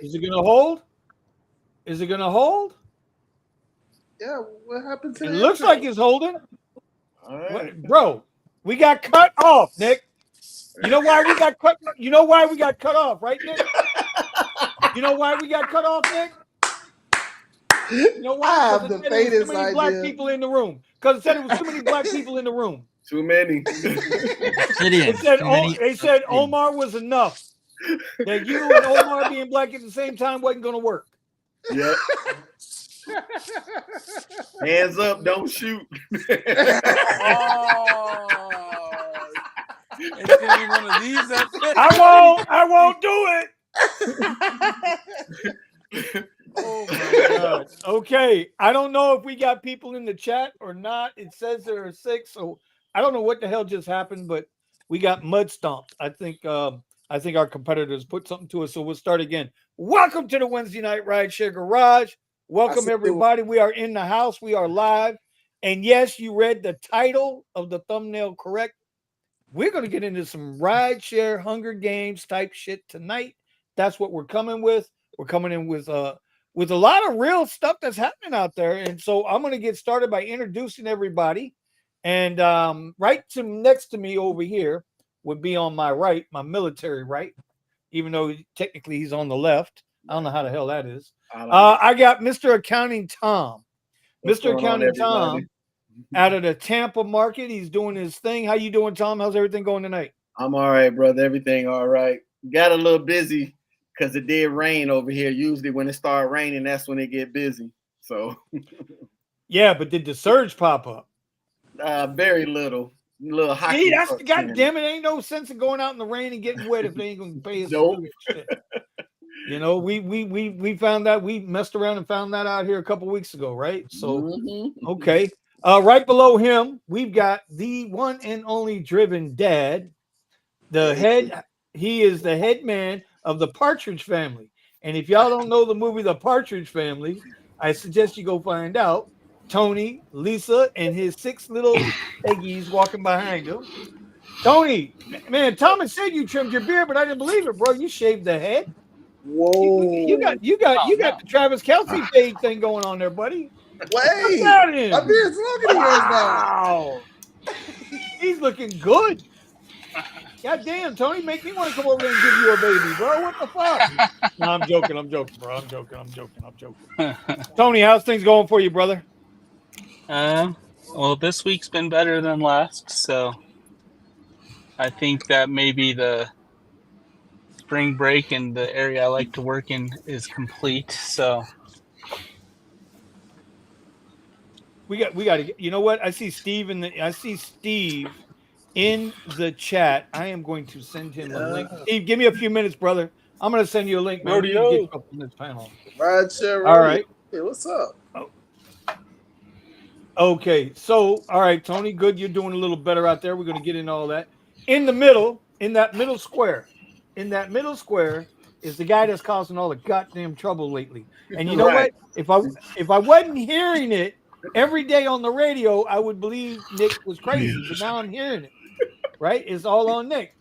Is it gonna hold? Is it gonna hold? Yeah, what happened to It the looks intro? like it's holding. All right. Bro, we got cut off, Nick. You know why we got cut? You know why we got cut off, right, Nick? You know why we got cut off, Nick? You know why? I Because have it the said there was too faintest many black idea. people in the room. Because it said there was too many black people in the room. Too many. It said they said Omar was enough. That you and Omar being black at the same time wasn't going to work. Yep. Hands up, don't shoot. It's gonna be one of these. I won't do it. Oh my God. Okay, I don't know if we got people in the chat or not. It says there are 6, so I don't know what the hell just happened, but we got mud stomped. I think our competitors put something to us, so we'll start again. Welcome to the Wednesday night Rideshare Garage. Welcome everybody. We are in the house. We are live, and yes, you read the title of the thumbnail correct. We're going to get into some rideshare Hunger Games type shit tonight. That's what we're coming with. We're coming in with a lot of real stuff that's happening out there. And so I'm going to get started by introducing everybody. And right next to me over here would be on my right, my military right, even though technically he's on the left. I don't know how the hell that is. I got Mr. Accounting Tom. Mr. Accounting Tom. Out of the Tampa market, he's doing his thing. How you doing, Tom? How's everything going tonight? I'm all right, brother. Everything all right. Got a little busy because it did rain over here. Usually when it starts raining, that's when it get busy. So yeah, but did the surge pop up? Very little. Little hockey. See, that's God damn it. Ain't no sense in going out in the rain and getting wet if they ain't gonna pay us. Nope. Shit. You know, we found that, we messed around and found that out here a couple weeks ago, right? So okay. Right below him, we've got the one and only Driven Dad. He is the head man of the Partridge Family. And if y'all don't know the movie The Partridge Family, I suggest you go find out. Tony, Lisa, and his 6 little eggies walking behind him. Tony, man, Thomas said you trimmed your beard, but I didn't believe it, bro. You shaved the head. Whoa! You got the Travis Kelce fade thing going on there, buddy. Wait, my beard's longer than yours now. He's looking good. God damn, Tony, make me want to come over there and give you a baby, bro. What the fuck? No, I'm joking, bro. I'm joking. Tony, how's things going for you, brother? Well, this week's been better than last, so I think that maybe the spring break in the area I like to work in is complete. So we got to. You know what? I see Steve in the chat. I am going to send him a link. Steve, give me a few minutes, brother. I'm going to send you a link, man. Rodeo. Get you up in this panel. Rideshare. All right. Hey, what's up? Oh. Okay, so all right, Tony, good. You're doing a little better out there. We're going to get into all that. In the middle, in that middle square is the guy that's causing all the goddamn trouble lately. And you know what? If I wasn't hearing it every day on the radio, I would believe Nick was crazy. But now I'm hearing it. Right? It's all on Nick.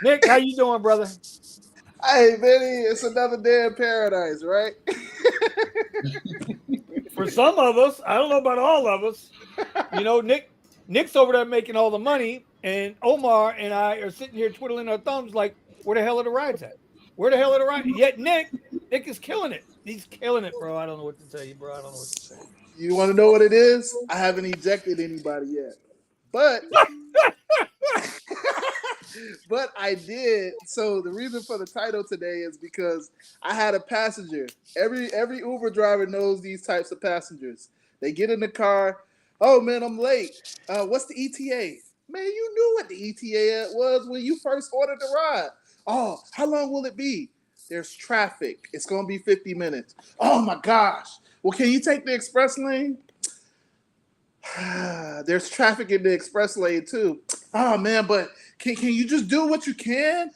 Nick, how you doing, brother? Hey, Vinny, it's another day in paradise, right? For some of us, I don't know about all of us. You know, Nick's over there making all the money, and Omar and I are sitting here twiddling our thumbs like, where the hell are the rides at? Where the hell are the rides? Yet Nick is killing it. He's killing it, bro. I don't know what to tell you, bro. I don't know what to say. You want to know what it is? I haven't ejected anybody yet. But but I did. So the reason for the title today is because I had a passenger. Every Uber driver knows these types of passengers. They get in the car. Oh man, I'm late. What's the ETA? Man, you knew what the ETA was when you first ordered the ride. Oh, how long will it be? There's traffic. It's gonna be 50 minutes. Oh my gosh. Well, can you take the express lane? There's traffic in the express lane too. Oh man, but can you just do what you can?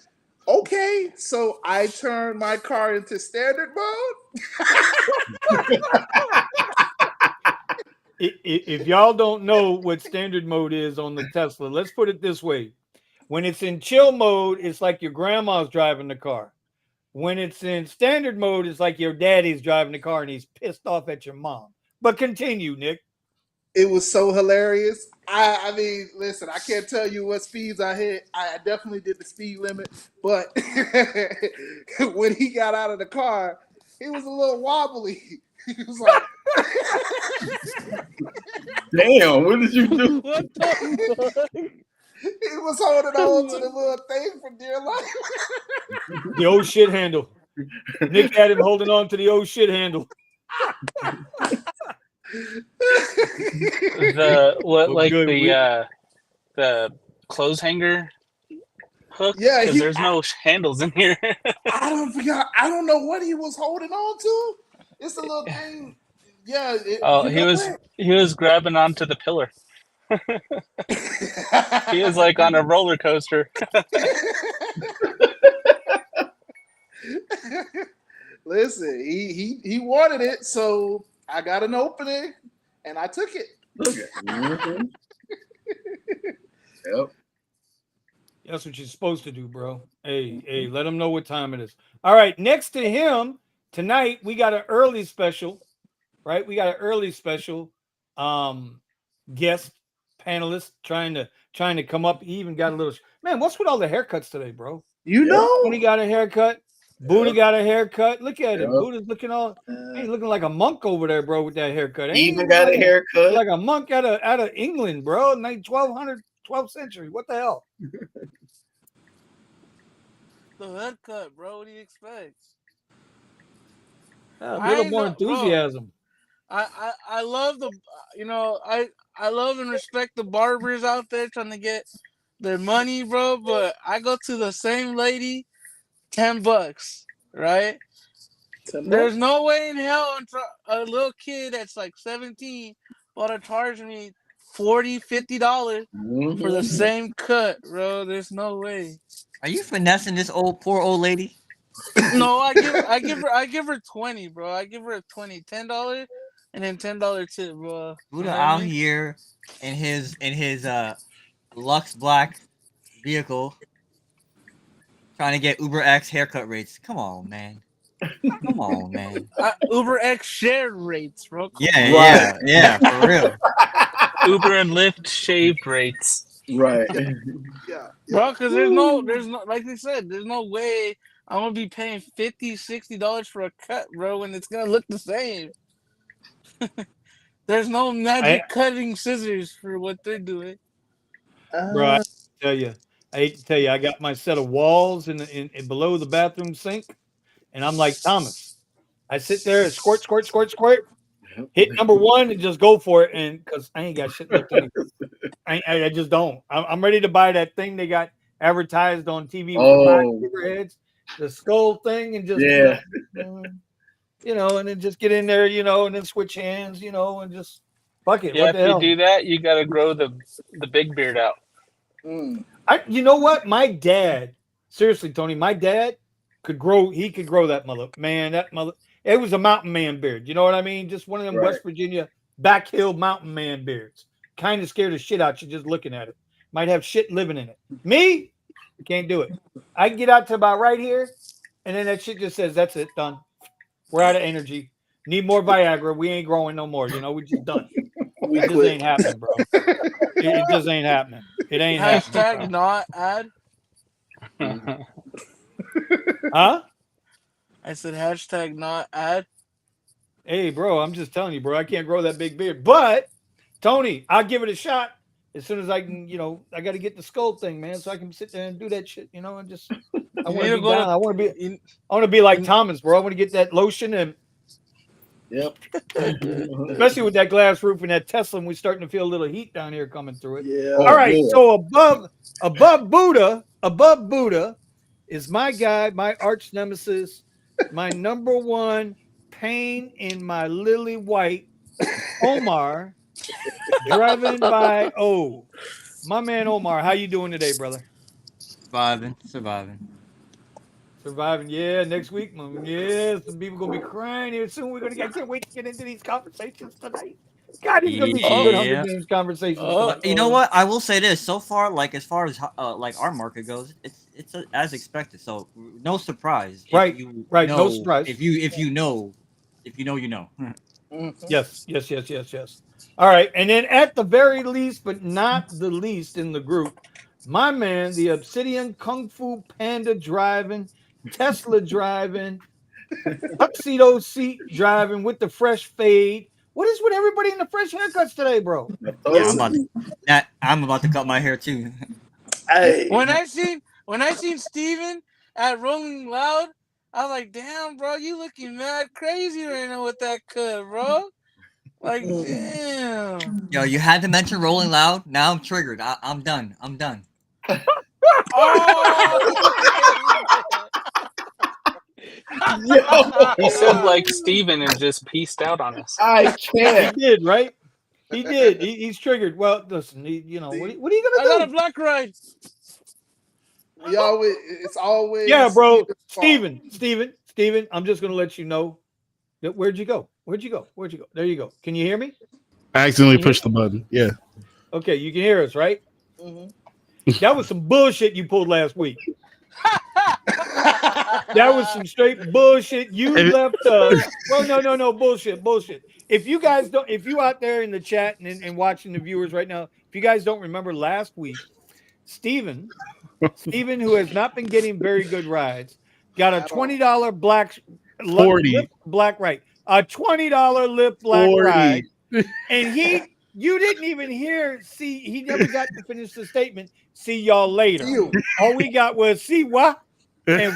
Okay, so I turned my car into standard mode. If y'all don't know what standard mode is on the Tesla, let's put it this way. When it's in chill mode, it's like your grandma's driving the car. When it's in standard mode, it's like your daddy's driving the car and he's pissed off at your mom. But continue, Nick. It was so hilarious. I mean, listen, I can't tell you what speeds I hit. I definitely did the speed limit, but when he got out of the car, he was a little wobbly. He was like, Damn, what did you do? What the fuck? he was holding on to the little thing for dear life. The old shit handle. Nick had him holding on to the old shit handle. The clothes hanger hook? Yeah, because there's no handles in here. I don't know what he was holding on to. It's a little thing. Yeah. He was grabbing onto the pillar. He was like on a roller coaster. Listen, he wanted it, so I got an opening and I took it. Mm-hmm. Yep. That's what you're supposed to do, bro. Hey, let them know what time it is. All right, next to him tonight, we got an early special, right? We got an early special guest panelist trying to come up. He even got a little man. What's with all the haircuts today, bro? You know, Tony got a haircut. Buddha got a haircut. Look at him. Yep. Buddha's looking all. He's looking like a monk over there, bro, with that haircut. Even got a haircut. Like a monk out of England, bro. Like 12th century. What the hell? The haircut, bro. What do you expect? A little more enthusiasm. I love I love and respect the barbers out there trying to get their money, bro. But I go to the same lady, $10, right? There's no way in hell a little kid that's like 17 ought to charge me $40, $50 for the same cut, bro. There's no way. Are you finessing this poor old lady? No, I give her 20, bro. I give her a $10 and then $10 tip, bro. Buddha out here in his Lux Black vehicle trying to get Uber X haircut rates. Come on, man. Come on, man. Uber X shared rates, bro. Yeah, for real. Uber and Lyft shaved rates. Right. Yeah. Bro, because there's no, like they said, there's no way I'm gonna be paying $50, $60 for a cut, bro, when it's gonna look the same. There's no magic cutting scissors for what they're doing. Bro, I hate to tell you, I got my set of walls in below the bathroom sink, and I'm like Thomas. I sit there and squirt, hit number one and just go for it, and because I ain't got shit left in it. I just don't. I'm ready to buy that thing they got advertised on TV with the heads, the skull thing, and just and then just get in there, and then switch hands, and just fuck it. Yeah, what the hell? If you do that, you got to grow the big beard out. You know what? My dad, seriously, Tony, my dad could grow that mother. It was a mountain man beard. You know what I mean? Just one of them West Virginia back hill mountain man beards. Kind of scared the shit out you just looking at it. Might have shit living in it. Me, I can't do it. I can get out to about right here, and then that shit just says, that's it, done. We're out of energy. Need more Viagra. We ain't growing no more. We just done. It just ain't happening, bro. It just ain't happening. It ain't happening. Not ad. Huh? I said hashtag not ad. Hey, bro, I'm just telling you, bro. I can't grow that big beard. But, Tony, I'll give it a shot as soon as I can, I got to get the skull thing, man, so I can sit there and do that shit, and just, I want to be down. I want to be like Thomas, bro. I want to get that lotion and, yep. Especially with that glass roof and that Tesla, and we're starting to feel a little heat down here coming through it. Yeah. All right, so above Buddha is my guy, my arch nemesis, my number one pain in my lily white, Omar, driving by my man Omar. How you doing today, brother? Surviving. Yeah, next week, man. Yeah, some people gonna be crying here soon. I can't wait to get into these conversations tonight. God, it's gonna be some good Hunger Games conversations. You know what? I will say this. So far, as far as like our market goes, it's as expected. So no surprise. Right, right, no Know, surprise. If you know, you know. Yes. All right, and then at the very least, but not the least in the group, my man, the Obsidian Kung Fu Panda driving, Tesla driving, tuxedo seat driving with the fresh fade. What is with everybody in the fresh haircuts today, bro? Yeah, I'm about to cut my hair too. Hey, When I seen Steven at Rolling Loud, I was like, damn, bro, you looking mad crazy right now with that cut, bro. Like, damn. Yo, you had to mention Rolling Loud. Now I'm triggered. I'm done. Oh, He said like Steven and just pieced out on us. I can't. He did, right? He did. He's triggered. Well, listen, what are you I gonna got a do? black ride. it's always Yeah, bro. Steven's fault. Steven, I'm just gonna let you know that where'd you go? There you go. Can you hear me? I accidentally pushed the button. Yeah. Okay, you can hear us, right? Mhm. That was some bullshit you pulled last week. That was some straight bullshit. You left well, no, bullshit. If you guys don't, if you out there in the chat and watching the viewers right now, if you guys don't remember last week, Steven, who has not been getting very good rides, got a $20 $40 black ride. A $20 Lyft black $40 ride. And you didn't even hear, he never got to finish the statement. See y'all later. All we got was see what? And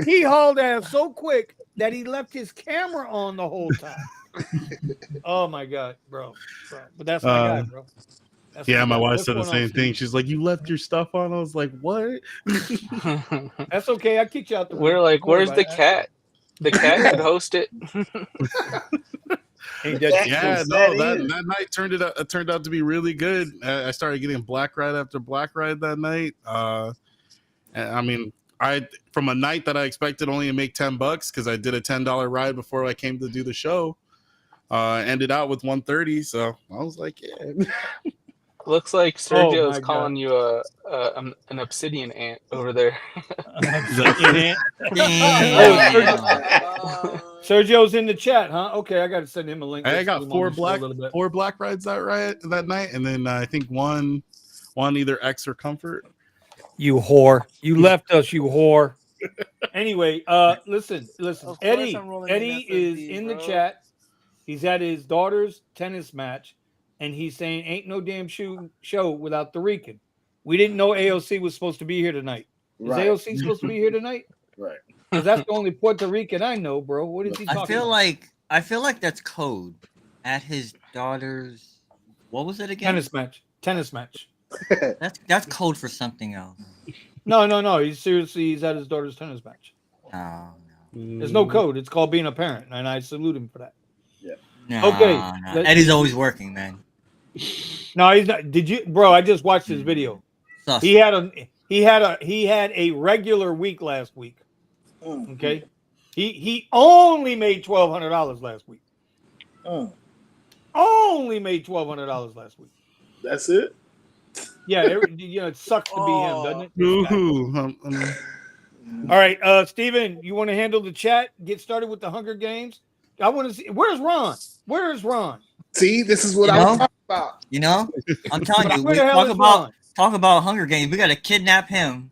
he hauled ass so quick that he left his camera on the whole time. Oh my God, bro. But that's my guy, bro. Yeah, my wife said the same thing. She's like, "You left your stuff on." I was like, "What?" That's okay. I kicked you out the room. We're like, where's the cat? The cat could host it. Yeah, no, that night turned out to be really good. I started getting black ride after black ride that night. I mean, from a night that I expected only to make $10 because I did a $10 ride before I came to do the show. Ended out with 130, so I was like, yeah. Looks like Sergio's calling you an obsidian ant over there. Sergio's in the chat, huh? Okay, I got to send him a link. I got four black rides that night, and then I think one either X or Comfort. You whore! You left us, you whore. Anyway, listen. Eddie is in the chat. He's at his daughter's tennis match, and he's saying, "Ain't no damn show without the Rican." We didn't know AOC was supposed to be here tonight. Is AOC supposed to be here tonight? Right. Because that's the only Puerto Rican I know, bro. What is he talking about? I feel like that's code at his daughter's. What was it again? Tennis match. That's code for something else. No. He's at his daughter's tennis match. No. There's no code. It's called being a parent, and I salute him for that. Yeah. No, okay. Eddie's always working, man. No, he's not. Did you, bro? I just watched his video. Sus. He had a regular week last week. Okay, he only made $1,200 last week. Only made $1,200 last week. That's it. Yeah, it sucks to be him, doesn't it? Woohoo! All right, Steven, you want to handle the chat? Get started with the Hunger Games. I want to see. Where's Ron? Where is Ron? See, this is what I was talking about. You know, I'm telling you, Where the hell is Ron? Talk about Hunger Games. We got to kidnap him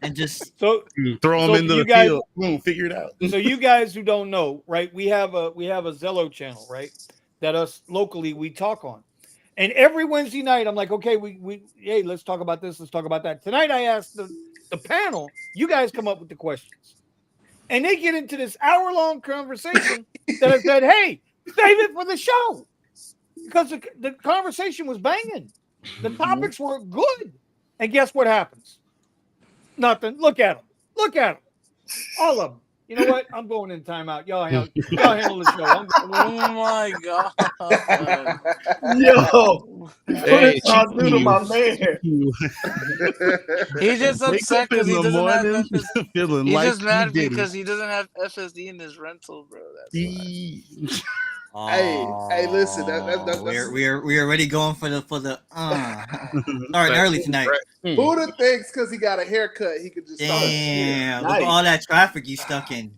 and just throw him into the field. We'll figure it out. So you guys who don't know, right? We have a Zello channel, right? That us locally we talk on. And every Wednesday night, I'm like, okay, hey, let's talk about this, let's talk about that. Tonight I asked the panel, you guys come up with the questions. And they get into this hour-long conversation that I said, hey, save it for the show. Because the conversation was banging. The topics were good. And guess what happens? Nothing. Look at them. All of them. You know what? I'm going in timeout. Y'all handle the show. Oh my God. Yo. Hey, I'll do to my man. He's just upset because he doesn't have FSD. Feeling He's like just mad he did because he doesn't have FSD in his rental, bro. That's why. Hey, listen, that's we're already going for the starting early tonight. Buddha thinks because he got a haircut, he could just start. Damn, look Nice. at all that traffic you stuck in.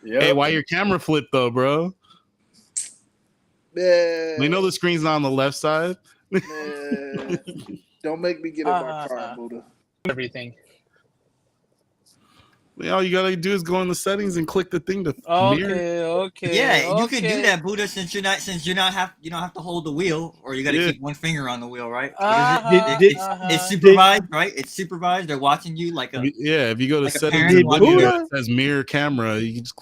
Yep. Hey, why your camera flipped though, bro? Man, We know the screen's not on the left side. man, don't make me get in my car, Buddha. Everything. All you gotta do is go in the settings and click the thing to mirror. Okay. Yeah, you can do that, Buddha, since you don't have to hold the wheel, or you got to keep one finger on the wheel, right? It's supervised, right? It's supervised. They're watching you like a If you go to like a settings parent and watching Buddha, it says mirror camera, you can just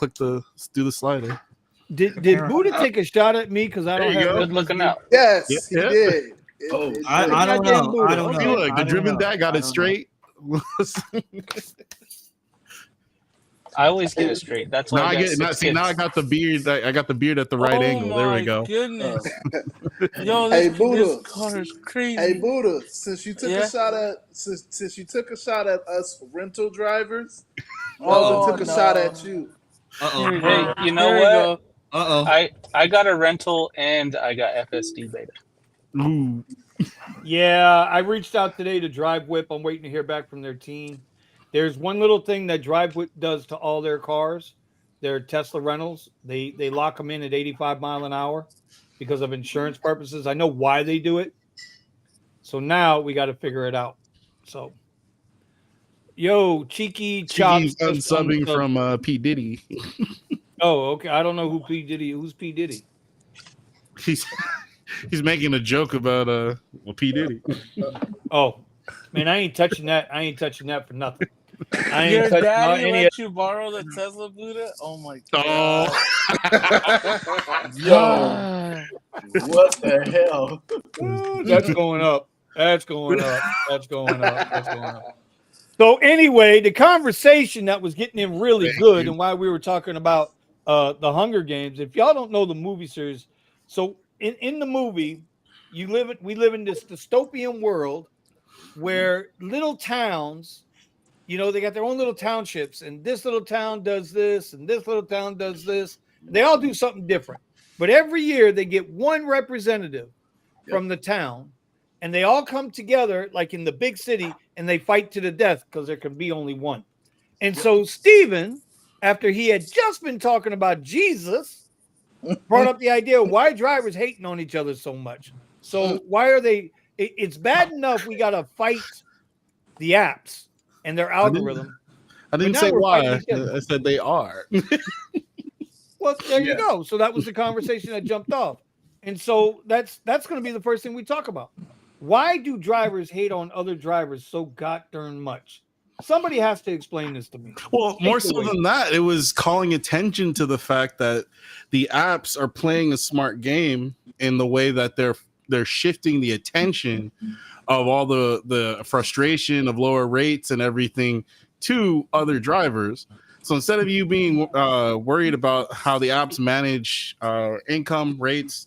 do the slider. Did Buddha take a shot at me because I don't have Good looking out. Yes, he Yeah. did. I don't know. I don't See, know. look, the driven dad got it straight. I always get it straight. That's why Now I I got get six now I kids. got the beard. I got the beard at the right angle. There we go. Goodness. Yo, Hey, this Buddha. car is crazy. Hey Buddha, since you took Yeah? a shot at since you took a shot at us rental drivers, Oh, Melvin took a shot at you. Here we Hey, go. you know Here we what? go. I got a rental and I got FSD beta. Ooh. Yeah, I reached out today to DriveWhip. I'm waiting to hear back from their team. There's one little thing that DriveWhip does to all their cars, their Tesla rentals. They lock them in at 85 mile an hour because of insurance purposes. I know why they do it. So now we got to figure it out. So, yo, Cheeky Chops. Cheeky's unsubbing from P. Diddy. Oh, okay. I don't know who P. Diddy. Who's P. Diddy? He's making a joke about P. Diddy. Oh, man, I ain't touching that. I ain't touching that for nothing. I ain't Your touching daddy any let you borrow the Tesla Buddha? Oh my god. Yo, what the hell? That's going up. That's going up. That's going up. That's going up. So anyway, the conversation that was getting in really good, and why we were talking about the Hunger Games. If y'all don't know the movie series, so in the movie, we live in this dystopian world where little towns, they got their own little townships, and this little town does this, and this little town does this. They all do something different, but every year they get one representative from the town, and they all come together like in the big city, and they fight to the death because there can be only one. And so Stephen, after he had just been talking about Jesus, brought up the idea, why drivers hating on each other so much? So why are they? It's bad enough we got to fight the apps and their algorithm. I didn't say why. I said they are. Well, there you go. So that was the conversation that jumped off. And so that's going to be the first thing we talk about. Why do drivers hate on other drivers so goddamn much? Somebody has to explain this to me. Well, more so than that, it was calling attention to the fact that the apps are playing a smart game in the way that they're shifting the attention of all the frustration of lower rates and everything to other drivers. So instead of you being worried about how the apps manage income rates,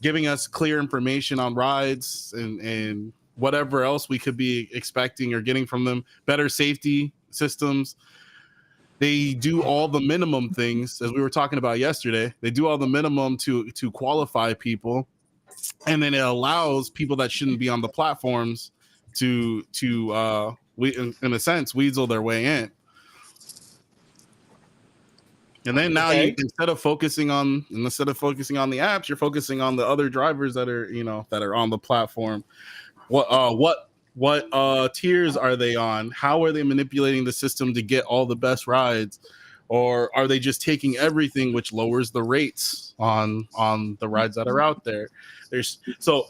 giving us clear information on rides and whatever else we could be expecting or getting from them, better safety systems, they do all the minimum things, as we were talking about yesterday. They do all the minimum to qualify people, and then it allows people that shouldn't be on the platforms to in a sense weasel their way in. And then now instead of focusing on the apps, you're focusing on the other drivers that are on the platform. What tiers are they on? How are they manipulating the system to get all the best rides? Or are they just taking everything, which lowers the rates on the rides that are out there? So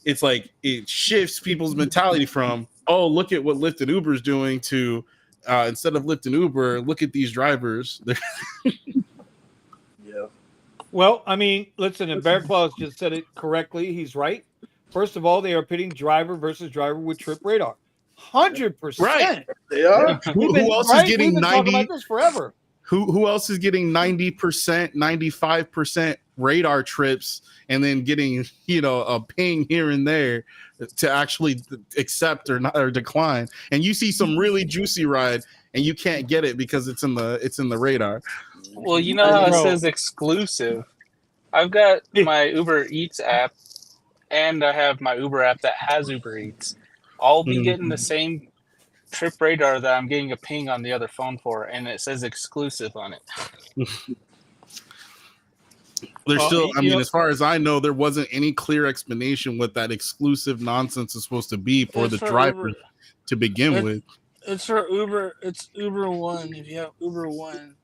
it's like it shifts people's mentality from, oh, look at what Lyft and Uber is doing, to instead of Lyft and Uber, look at these drivers. Yeah. Well, I mean, listen, and Bear Claus just said it correctly. He's right. First of all, they are pitting driver versus driver with trip radar. 100%. Right. They are. Who else is getting 90? Talking about this forever. Who else is getting 90%, 95% radar trips, and then getting a ping here and there to actually accept or decline? And you see some really juicy ride, and you can't get it because it's in the radar. Well, you know how it says exclusive. I've got Yeah. my Uber Eats app, and I have my Uber app that has Uber Eats. I'll be getting the same trip radar that I'm getting a ping on the other phone for, and it says exclusive on it. There's still, I you mean, know- as far as I know, there wasn't any clear explanation what that exclusive nonsense is supposed to be for It's the for drivers Uber. to begin with. It's for Uber. It's Uber One. If you have Uber One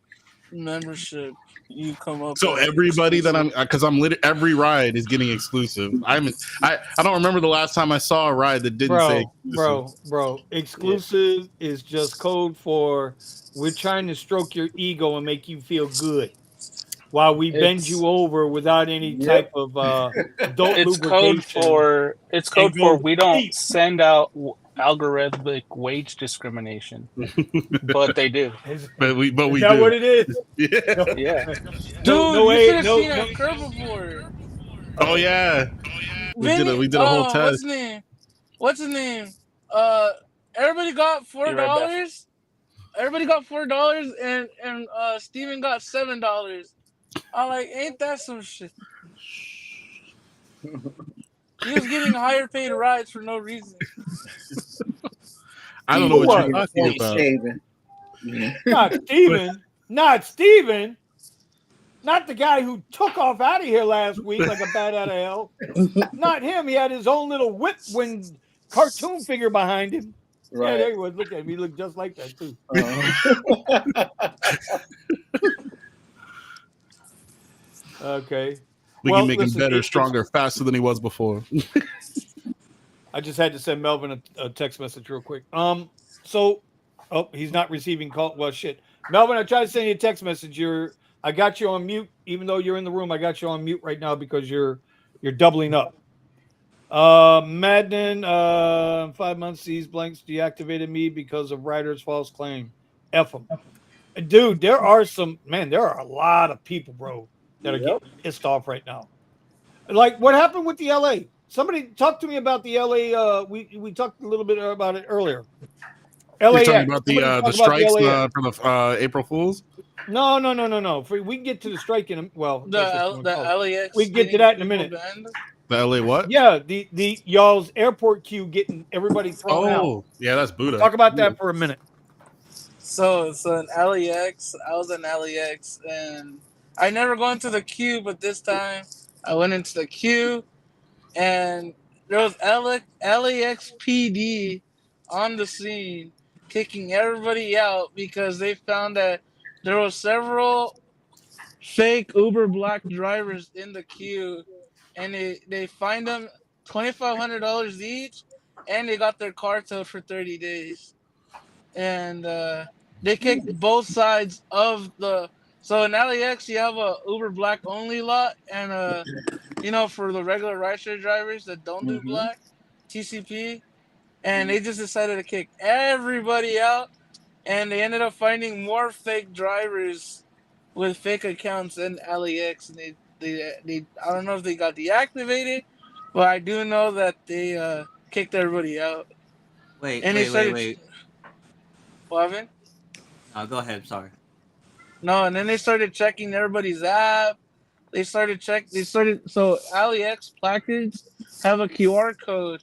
membership, you come up. So as everybody that exclusive. because every ride is getting exclusive. I don't remember the last time I saw a ride that didn't say exclusive. bro. Exclusive is just code for we're trying to stroke your ego and make you feel good, while we bend It's- you over without any type of adult It's code lubrication. for go we don't deep. send out algorithmic wage discrimination, but they do. But we Is do. that what it is? Yeah. Yeah. Dude, no you way, should have no, seen no. a curve before. Oh yeah. We did Vinny, a whole what's test. his name? What's his name? Everybody got Be right back. $4. Everybody got $4, and Steven got $7. I'm like, ain't that some shit? He was getting higher paid rides for no reason. I don't know what What? you're talking Point about. shaving. Not Steven. Not Steven. Not the guy who took off out of here last week like a bat out of hell. Not him. He had his own little whip wing cartoon figure behind him. Yeah, Right. there he was. Look at him. He looked just like that too. Okay. We Well, can make listen, him better, it's- stronger, faster than he was before. I just had to send Melvin a text message real quick. So, he's not receiving call. Well, shit, Melvin, I tried to send you a text message. I got you on mute, even though you're in the room. I got you on mute right now because you're doubling up. Madden, 5 months. These blanks deactivated me because of writer's false claim. F them, dude. There are a lot of people, bro, that are getting pissed off right now. Like what happened with the LA? Somebody talk to me about the LA. We talked a little bit about it earlier. You're LAX. talking about the strikes for the April Fools? No. We can get to the strike in The LAX. we can get to that in a minute. The LA what? Yeah, the y'all's airport queue getting everybody thrown out. Oh, yeah, that's Buddha. Talk about that for a minute. So in LAX, I was in LAX, and I never go into the queue, but this time I went into the queue, and there was LAX PD on the scene, kicking everybody out because they found that there were several fake Uber Black drivers in the queue, and they fined them $2,500 each, and they got their car towed for 30 days. And they kicked both sides of the. So in LAX, you have a Uber Black only lot, and for the regular rideshare drivers that don't do black, TCP, and they just decided to kick everybody out, and they ended up finding more fake drivers with fake accounts in LAX, and they I don't know if they got deactivated, but I do know that they kicked everybody out. Wait. What happened? Go ahead. Sorry. No, and then they started checking everybody's app. So LAX placards have a QR code,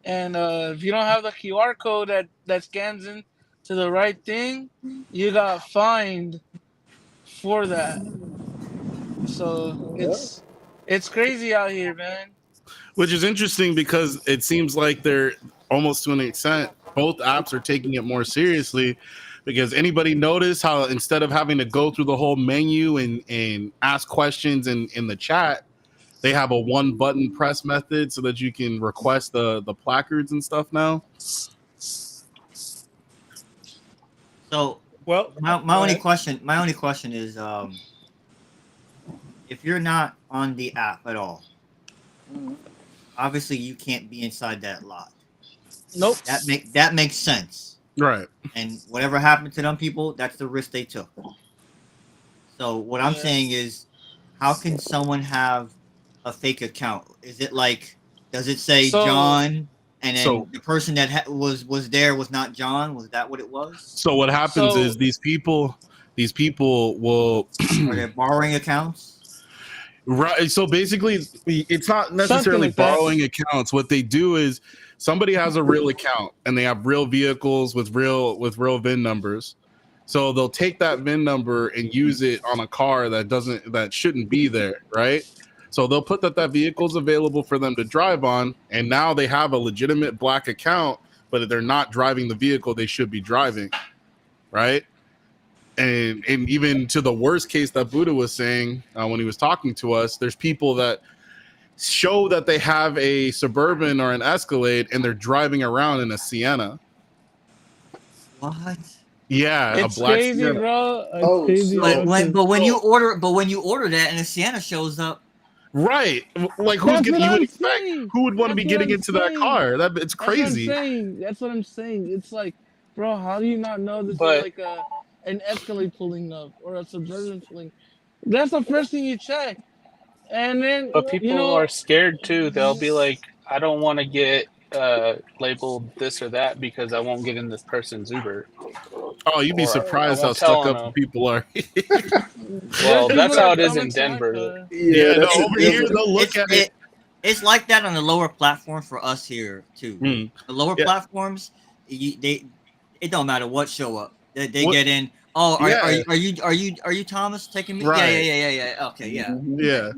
and if you don't have the QR code that scans in to the right thing, you got fined for that. So it's crazy out here, man. Which is interesting because it seems like they're almost to an extent, both apps are taking it more seriously. Because anybody notice how instead of having to go through the whole menu and ask questions in the chat, they have a one button press method so that you can request the placards and stuff now? So Well, my only question is if you're not on the app at all, obviously you can't be inside that lot. Nope. That makes sense. Right. And whatever happened to them people, that's the risk they took. So what I'm saying is, how can someone have a fake account? Is it like, does it say John, and then the person that was there was not John? Was that what it was? So what happens is these people will are they borrowing accounts? Right. So basically, it's not necessarily like that. borrowing accounts. What they do is somebody has a real account and they have real vehicles with real VIN numbers. So they'll take that VIN number and use it on a car that shouldn't be there, right? So they'll put that vehicle's available for them to drive on, and now they have a legitimate black account, but they're not driving the vehicle they should be driving, right? And even to the worst case that Buddha was saying when he was talking to us, there's people that show that they have a Suburban or an Escalade and they're driving around in a Sienna. What? Yeah, It's a black crazy, Sienna. bro. It's Oh, crazy, so- bro. But when you order that and the Sienna shows up, Right. Like That's you what would I'm expect? saying. Who would want to be That's what getting I'm into that saying. car? It's crazy. That's what I'm saying. It's like, bro, how do you not know this But- is like an Escalade pulling up or a Suburban pulling? That's the first thing you check. And then, But people are scared too. They'll be like, I don't want to get labeled this or that because I won't get in this person's Uber. Oh, you'd be Or surprised I how won't tell stuck on up them. people are. Well, There's that's people how that it is come in and talk, Denver. Yeah, no, that's over here they'll look at it. It's like that on the lower platform for us here too. Mm. The lower Yeah. platforms, it don't matter what show up. They What- get in. Oh, are Yeah. you Thomas taking me? Right. Yeah. Okay, yeah. Yeah.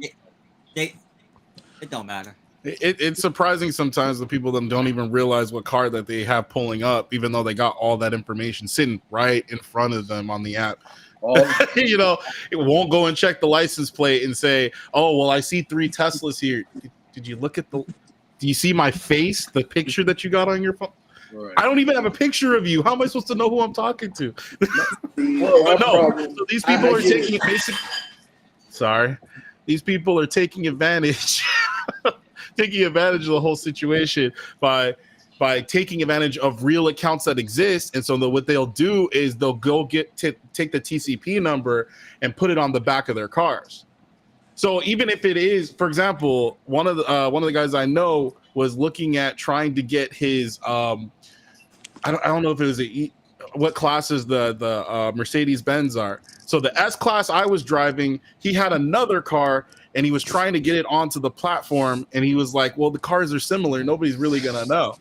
It don't matter. It's surprising sometimes that people them don't even realize what car that they have pulling up, even though they got all that information sitting right in front of them on the app. You know, it won't go and check the license plate and say, "Oh, well, I see 3 Teslas here. Did you look at do you see my face? The picture that you got on your phone? Right. I don't even have a picture of you. How am I supposed to know who I'm talking to?" Well, But no, problem- so these people I are get it. taking sorry. These people are taking advantage taking advantage of the whole situation by taking advantage of real accounts that exist. And so what they'll do is they'll go take the TCP number and put it on the back of their cars. So even if it is, for example, one of the guys I know was looking at trying to get his I don't know if it was what classes the Mercedes Benz are. So the S class I was driving, he had another car and he was trying to get it onto the platform, and he was like, well, the cars are similar, nobody's really gonna know.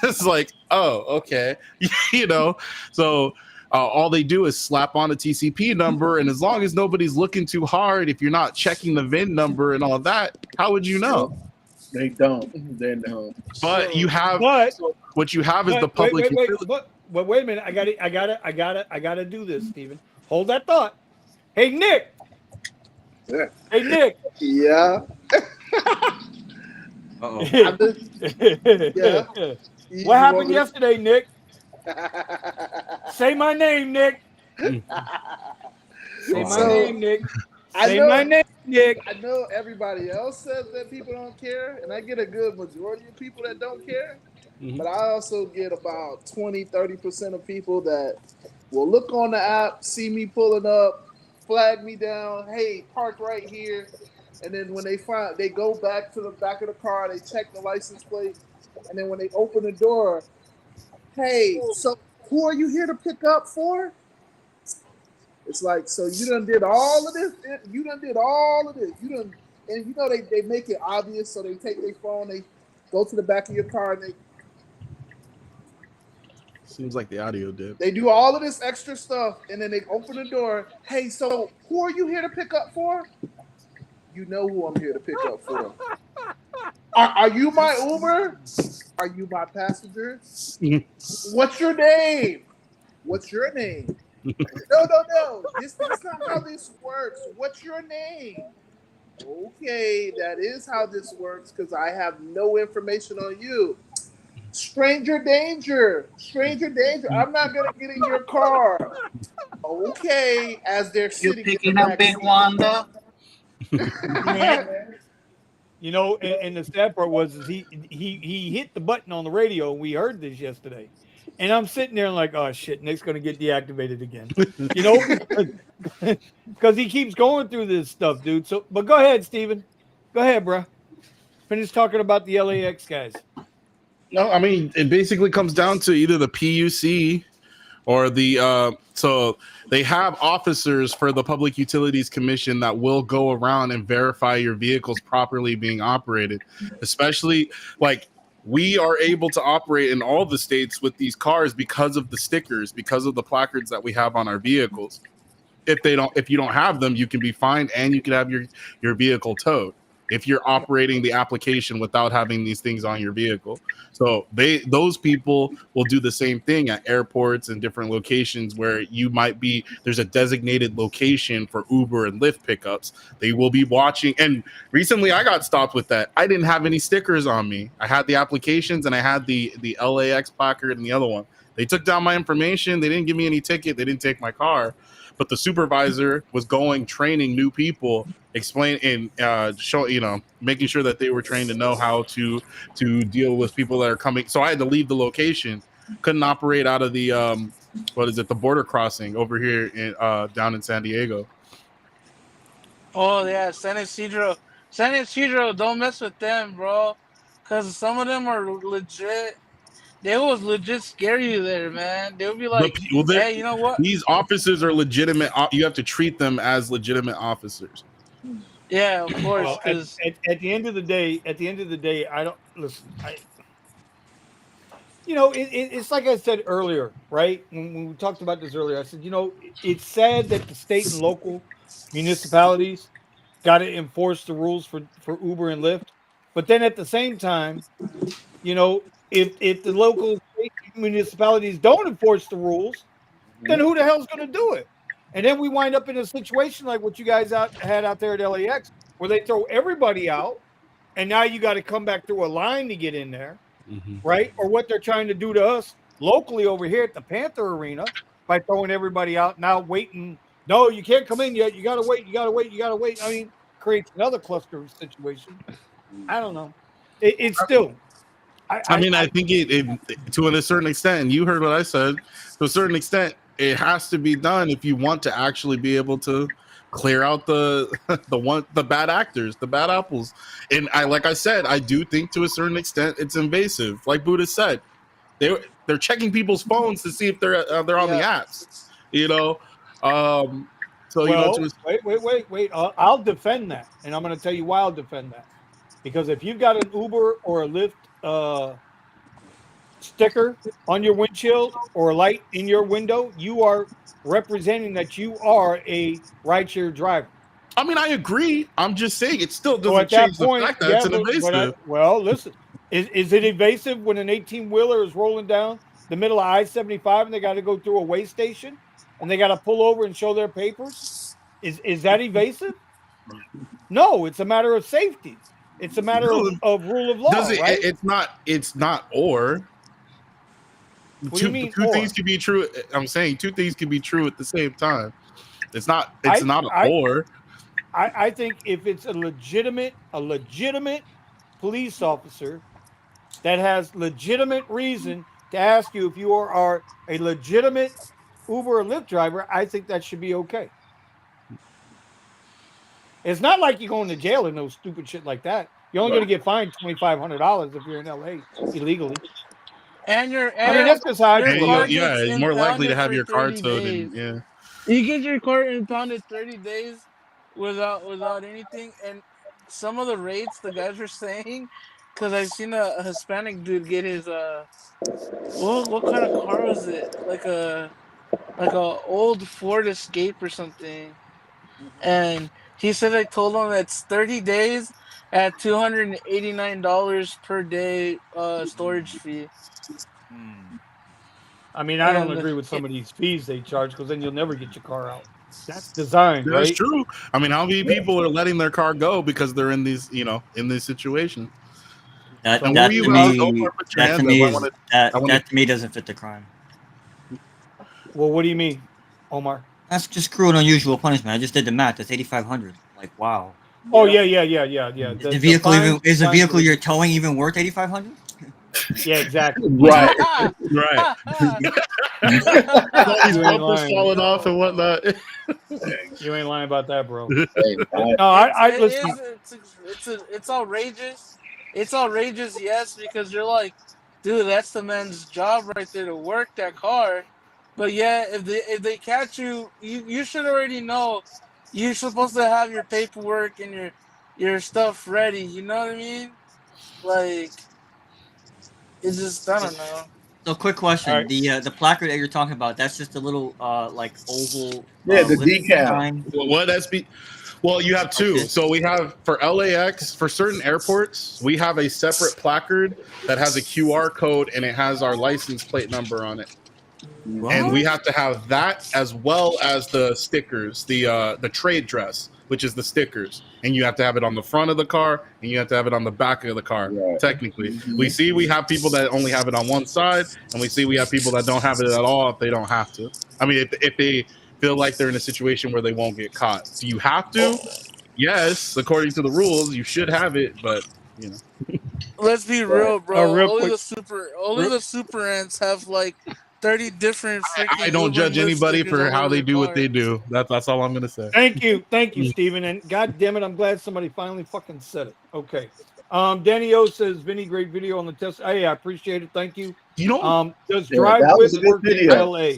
It's like, oh, okay. You know, so all they do is slap on a TCP number, and as long as nobody's looking too hard, if you're not checking the VIN number and all that, how would you know? They don't. They don't. But you have But what you have is the Wait, public wait, utility. wait a minute. I gotta do this, Steven. Hold that thought. Hey, Nick. Yeah. Hey, Nick. Yeah. Uh-oh. I'm just- Yeah. What happened yesterday, Nick? Say my name, Nick. Say my So, name, Nick. I Say know, my name, Nick. I know everybody else says that people don't care, and I get a good majority of people that don't care. Mhm. But I also get about 20-30% of people that will look on the app, see me pulling up, flag me down, hey, park right here. And then when they go back to the back of the car, they check the license plate. And then when they open the door, hey, so who are you here to pick up for? It's like, so you done did all of this. You done did all of this. You done, and you know they make it obvious. So they take their phone, they go to the back of your car, and Seems like the audio did. they do all of this extra stuff, and then they open the door. Hey, so who are you here to pick up for? You know who I'm here to pick up for. Are you my Uber? Are you my passenger? What's your name? What's your name? No. That's not how this works. What's your name? Okay, that is how this works because I have no information on you. Stranger danger. Stranger danger. I'm not going to get in your car. Okay, as they're sitting in the back seat. Wanda? You know, and the sad part was he hit the button on the radio, and we heard this yesterday. And I'm sitting there like, oh shit, Nick's gonna get deactivated again. You know, because he keeps going through this stuff, dude. So, but go ahead, Steven. Go ahead, bro. Finish talking about the LAX guys. No, I mean, it basically comes down to either the PUC or the so they have officers for the Public Utilities Commission that will go around and verify your vehicles properly being operated, especially like we are able to operate in all the states with these cars because of the stickers, because of the placards that we have on our vehicles. If you don't have them, you can be fined and you can have your vehicle towed if you're operating the application without having these things on your vehicle. So those people will do the same thing at airports and different locations where you might be, there's a designated location for Uber and Lyft pickups. They will be watching. And recently I got stopped with that. I didn't have any stickers on me. I had the applications and I had the LAX placard and the other one. They took down my information. They didn't give me any ticket. They didn't take my car. But the supervisor was training new people, explain and making sure that they were trained to know how to deal with people that are coming. So I had to leave the location. Couldn't operate out of the the border crossing over here in down in San Diego. Oh yeah, San Isidro. San Isidro, don't mess with them, bro. Cause some of them are legit. They was legit scare you there, man. They'll be like, "Hey, you know what? These officers are legitimate. You have to treat them as legitimate officers." Yeah, of course. Well, Because at the end of the day, I don't listen. It's like I said earlier, right? When we talked about this earlier, I said, it's sad that the state and local municipalities got to enforce the rules for Uber and Lyft, but then at the same time, if the local municipalities don't enforce the rules, then who the hell's going to do it? And then we wind up in a situation like what you guys had out there at LAX, where they throw everybody out, and now you got to come back through a line to get in there, right? Or what they're trying to do to us locally over here at the Panther Arena by throwing everybody out, now waiting. No, you can't come in yet. You got to wait. You got to wait. You got to wait. I mean, creates another cluster situation. I don't know. It's still. I think it to a certain extent, and you heard what I said, to a certain extent, it has to be done if you want to actually be able to clear out the bad actors, the bad apples. And like I said, I do think to a certain extent it's invasive. Like Buddha said, they're checking people's phones to see if they're on the apps. Wait. I'll defend that, and I'm going to tell you why I'll defend that. Because if you've got an Uber or a Lyft sticker on your windshield or a light in your window, you are representing that you are a rideshare driver. I mean, I agree. I'm just saying it still doesn't change the fact that it's invasive. Listen, is it invasive when an 18-wheeler is rolling down the middle of I-75 and they got to go through a weigh station and they got to pull over and show their papers? Is that evasive? No, it's a matter of safety. It's a matter of rule of law, right? It's not or. What do you mean, two things can be true. I'm saying two things can be true at the same time. It's not an or. I think if it's a legitimate police officer that has legitimate reason to ask you if you are a legitimate Uber or Lyft driver, I think that should be okay. It's not like you're going to jail and no stupid shit like that. You're only going to get fined $2,500 if you're in LA illegally. That's just how you're more likely to have your car towed. Yeah, you get your car impounded 30 days without anything. And some of the rates the guys were saying, because I've seen a Hispanic dude get his what kind of car was it? Like a old Ford Escape or something. And he said I told him it's 30 days at $289 per day storage fee. I mean, I don't agree with some of these fees they charge, because then you'll never get your car out. That's designed, right? That's true. I mean, how many people are letting their car go because they're in these, in this situation? That to me doesn't fit the crime. Well, what do you mean, Omar? That's just cruel and unusual punishment. I just did the math. That's $8,500. Like, wow. Oh yeah. Is the vehicle you're towing even worth $8,500? Yeah, exactly. Right. Right. All these bumpers falling off and whatnot. You ain't lying about that, bro. No, listen. It's outrageous. It's outrageous, yes, because you're like, dude, that's the man's job right there to work that car. But yeah, if they catch you, you should already know. You're supposed to have your paperwork and your stuff ready. You know what I mean? Like it's just I don't know. So, quick All question: right. the placard that you're talking about, that's just a little like oval Yeah, the Lyft decal. sign. What SB? Well, you have two. Okay. So we have for LAX, for certain airports, we have a separate placard that has a QR code and it has our license plate number on it. And we have to have that as well as the stickers, the trade dress, which is the stickers. And you have to have it on the front of the car and you have to have it on the back of the car, Right. technically. We have people that only have it on one side, and we have people that don't have it at all if they don't have to. I mean, if they feel like they're in a situation where they won't get caught. Do you have to? Yes, according to the rules, you should have it, but you know. Let's be real, bro. real Only quick. the super ants have like 30 different freaking. I don't Uber judge and Lyft anybody stickers for all how over they their do what car. they do. That's all I'm gonna say. Thank you, Steven. And God damn it, I'm glad somebody finally fucking said it. Okay. Danny O says, Vinny, great video on the test. Hey, I appreciate it. Thank you. You know, Does Yeah, that was a DriveWhip good work in video. LA?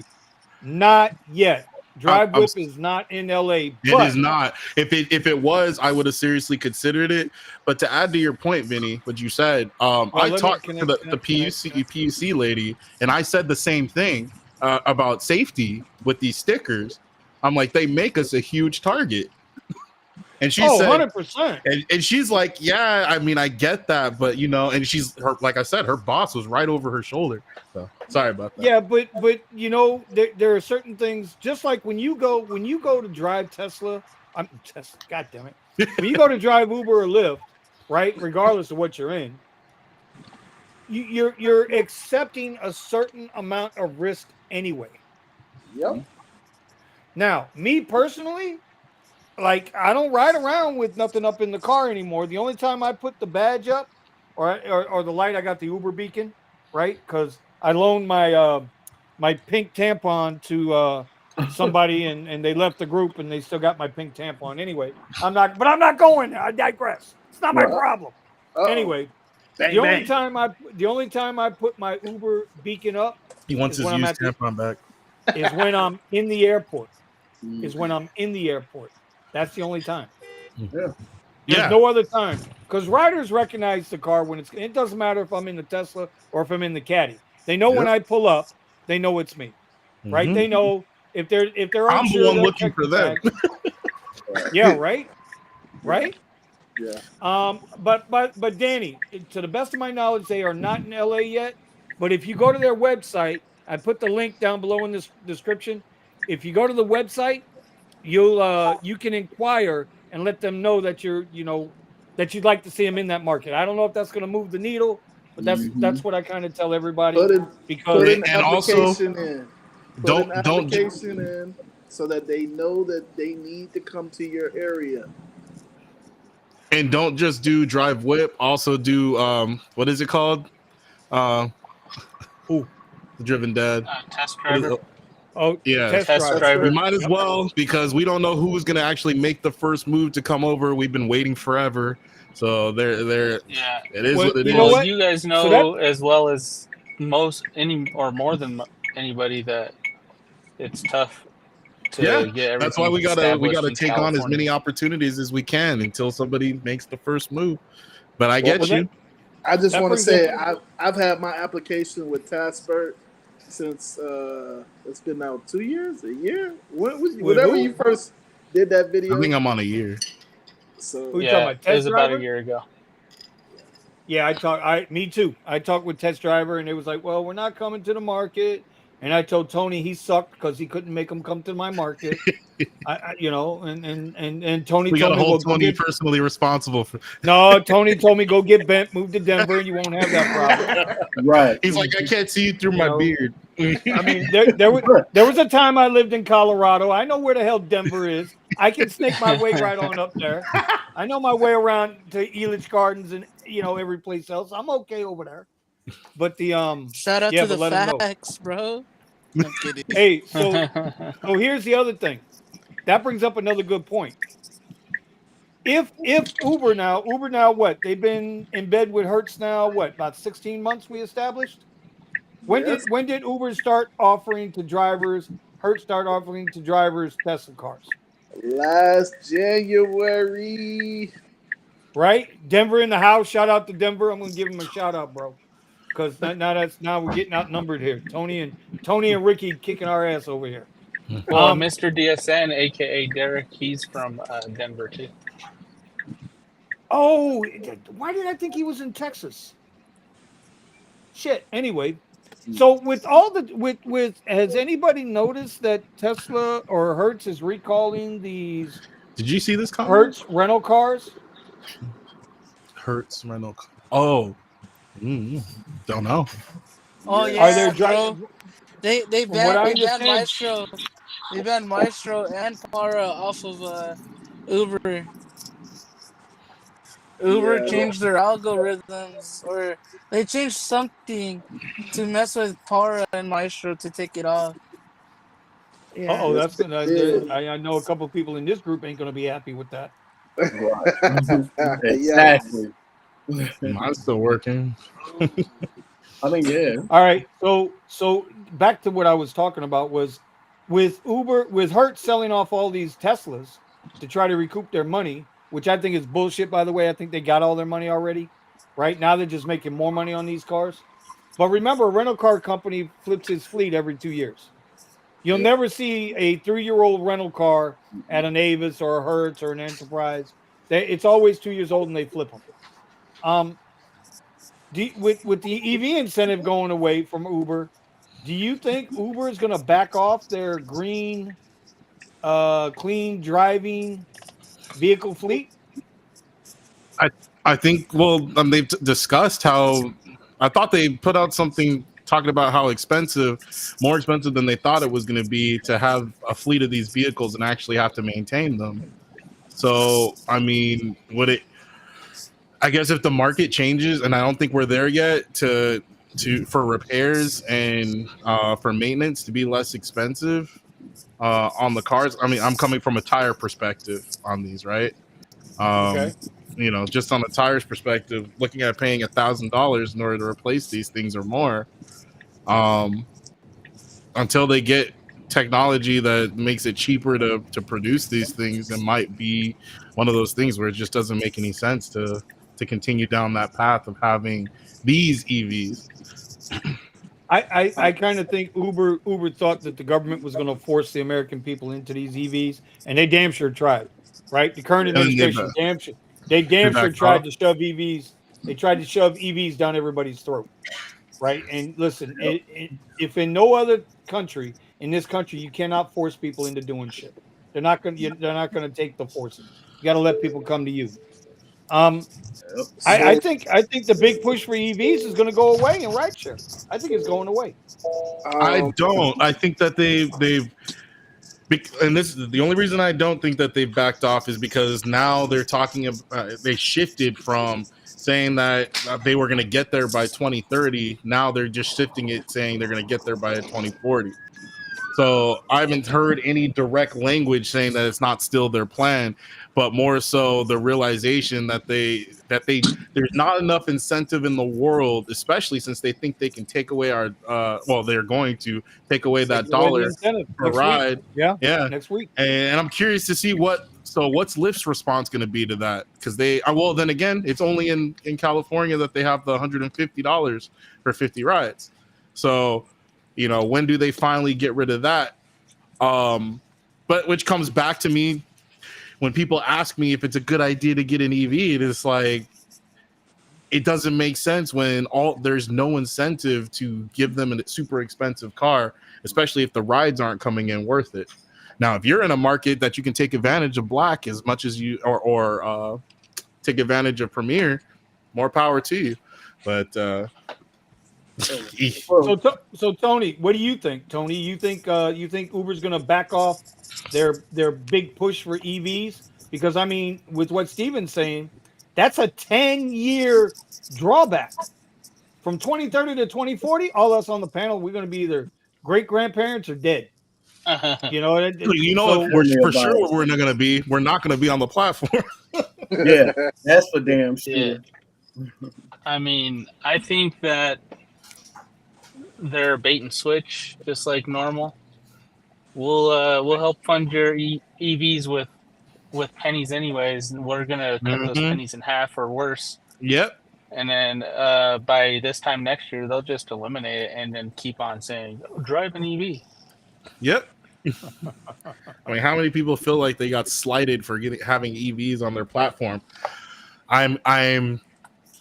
Not yet. I'm- DriveWhip is not in LA. it But is not. If it was, I would have seriously considered it. But to add to your point, Vinny, what you said, I let me- talked can to I- the can I- PUC lady, and I said the same thing about safety with these stickers. I'm like, they make us a huge target. And she said, 100%. and she's like, yeah, I mean, I get that, but you know, and like I said, her boss was right over her shoulder. So sorry about that. Yeah, but you know, there are certain things. Just like when you go to drive Tesla, Tesla. God damn it! When you go to drive Uber or Lyft, right? Regardless of what you're in, you're accepting a certain amount of risk anyway. Yep. Now, me personally, like I don't ride around with nothing up in the car anymore. The only time I put the badge up or the light, I got the Uber beacon, right? Because I loaned my my pink tampon to somebody and they left the group and they still got my pink tampon anyway. I'm not going there. I digress. It's not my Right. problem. Uh-oh. Anyway, Bang, the only bang. time I put my Uber beacon up He wants is his when I'm used at the- tampon back. is when I'm in the airport. Is when I'm in the airport. That's the only time. Yeah. There's Yeah. no other time because riders recognize the car when it doesn't matter if I'm in the Tesla or if I'm in the Caddy. They know when I pull up, they know it's me, right? Mhm. They know if they're I'm unsure, the one they'll looking check for the them. tag. Yeah, right. Yeah. But Danny, to the best of my knowledge, they are not in LA yet. But if you go to their website, I put the link down below in this description. If you go to the website, you can inquire and let them know that that you'd like to see them in that market. I don't know if that's going to move the needle, but that's what I kind of tell everybody Put an because And also, application in. Put don't- an don't- application in so that they know that they need to come to your area. And don't just do DriveWhip. Also do what is it called? The Driven Dad. Test What is driver. it? oh Yeah. test Test driver. driver. We might as well because we don't know who's gonna actually make the first move to come over. We've been waiting forever, so they're Yeah. it is Well, what it you is. know Well, what? you guys know So as well as more than anybody that it's tough to Yeah, get everything. That's why we gotta established in take on as California. many opportunities as we can until somebody makes the first move. But I Well, get you. I just That want to brings say up- I've had my application with Taskbert since it's been now 2 years, a year. Whenever who? you first did that video. I think I'm on a year. So Who you Yeah, talking about, it test was about driver? a year ago. Yeah, me too. I talked with Test Driver and it was like, well, we're not coming to the market. And I told Tony he sucked because he couldn't make them come to my market. And Tony We got told to me, hold go Tony get. personally responsible for. No, Tony told me go get bent, move to Denver, and you won't have that problem. Right. He's like, I can't see you through You my know, beard. I mean, there was a time I lived in Colorado. I know where the hell Denver is. I can snake my way right on up there. I know my way around to Elitch Gardens and every place else. I'm okay over there. But the Shout out yeah, to but the let 'em know. facts, bro. I'm kidding. Hey, so here's the other thing. That brings up another good point. If Uber now what? They've been in bed with Hertz now, what, about 16 months we established? When did Uber start offering to drivers? Hertz start offering to drivers Tesla cars, Last January. right? Denver in the house. Shout out to Denver. I'm gonna give him a shout out, bro. Because now we're getting outnumbered here. Tony and Ricky kicking our ass over here. Well, Mr. DSN, aka Derek, he's from Denver too. Oh, why did I think he was in Texas? Shit. Anyway, so with all the with has anybody noticed that Tesla or Hertz is recalling these Did you see this comment? Hertz rental cars? Hertz rental. Oh, don't know. Oh Are yeah, there bro. They From what I banned understand- Maestro. They banned Maestro and Para off of Uber. Uber Yeah. changed their algorithms, or they changed something to mess with Para and Maestro to take it off. Yeah. Oh, that's gonna. Yeah. I know a couple of people in this group ain't gonna be happy with that. Yeah. Exactly. Mine's still working. I mean, yeah. All right, so back to what I was talking about was with Hertz selling off all these Teslas to try to recoup their money, which I think is bullshit. By the way, I think they got all their money already. Right now, they're just making more money on these cars. But remember, a rental car company flips its fleet every 2 years. You'll never see a 3-year-old rental car at an Avis or a Hertz or an Enterprise. It's always 2 years old and they flip them. With the EV incentive going away from Uber, do you think Uber is going to back off their green, clean driving vehicle fleet? I think. Well, they've discussed how. I thought they put out something talking about how more expensive than they thought it was going to be to have a fleet of these vehicles and actually have to maintain them. So, I mean, I guess if the market changes, and I don't think we're there yet, for repairs and for maintenance to be less expensive on the cars. I mean, I'm coming from a tire perspective on these, right? Okay. You know, just on the tires perspective, looking at paying $1,000 in order to replace these things or more, until they get technology that makes it cheaper to produce these things, it might be one of those things where it just doesn't make any sense to continue down that path of having these EVs. I kind of think Uber thought that the government was going to force the American people into these EVs, and they damn sure tried. Right, the current administration damn sure tried to shove EVs. They tried to shove EVs down everybody's throat. Right, and listen, if in no other country, in this country, you cannot force people into doing shit. They're not going to take the forcing. You got to let people come to you. I think the big push for EVs is going to go away in rideshare. I think it's going away. I don't. I think that they've. And this is the only reason I don't think that they've backed off is because now they're talking about they shifted from saying that they were going to get there by 2030. Now they're just shifting it, saying they're going to get there by 2040. So I haven't heard any direct language saying that it's not still their plan, but more so the realization that there's not enough incentive in the world, especially since they think they can take away our they're going to take away that dollar per ride. Yeah, next week. And I'm curious to see what's Lyft's response going to be to that, because then again, it's only in California that they have the $150 for 50 rides. So, you know, when do they finally get rid of that? But which comes back to me when people ask me if it's a good idea to get an EV, it is like, it doesn't make sense when there's no incentive to give them a super expensive car, especially if the rides aren't coming in worth it. Now, if you're in a market that you can take advantage of Black as much as you or take advantage of Premier, more power to you. But so Tony, what do you think? Tony, you think Uber's going to back off their big push for EVs? Because I mean, with what Steven's saying, that's a 10-year drawback from 2030 to 2040. All us on the panel, we're going to be either great grandparents or dead. You know, for sure we're not going to be on the platform. Yeah, that's for damn sure. Yeah. I mean, I think that they're bait and switch, just like normal. We'll help fund your EVs with pennies anyways, and we're gonna cut those Mhm. pennies in half or worse. Yep. And then by this time next year, they'll just eliminate it and then keep on saying, oh, drive an EV. Yep. I mean, how many people feel like they got slighted for having EVs on their platform? I'm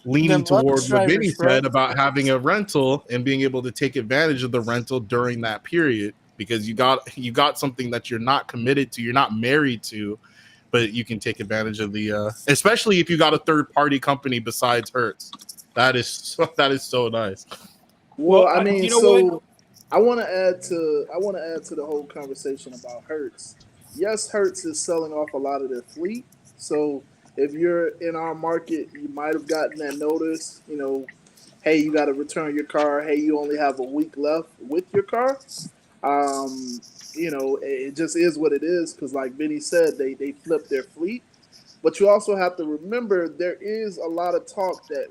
leaning Them toward Lux what drivers, Vinny bro. said about having a rental and being able to take advantage of the rental during that period, because you got something that you're not committed to, you're not married to, but you can take advantage of the especially if you got a third party company besides Hertz. That is so nice. Well, Well, I mean, you know what? I want to add to the whole conversation about Hertz. Yes, Hertz is selling off a lot of their fleet. So if you're in our market, you might have gotten that notice. You know, hey, you got to return your car. Hey, you only have a week left with your car. Um, you know, it just is what it is because, like Vinny said, they flipped their fleet. But you also have to remember there is a lot of talk that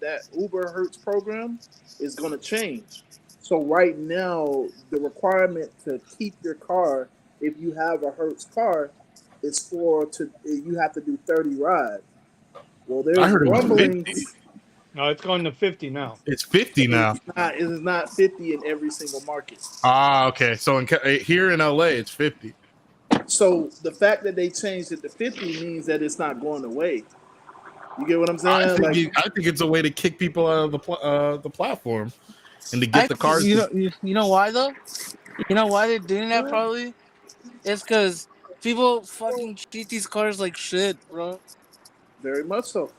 that Uber Hertz program is going to change. So right now, the requirement to keep your car, if you have a Hertz car, is you have to do 30 rides. Well, I there's heard it was 50. rumblings. No, it's going to 50 now. It's 50 now. It is not 50 in every single market. Ah, okay. So here in LA, it's 50. So the fact that they changed it to 50 means that it's not going away. You get what I'm saying? I think it's a way to kick people out of the platform and to get the cars. You know why though? You know why they're doing that? Probably it's because people fucking treat these cars like shit, bro. Very much so.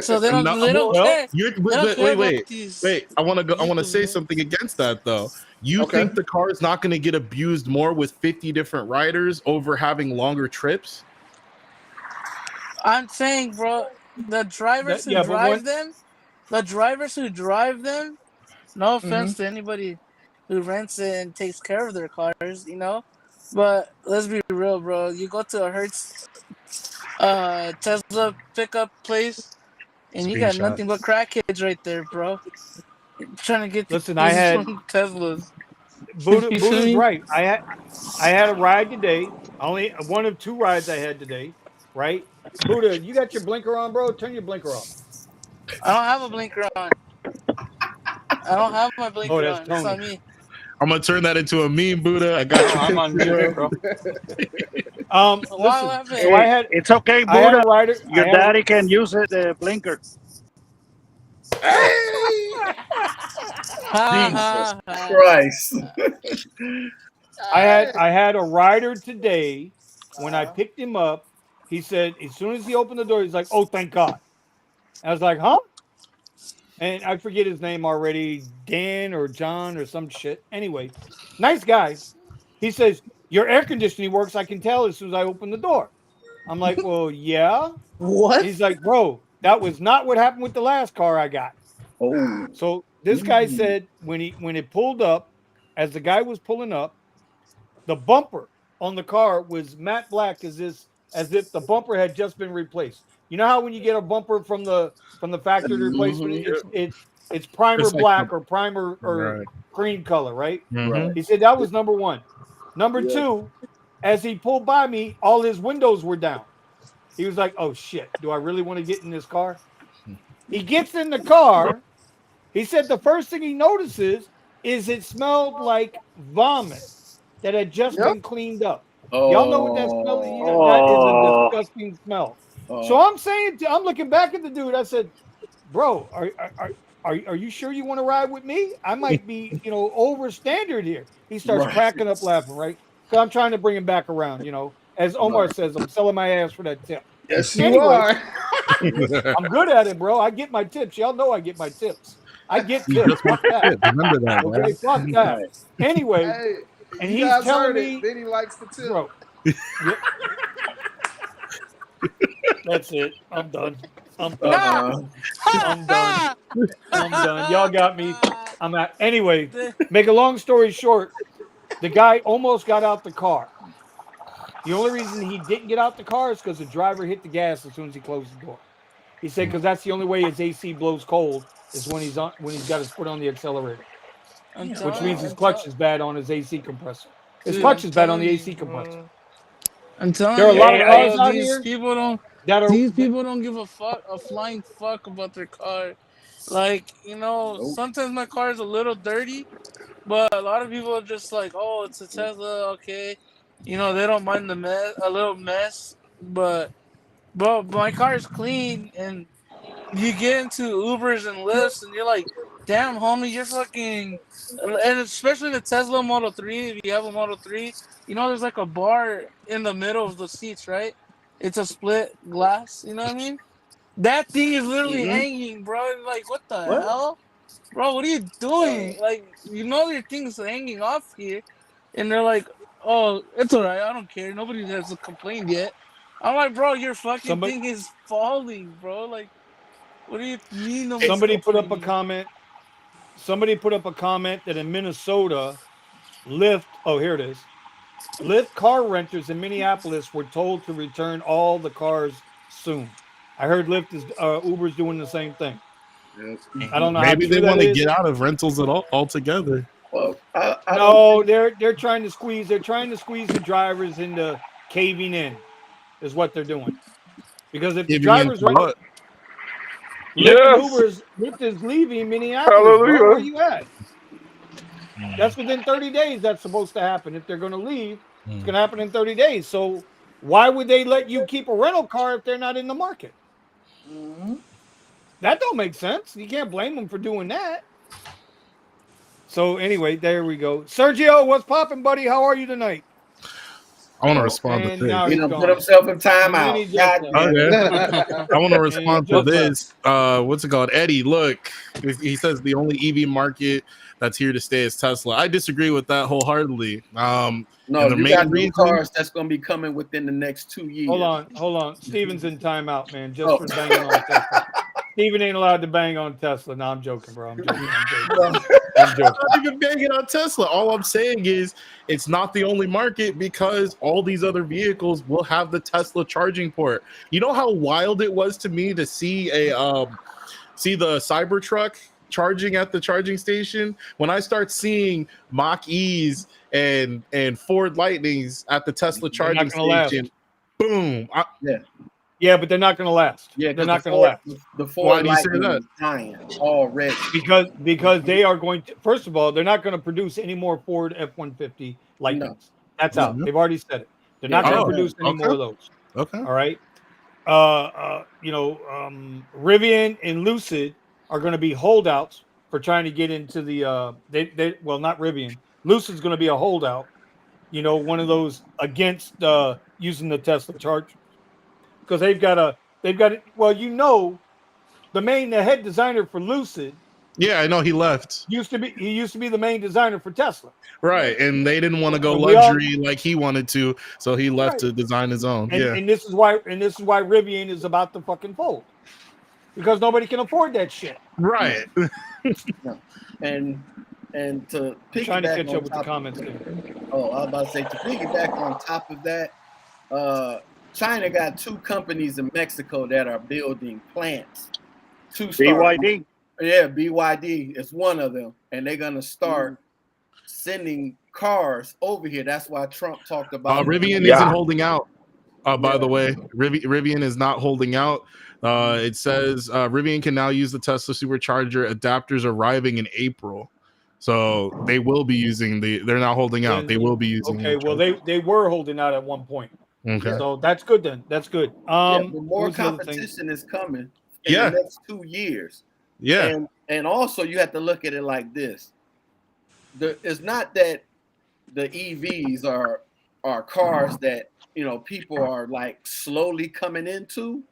So they don't No, they don't well, care. You're, They don't care wait. about these. I want to vehicles, say man. something against that though. You Okay. think the car is not going to get abused more with 50 different riders over having longer trips? I'm saying, bro, the drivers who drive them, no offense to anybody who rents it and takes care of their cars, you know, but let's be real, bro. You go to a Hertz Tesla pickup place and you got Screenshot. nothing but crackheads right there, bro. Trying to get Listen, these from Teslas. Buddha's right. I had a ride today. Only one of two rides I had today. Right, Buddha, you got your blinker on, bro? Turn your blinker off. I don't have a blinker on. I don't have my blinker that's on. It's Tony. on me. I'm gonna turn that into a meme, Buddha. I got you. I'm on mute, bro. Listen, so I had It's okay, I had a Buddha. rider. Your daddy can use it, the blinker. Jesus Christ. I had a rider today. When I picked him up, he said as soon as he opened the door, he's like, "Oh, thank God." I was like, "Huh?" And I forget his name already, Dan or John or some shit. Anyway, nice guy. He says, "Your air conditioning works. I can tell as soon as I open the door." I'm like, "Well, yeah." What? He's like, "Bro, that was not what happened with the last car I got." Oh. So this guy said when it pulled up, as the guy was pulling up, the bumper on the car was matte black as if the bumper had just been replaced. You know how when you get a bumper from the factory replacement, it's primer It's like black or primer or Right. cream color, right? Mhm. He said that was number one. Number two, as he pulled by me, all his windows were down. He was like, "Oh shit, do I really want to get in this car?" He gets in the car. He said the first thing he notices is it smelled like vomit that had just been cleaned up. Y'all know what that smell is? That is a disgusting smell. So I'm saying, I'm looking back at the dude. I said, "Bro, are you sure you want to ride with me? I might be, over standard here." He starts cracking up laughing, right? So I'm trying to bring him back around, As Omar says, I'm selling my ass for that tip. Yes, you are. I'm good at it, bro. I get my tips. Y'all know I get my tips. I get tips. Fuck that. Remember that, Okay, man. fuck that. Anyway, Hey, and you he's guys telling heard me, it. Vinny likes the tip. bro. That's it. I'm done. I'm done. I'm done. I'm done. Y'all got me. I'm out. Anyway, make a long story short, the guy almost got out the car. The only reason he didn't get out the car is because the driver hit the gas as soon as he closed the door. He said because that's the only way his AC blows cold is when he's got his foot on the accelerator. I'm which telling means you, his clutch is bad on his AC compressor. His dude, clutch I'm is bad on telling the you, AC compressor. bro. I'm telling There are a you, lot of cars bro, out these here people don't. that are. These people don't give a flying fuck about their car. Like, Nope. sometimes my car is a little dirty, but a lot of people are just like, "Oh, it's a Tesla, okay." They don't mind the mess, a little mess, but bro, my car is clean, and you get into Ubers and Lyfts, and you're like, "Damn, homie, you're fucking." And especially the Tesla Model 3, if you have a Model 3, there's like a bar in the middle of the seats, right? It's a split glass, you know what I mean? That thing is literally hanging, bro. Like, what the What? hell? Bro, what are you doing? Like, your thing's hanging off here. And they're like, oh, it's all right. I don't care. Nobody has complained yet. I'm like, bro, your fucking Somebody, thing is falling, bro. Like, what do you mean nobody's somebody put up a complaining? comment. Somebody put up a comment that in Minnesota, Lyft. Oh, here it is. Lyft car renters in Minneapolis were told to return all the cars soon. I heard Uber's doing the same thing. Yep. I don't know how Maybe they true that want to is. get out of rentals at all altogether. Well, I don't No, they're trying to squeeze. They're trying to squeeze the drivers into caving in, is what they're doing. Because if the Giving in drivers to right, what? Lyft is leaving Minneapolis, bro. Where you at? That's within 30 days. That's supposed to happen. If they're going to leave, it's going to happen in 30 days. So why would they let you keep a rental car if they're not in the market? Mhm. That don't make sense. You can't blame them for doing that. So anyway, there we go. Sergio, what's popping, buddy? How are you tonight? I want to respond to And this. now He he's done put gone. himself in And then timeout. he just God left. damn it. Okay. I want to And he respond to just this. What's it called? Eddie, look, he says the only EV market that's here to stay is Tesla. I disagree with that wholeheartedly. No, And the you main got new reason, cars that's going to be coming within the next 2 years. Hold on. Steven's in timeout, man, just Oh. for banging on Tesla. Steven ain't allowed to bang on Tesla. No, I'm joking, bro. I'm joking. No. I'm joking. I'm not even banging on Tesla. All I'm saying is it's not the only market because all these other vehicles will have the Tesla charging port. You know how wild it was to me to see the Cybertruck charging at the charging station? When I start seeing Mach-E's and Ford Lightnings at the Tesla charging station, boom. Yeah, but they're not going to last. Yeah, they're not going to last. The Why Ford do you say Lightning that? is dying already. Because they are going to. First of all, they're not going to produce any more Ford F-150 Lightnings. That's out. They've already said it. They're not going to produce any more of those. Okay. All right. Rivian and Lucid are going to be holdouts for trying to get into the. Well, not Rivian. Lucid's going to be a holdout. One of those against using the Tesla charge. Because they've got it. Well, the head designer for Lucid. Yeah, I know he left. He used to be the main designer for Tesla. Right, and they didn't want to go And luxury like he wanted to, so he left to design his own. And this is why Rivian is about to fucking fold. Because nobody can afford that shit. Right. And to piggyback Trying to catch on up with the top comments of, there. I was about to say, to piggyback on top of that, China got 2 companies in Mexico that are building plants to start. BYD. Yeah, BYD is one of them, and they're gonna start sending cars over here. That's why Trump talked about Rivian isn't holding out. By the way, Rivian is not holding out. It says Rivian can now use the Tesla supercharger adapters arriving in April. So they will be using they're not holding out. They will be using. Okay, well they were holding out at one point. Okay. So that's good then. That's good. but more competition is coming in the next 2 years. Yeah. And also you have to look at it like this. It's not that the EVs are cars that people are like slowly coming into.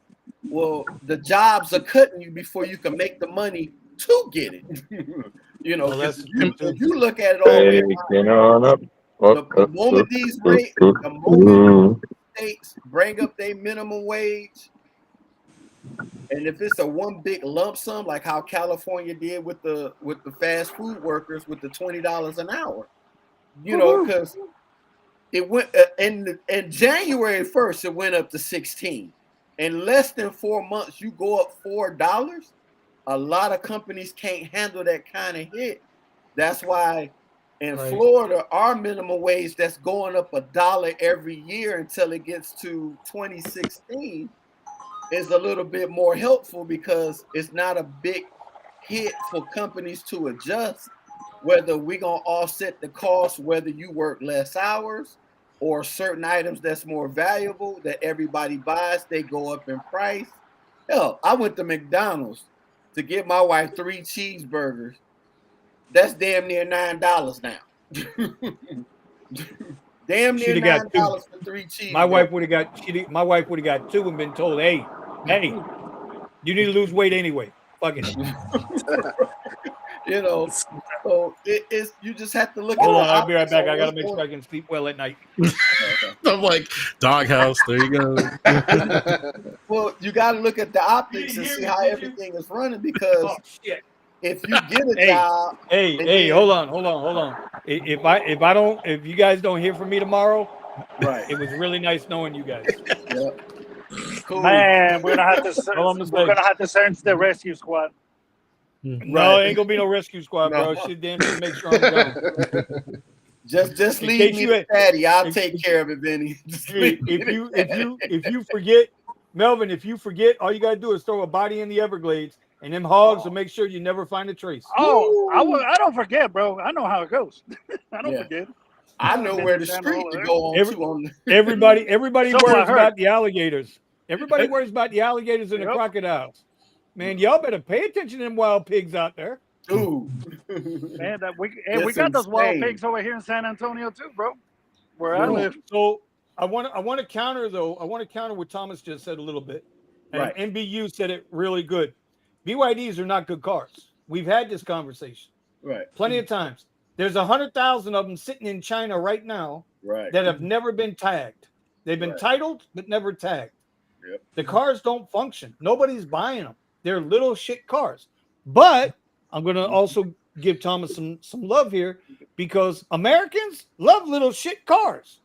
Well, the jobs are cutting you before you can make the money to get it. If you look at it all, the moment these rates, the moment states bring up their minimum wage, and if it's a one big lump sum, like how California did with the fast food workers with the $20 an hour, because it went in January 1st, it went up to 16. In less than 4 months, you go up $4. A lot of companies can't handle that kind of hit, That's why in Right. Florida, our minimum wage that's going up $1 every year until it gets to 2016 is a little bit more helpful because it's not a big hit for companies to adjust whether we're going to offset the cost, whether you work less hours or certain items that's more valuable that everybody buys, they go up in price. Hell, I went to McDonald's to get my wife 3 cheeseburgers. That's damn near $9 now. Damn near She'd have got $9 2. for 3 cheeseburgers. My wife would have got. My wife would have got 2 and been told, "Hey, you need to lose weight anyway. Fuck it." You know, so it's you just have to look Hold at. on, I'll be right back. I gotta make sure I can sleep well at night. I'm like, doghouse. There you go. Well, you got to look at the optics and see how everything is running because Oh shit! if you get a job, Hey, hold on. If you guys don't hear from me tomorrow, right? it was really nice knowing you guys. Yeah. Cool. Man, we're gonna have to All I'm gonna say. send the rescue squad. No, ain't gonna be no rescue squad, bro. Shit, damn sure make sure I'm gone. Just In leave case me you to had- Patty. I'll take care of it, Vinny. If you forget, Melvin, if you forget, all you gotta do is throw a body in the Everglades, and them hogs will make sure you never find a trace. Oh, I don't forget, bro. I know how it goes. I don't forget. I know where the street to go on to. Everybody So worries I heard. about the alligators. Everybody worries about the alligators and the Yep. crocodiles. Man, y'all better pay attention to them wild pigs out there. Ooh. Man, we That's got those wild insane. pigs over here in San Antonio too, bro. Where I Yeah. live. So I want to counter though. I want to counter what Thomas just said a little bit. And Right. NBU said it really good. BYDs are not good cars. We've had this conversation Right. plenty of times. There's 100,000 of them sitting in China right now Right. that have never been tagged. They've been Right. titled but never tagged. Yep. The cars don't function. Nobody's buying them. They're little shit cars. But I'm going to also give Thomas some love here because Americans love little shit cars.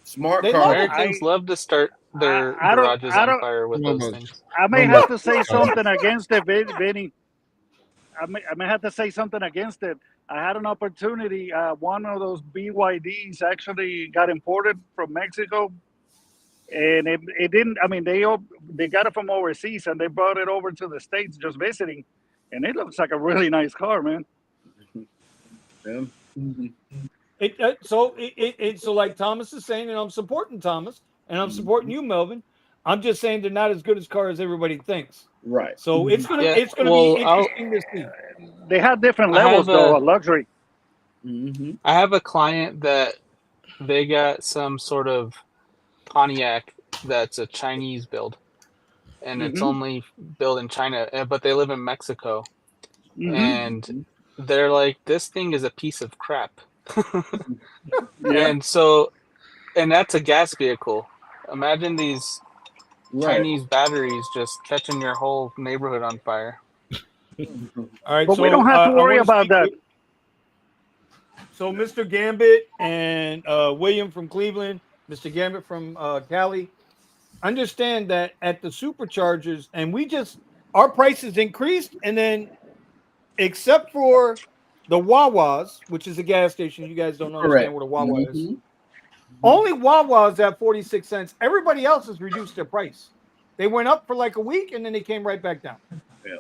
Smart They car. love Americans love to start their I don't- garages I on don't- fire with those things. I may have to say something against it, Vinny. I may have to say something against it. I had an opportunity. One of those BYDs actually got imported from Mexico, and it didn't. I mean, they got it from overseas and they brought it over to the States just visiting, and it looks like a really nice car, man. Yeah. So like Thomas is saying, and I'm supporting Thomas, and I'm supporting you, Melvin. I'm just saying they're not as good as cars as everybody thinks. Right. So it's gonna Yeah, be interesting to see. They have different I levels have though a- of luxury. Mm-hmm. I have a client that they got some sort of Pontiac that's a Chinese build, and it's only built in China, but they live in Mexico, and they're like, this thing is a piece of crap. And so, and that's a gas vehicle. Imagine these Right. Chinese batteries just catching your whole neighborhood on fire. All right, But so we don't have to I worry wanna about speak that. So Mr. Gambit and William from Cleveland, Mr. Gambit from Cali, understand that at the superchargers, and our prices increased, and then except for the Wawas, which is a gas station, you guys don't understand Correct. what a Wawa is. Mhm. Only Wawa's at 46 cents. Everybody else has reduced their price. They went up for like a week and then they came right back down. Yeah.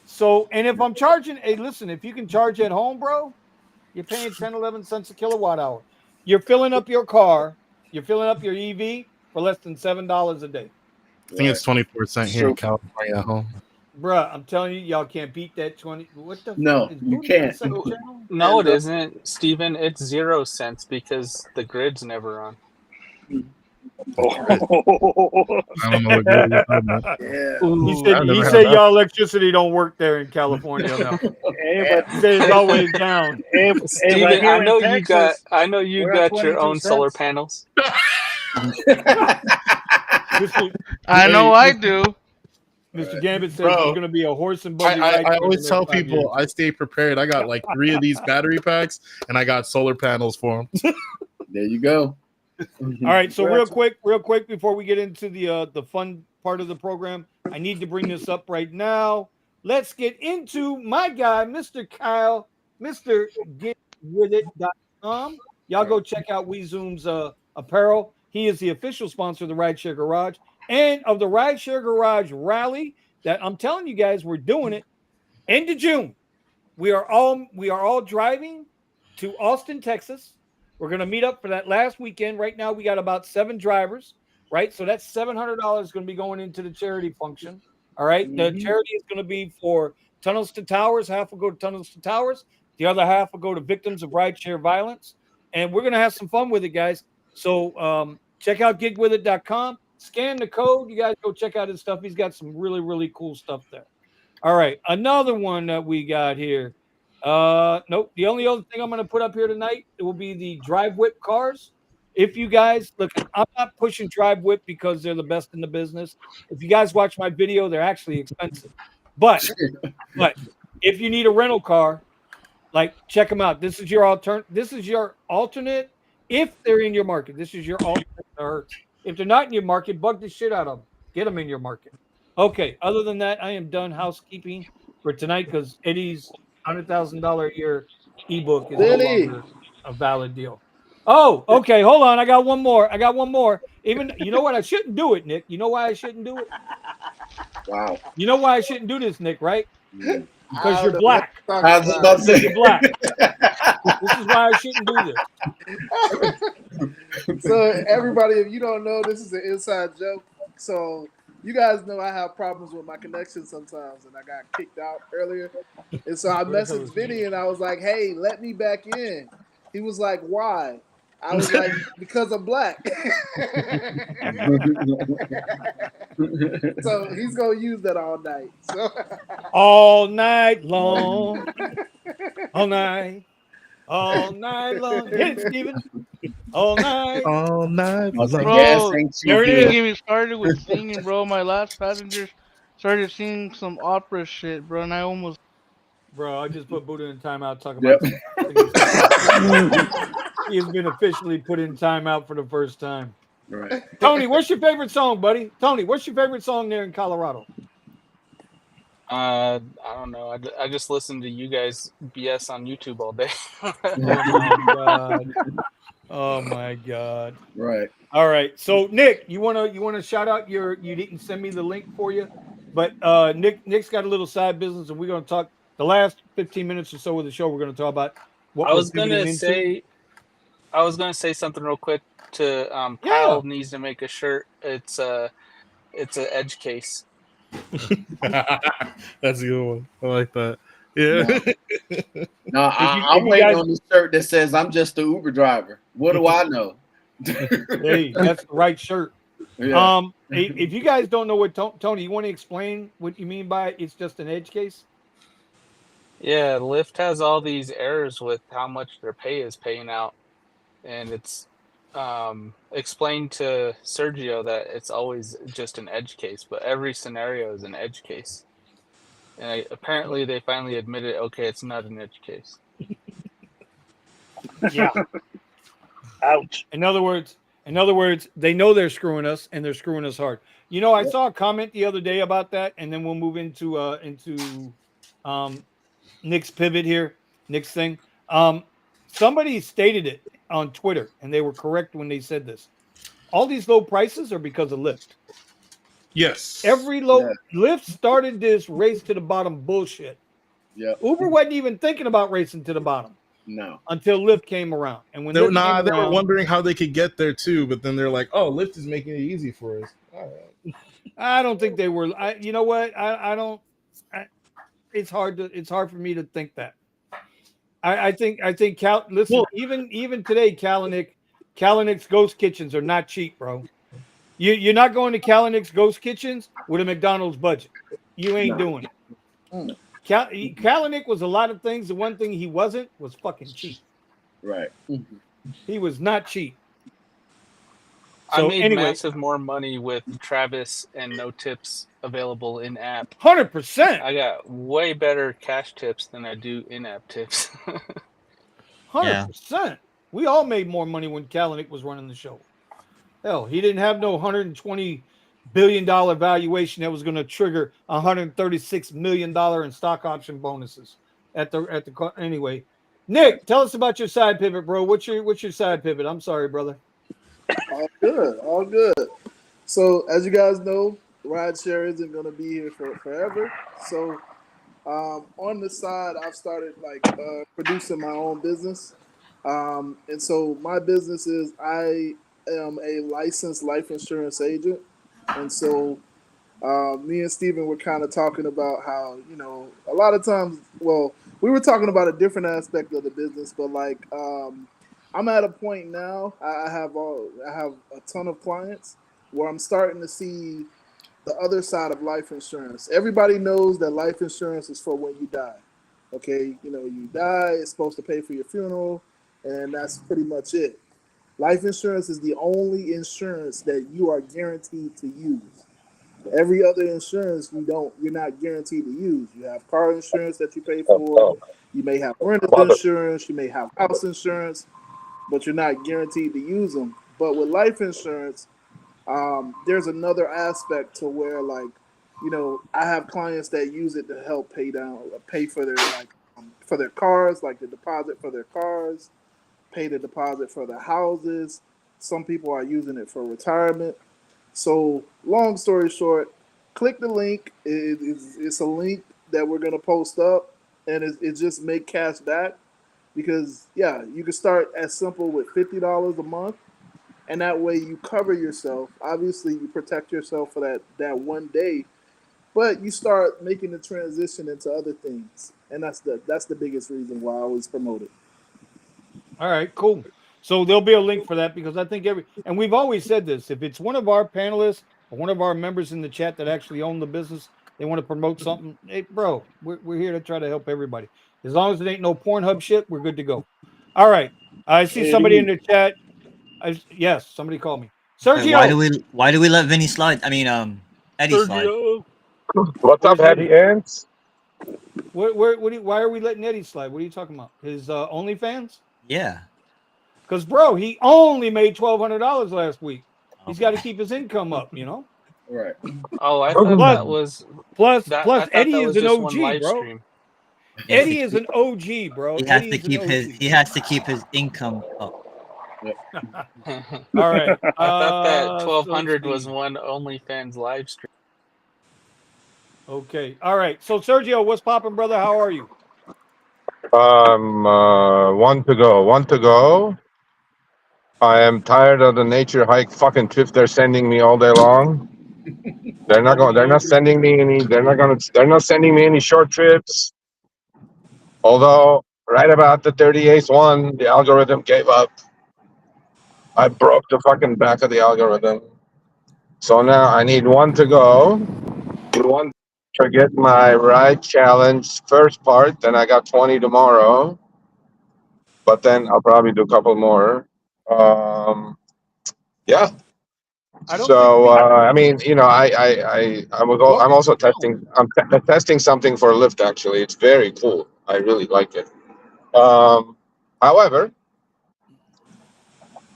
So, and if I'm charging, hey, listen, if you can charge at home, bro, you're paying 10, 11 cents a kilowatt hour. You're filling up your car, you're filling up your EV for less than $7 a day. I think it's 24% here in California at home. Bruh, I'm telling you, y'all can't beat that 20. What the No, fuck? Is you Booty can't. the second channel? No, it isn't, Steven. It's 0 cents because the grid's never on. I don't know what good you're talking about. Yeah. He said y'all electricity don't work there in California. No. Hey, but He said it's always down. Steven, here I in know Texas, you we're at got your 22 own solar cents. panels. I know I do. Mr. Gambit says Bro, there's going to be a horse and buggy ride. I for always the tell next 5 people years. I stay prepared. I got like 3 of these battery packs, and I got solar panels for them. There you go. All right, so real quick before we get into the fun part of the program, I need to bring this up right now. Let's get into my guy, Mr. Kyle Mr. GigWear.com. Y'all go check out WeZoom's apparel. He is the official sponsor of the Rideshare Garage and of the Rideshare Garage rally that I'm telling you guys, we're doing it end of June. We are all driving to Austin, Texas. We're going to meet up for that last weekend. Right now, we got about 7 drivers, right? So that's $700 going to be going into the charity function. All right. The charity is going to be for Tunnels to Towers. Half will go to Tunnels to Towers. The other half will go to victims of rideshare violence. And we're going to have some fun with it, guys. So check out gigwithit.com. Scan the code. You guys go check out his stuff. He's got some really, really cool stuff there. All right. Another one that we got here. Nope. The only other thing I'm going to put up here tonight, it will be the DriveWhip cars. If you guys look, I'm not pushing DriveWhip because they're the best in the business. If you guys watch my video, they're actually expensive. But if you need a rental car, like check them out. This is your alternate. If they're in your market, this is your alternate. If they're not in your market, bug the shit out of them. Get them in your market. Okay. Other than that, I am done housekeeping for tonight because Eddie's $100,000 a year ebook is no longer a valid deal. Oh, okay. Hold on. I got one more. Even you know what? I shouldn't do it, Nick. You know why I shouldn't do it? Wow. You know why I shouldn't do this, Nick, right? Because you're black. I was about to say you're black. This is why I shouldn't do this. So everybody, if you don't know, this is an inside joke. So you guys know I have problems with my connection sometimes, and I got kicked out earlier. And so I messaged Vinny, and I was like, hey, let me back in. He was like, why? I was like, because I'm black. So he's going to use that all night. So. All night long. All night. All night long. Hit it, Steven. All night. All night. Bro, you didn't get me started with singing, bro. My last passenger started singing some opera shit, bro, and I almost... Bro, I just put Buddha in timeout talking about he has been officially put in timeout for the first time. Right. Tony, what's your favorite song, buddy? Tony, what's your favorite song there in Colorado? I don't know. I just listen to you guys BS on YouTube all day. Oh my god. Right. All right. So Nick, you wanna shout out you didn't send me the link for you, but Nick's got a little side business, and we're gonna talk the last 15 minutes or so of the show. We're gonna talk about what I was gonna say something real quick to Kyle needs to make a shirt. It's an edge case. That's a good one. I like that. Yeah. No, I'm waiting on the shirt that says I'm just an Uber driver. What do I know? Hey, that's the right shirt. Yeah. If you guys don't know what Tony, you want to explain what you mean by it's just an edge case? Yeah, Lyft has all these errors with how much their pay is paying out, and it's explained to Sergio that it's always just an edge case, but every scenario is an edge case. And apparently they finally admitted, okay, it's not an edge case. Yeah. Ouch. In other words, they know they're screwing us, and they're screwing us hard. You know, I saw a comment the other day about that, and then we'll move into Nick's pivot here, Nick's thing. Somebody stated it on Twitter, and they were correct when they said this. All these low prices are because of Lyft. Yes. Lyft started this race to the bottom bullshit. Yeah. Uber wasn't even thinking about racing to the bottom. No. Until Lyft came around. And when they were wondering how they could get there too, but then they're like, oh, Lyft is making it easy for us. All right. I don't think they were. You know what? I don't. It's hard for me to think that. I think Cal. Listen, well, even today, Kalanick's Ghost Kitchens are not cheap, bro. You're not going to Kalanick's Ghost Kitchens with a McDonald's budget. You ain't doing it. Kalanick was a lot of things. The one thing he wasn't was fucking cheap. Right. He was not cheap. So I made massive more money with Travis and no tips available in app. 100%. I got way better cash tips than I do in-app tips. 100%. We all made more money when Kalanick was running the show. Hell, he didn't have no $120 billion valuation that was going to trigger $136 million in stock option bonuses. Anyway, Nick, tell us about your side pivot, bro. What's your side pivot? I'm sorry, brother. All good, all good. So as you guys know, rideshare isn't going to be here for forever. So on the side, I've started producing my own business, and so my business is I am a licensed life insurance agent, and so me and Steven were kind of talking about how, a lot of times, well, we were talking about a different aspect of the business, but I'm at a point now. I have a ton of clients where I'm starting to see the other side of life insurance. Everybody knows that life insurance is for when you die. Okay, you die, it's supposed to pay for your funeral, and that's pretty much it. Life insurance is the only insurance that you are guaranteed to use. Every other insurance you're not guaranteed to use. You have car insurance that you pay for. You may have renter's insurance. You may have house insurance, but you're not guaranteed to use them. But with life insurance, there's another aspect to where, I have clients that use it to help pay for their for their cars, like the deposit for their cars, pay the deposit for their houses. Some people are using it for retirement. So, long story short, click the link. It's a link that we're gonna post up, and it's just make cash back, because you can start as simple with $50 a month, and that way you cover yourself. Obviously, you protect yourself for that one day, but you start making the transition into other things, and that's the biggest reason why I always promote it. All right, cool. So there'll be a link for that, because I think and we've always said this, if it's one of our panelists or one of our members in the chat that actually own the business, they want to promote something, hey, bro, we're here to try to help everybody. As long as it ain't no Pornhub shit, we're good to go. All right. I see somebody in the chat. Yes, somebody called me. Sergio. Wait, why do we let Vinny slide? I mean, Eddie slide. What's up, heavy ants? Why are we letting Eddie slide? What are you talking about? His OnlyFans? Yeah. Because, bro, he only made $1,200 last week. He's got to keep his income up, Right. Oh, I thought that was plus I thought Eddie that is was an just OG, one live bro. stream. Eddie is an OG, bro. He has to keep his income up. All right. I thought that 1,200 was one OnlyFans live stream. Okay. All right. So, Sergio, what's popping, brother? How are you? One to go. I am tired of the nature hike fucking trips they're sending me all day long. They're not sending me any short trips. Although right about the 38th one, the algorithm gave up. I broke the fucking back of the algorithm. So now I need one to go. One to get my ride challenge first part. Then I got 20 tomorrow. But then I'll probably do a couple more. Yeah. So I mean, I'm also testing. I'm testing something for Lyft. Actually, it's very cool. I really like it. However,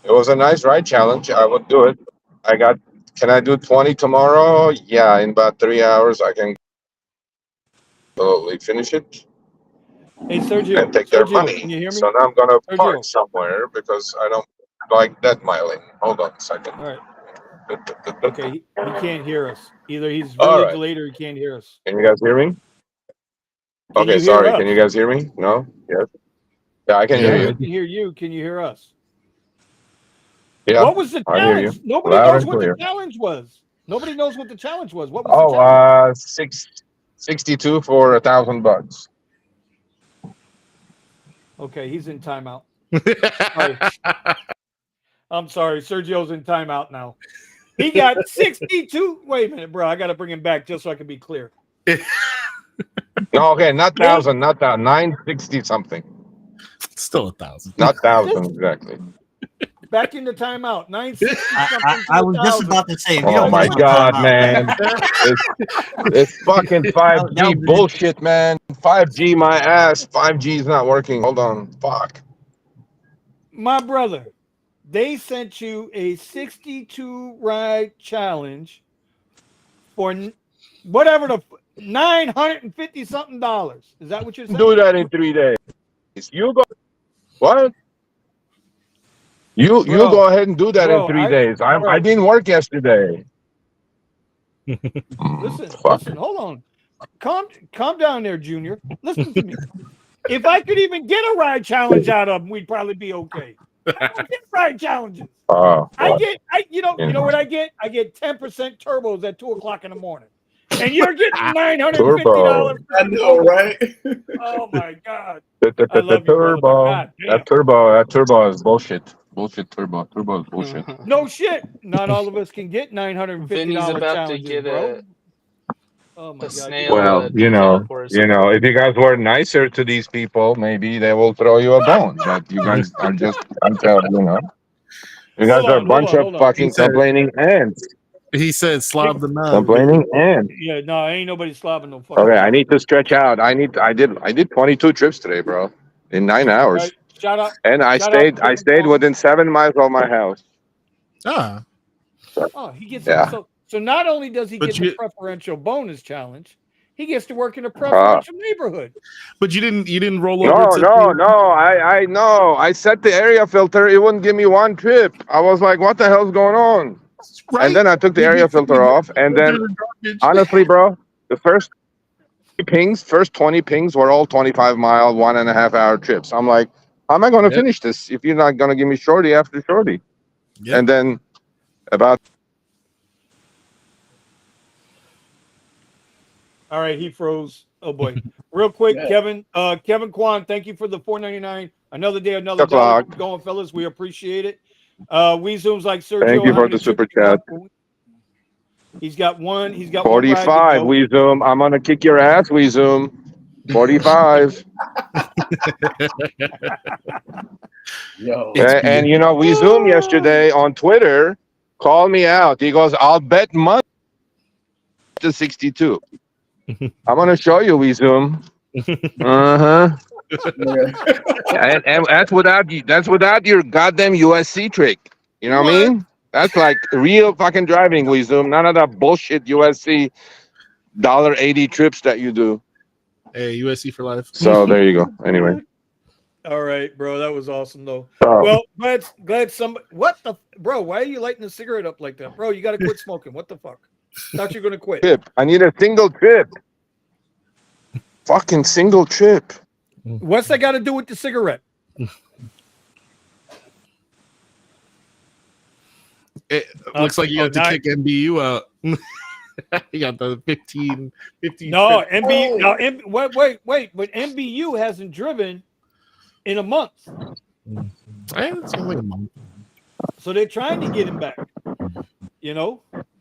it was a nice ride challenge. I would do it. Can I do 20 tomorrow? Yeah, in about 3 hours I can finish it. Hey, Sergio. And take their money. Can you hear me? So now I'm gonna Sergio. park somewhere because I don't like debt miling. Hold on a second. All right. Okay, he can't hear us. Either he's All really right. delayed or he can't hear us. Can you guys hear me? Can Okay, you hear sorry. us? Can you guys hear me? No? Yes? Yeah, I can hear We you. can hear you. Can you hear us? Yeah. What was the I hear you. challenge? Nobody Loud knows and what the clear. challenge was. Nobody knows what the challenge was. What was the challenge? 62 for $1,000. Okay, he's in timeout. Sorry. I'm sorry. Sergio's in timeout now. He got 62. Wait a minute, bro. I got to bring him back just so I can be clear. No, okay, not 1,000, not that. 960 something. Still 1,000. Not 1,000 exactly. Back in the timeout. 960 something. I was just about to say. Oh my God, man! It's fucking 5G bullshit, man. 5G, my ass. 5G is not working. Hold on. Fuck. My brother, they sent you a 62 ride challenge for whatever the $950 something. Is that what you're saying? Do that in 3 days. You go what? You Bro, go ahead and do that in bro, 3 days. I bro, didn't work yesterday. listen, Fuck. hold on. Calm down there, Junior. Listen to me. If I could even get a ride challenge out of them, we'd probably be okay. I don't get ride challenges. You know what I get? I get 10% turbos at 2:00 in the morning. And you're getting $950. I know, right? Oh my God. The I love you, brother, but turbo. God damn. That turbo is bullshit. Bullshit turbo. Turbo is bullshit. No shit. Not all of us can get $950 Vinny's about to challenges, get bro. Oh my a God. snail. Well, if you guys were nicer to these people, maybe they will throw you a bone. But you guys are just, you guys are a bunch of fucking complaining ants. He said, "Slob the knob." Complaining ants. Yeah, no, ain't nobody slobbing no fucking. Okay, I need to stretch out. I did 22 trips today, bro, in 9 hours. Shout out. And I stayed within 7 miles of my house. Ah. Oh, he gets Yeah. So not only does he But get the preferential bonus challenge, he gets to work in a preferential neighborhood. But you didn't roll over. No. I know. I set the area filter. It wouldn't give me one trip. I was like, what the hell's going on? Right? And then I took the area filter off. And then, honestly, bro, the first 20 pings were all 25-mile, 1.5 hour trips. I'm like, how am I going to finish this if you're not going to give me shorty after shorty? Yep. And then about. All right, he froze. Oh boy. Real quick, Kevin Kwan, thank you for the $4.99. Another day, another dollar. Keep going, fellas. We appreciate it. WeZoom's like Sergio. Thank you for the super chat. He's got 45. WeZoom. I'm gonna kick your ass, WeZoom. 45. Yo. And WeZoom yesterday on Twitter called me out. He goes, "I'll bet money to 62." I'm gonna show you, WeZoom. And that's without your goddamn USC trick. You know what I mean? That's like real fucking driving, WeZoom. None of that bullshit USC $1.80 trips that you do. Hey, USC for life. So there you go. Anyway. All right, bro. That was awesome, though. Well, glad somebody. What the, bro? Why are you lighting a cigarette up like that, bro? You got to quit smoking. What the fuck? Thought you're gonna quit. I need a single trip. Fucking single trip. What's that got to do with the cigarette? It looks like you have to kick MBU out. You got the 15. No, MBU. No, wait. But MBU hasn't driven in a month. It's only a month. So they're trying to get him back.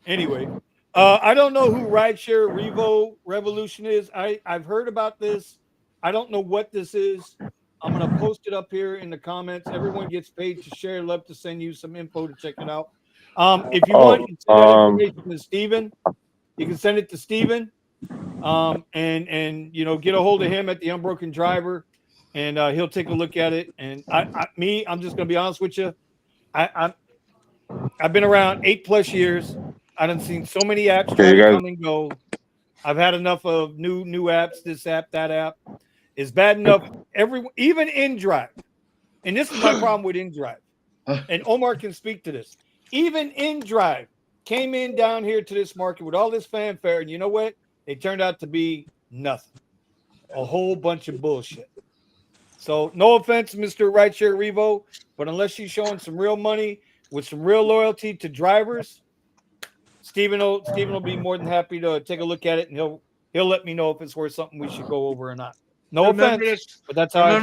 Anyway, I don't know who Rideshare Revo Revolution is. I've heard about this. I don't know what this is. I'm going to post it up here in the comments. Everyone gets paid to share. Love to send you some info to check it out. If you want, you can send that information to Steven. You can send it to Steven. And get a hold of him at the Unbroken Driver, and he'll take a look at it. And I'm just going to be honest with you. I've been around 8+ years. I done seen so many apps try to come and go. I've had enough of new apps, this app, that app. It's bad enough. Even InDrive, and this is my problem with InDrive. And Omar can speak to this. Even InDrive came in down here to this market with all this fanfare, and you know what? It turned out to be nothing. A whole bunch of bullshit. So no offense, Mr. Rideshare Revo, but unless you're showing some real money with some real loyalty to drivers, Steven will be more than happy to take a look at it, and he'll let me know if it's worth something we should go over or not. No offense, but that's how I'm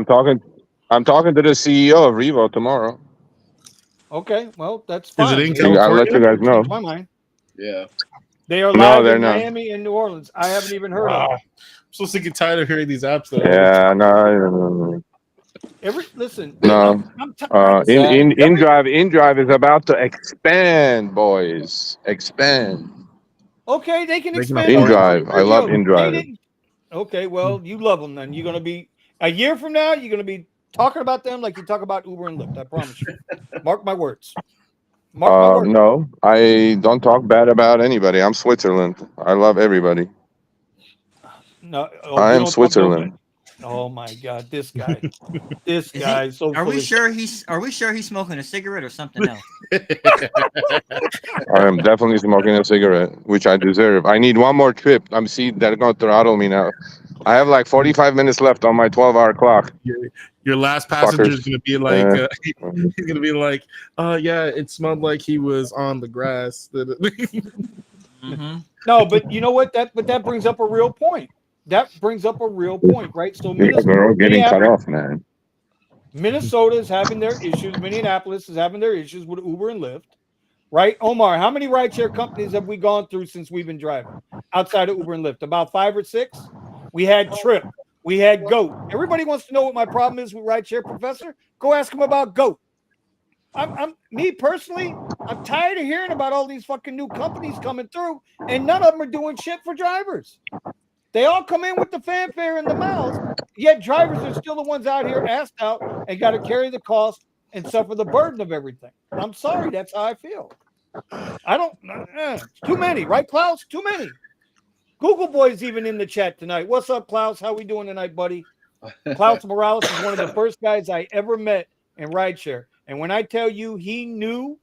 talking to the CEO of Revo tomorrow. Okay, well, that's fine. Is it in California? I'll let you guys know. My mind. Yeah. They are live in Miami and New Orleans. I haven't even heard of them. I'm so sick and tired of hearing these apps, though. Yeah, no. Listen. No. InDrive is about to expand, boys. Expand. Okay, they can expand. InDrive. I love InDrive. Okay, well, you love them then. You're going to be, a year from now, you're going to be talking about them like you talk about Uber and Lyft. I promise you. Mark my words. No, I don't talk bad about anybody. I'm Switzerland. I love everybody. No, I am Switzerland. Oh my God, this guy. This Is guy he? is so Are full we of sure he's? Are we sure he's smoking a cigarette or something else? I am definitely smoking a cigarette, which I deserve. I need one more trip. I'm see they're going to throttle me now. I have like 45 minutes left on my 12-hour clock. Your last passenger is Fuckers. gonna be like, he's gonna be like, yeah, it smelled like he was on the grass. Mm-hmm. No, but you know what? That brings up a real point. That brings up a real point, right? So You guys are all getting cut off, man. Minnesota is having their issues. Minneapolis is having their issues with Uber and Lyft, right? Omar, how many rideshare companies have we gone through since we've been driving outside of Uber and Lyft? About 5 or 6. We had Trip. We had Goat. Everybody wants to know what my problem is with rideshare, Professor. Go ask him about Goat. I'm me personally, I'm tired of hearing about all these fucking new companies coming through, and none of them are doing shit for drivers. They all come in with the fanfare and the mouths, yet drivers are still the ones out here assed out and got to carry the cost and suffer the burden of everything. I'm sorry, that's how I feel. I don't. Too many, right, Klaus? Too many. Google Boy's even in the chat tonight. What's up, Klaus? How we doing tonight, buddy? Klaus Morales is one of the first guys I ever met in rideshare. And when I tell you he knew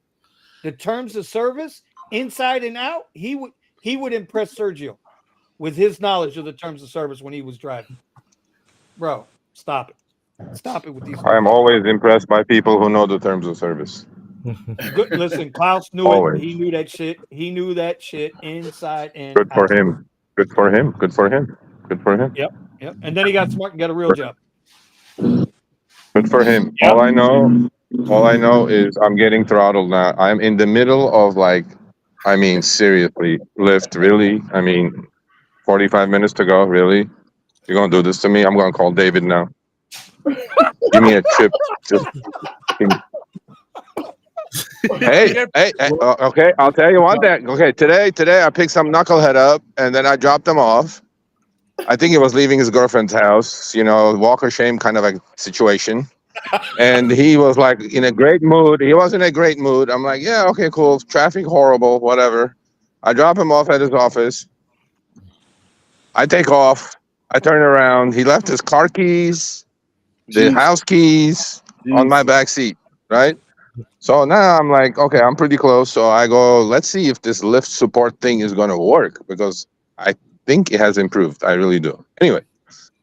the terms of service inside and out, he would impress Sergio with his knowledge of the terms of service when he was driving. Bro, stop it. Stop it with these. I am always impressed by people who know the terms of service. Good. Listen, Klaus knew Always. it. He knew that shit. He knew that shit inside and Good for out. him. Good for him. Good for him. Good for him. Yep. And then he got smart and got a real job. Good for him. Yep. All I know is I'm getting throttled now. I'm in the middle of seriously, Lyft, really? 45 minutes to go, really? You're gonna do this to me? I'm gonna call David now. Give me a chip. Just Hey, okay. I'll tell you one thing. Okay, today I picked some knucklehead up and then I dropped him off. I think he was leaving his girlfriend's house, walk of shame kind of a situation. And he was like in a great mood. He was in a great mood. I'm like, yeah, okay, cool. Traffic horrible, whatever. I drop him off at his office. I take off. I turn around. He left his car keys, the house keys on my back seat, right? So now I'm like, okay, I'm pretty close. So I go, let's see if this Lyft support thing is going to work because I think it has improved. I really do. Anyway,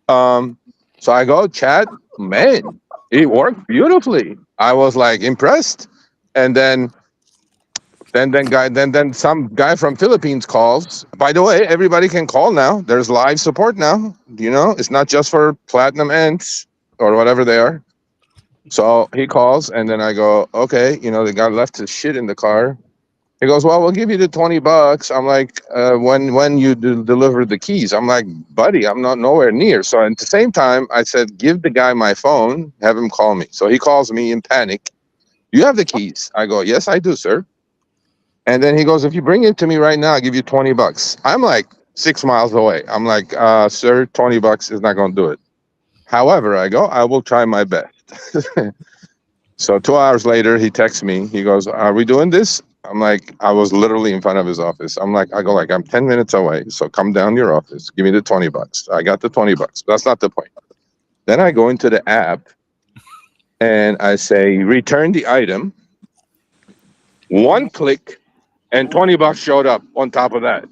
so I go chat. Man, it worked beautifully. I was like impressed. And then some guy from Philippines calls. By the way, everybody can call now. There's live support now. It's not just for platinum ants or whatever they are. So he calls, and then I go, okay, the guy left his shit in the car. He goes, well, we'll give you the $20. I'm like, when you deliver the keys. I'm like, buddy, I'm not nowhere near. So at the same time, I said, give the guy my phone, have him call me. So he calls me in panic. You have the keys? I go, yes, I do, sir. And then he goes, if you bring it to me right now, I'll give you $20. I'm like 6 miles away. I'm like, sir, $20 is not going to do it. However, I go, I will try my best. So 2 hours later, he texts me. He goes, are we doing this? I'm like, I was literally in front of his office. I'm 10 minutes away. So come down to your office. Give me the $20. I got the $20. That's not the point. Then I go into the app and I say, return the item. One click and $20 showed up on top of that.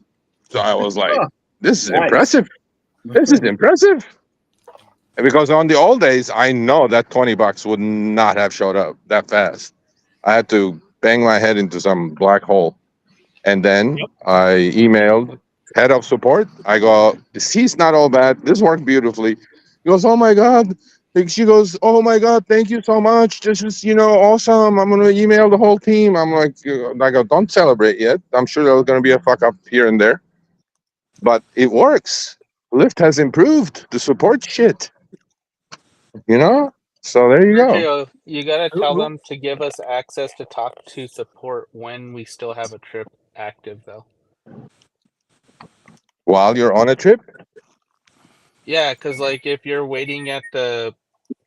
So I was like, this is impressive. This is impressive. Because on the old days, I know that $20 would not have showed up that fast. I had to bang my head into some black hole. And then I emailed head of support. I go, he's not all bad. This worked beautifully. He goes, oh my God. She goes, oh my God, thank you so much. This is, awesome. I'm going to email the whole team. I'm like, I go, don't celebrate yet. I'm sure there's going to be a fuck up here and there. But it works. Lyft has improved the support shit. So there you go. You gotta tell them to give us access to talk to support when we still have a trip active, though. While you're on a trip? Yeah, because if you're waiting at the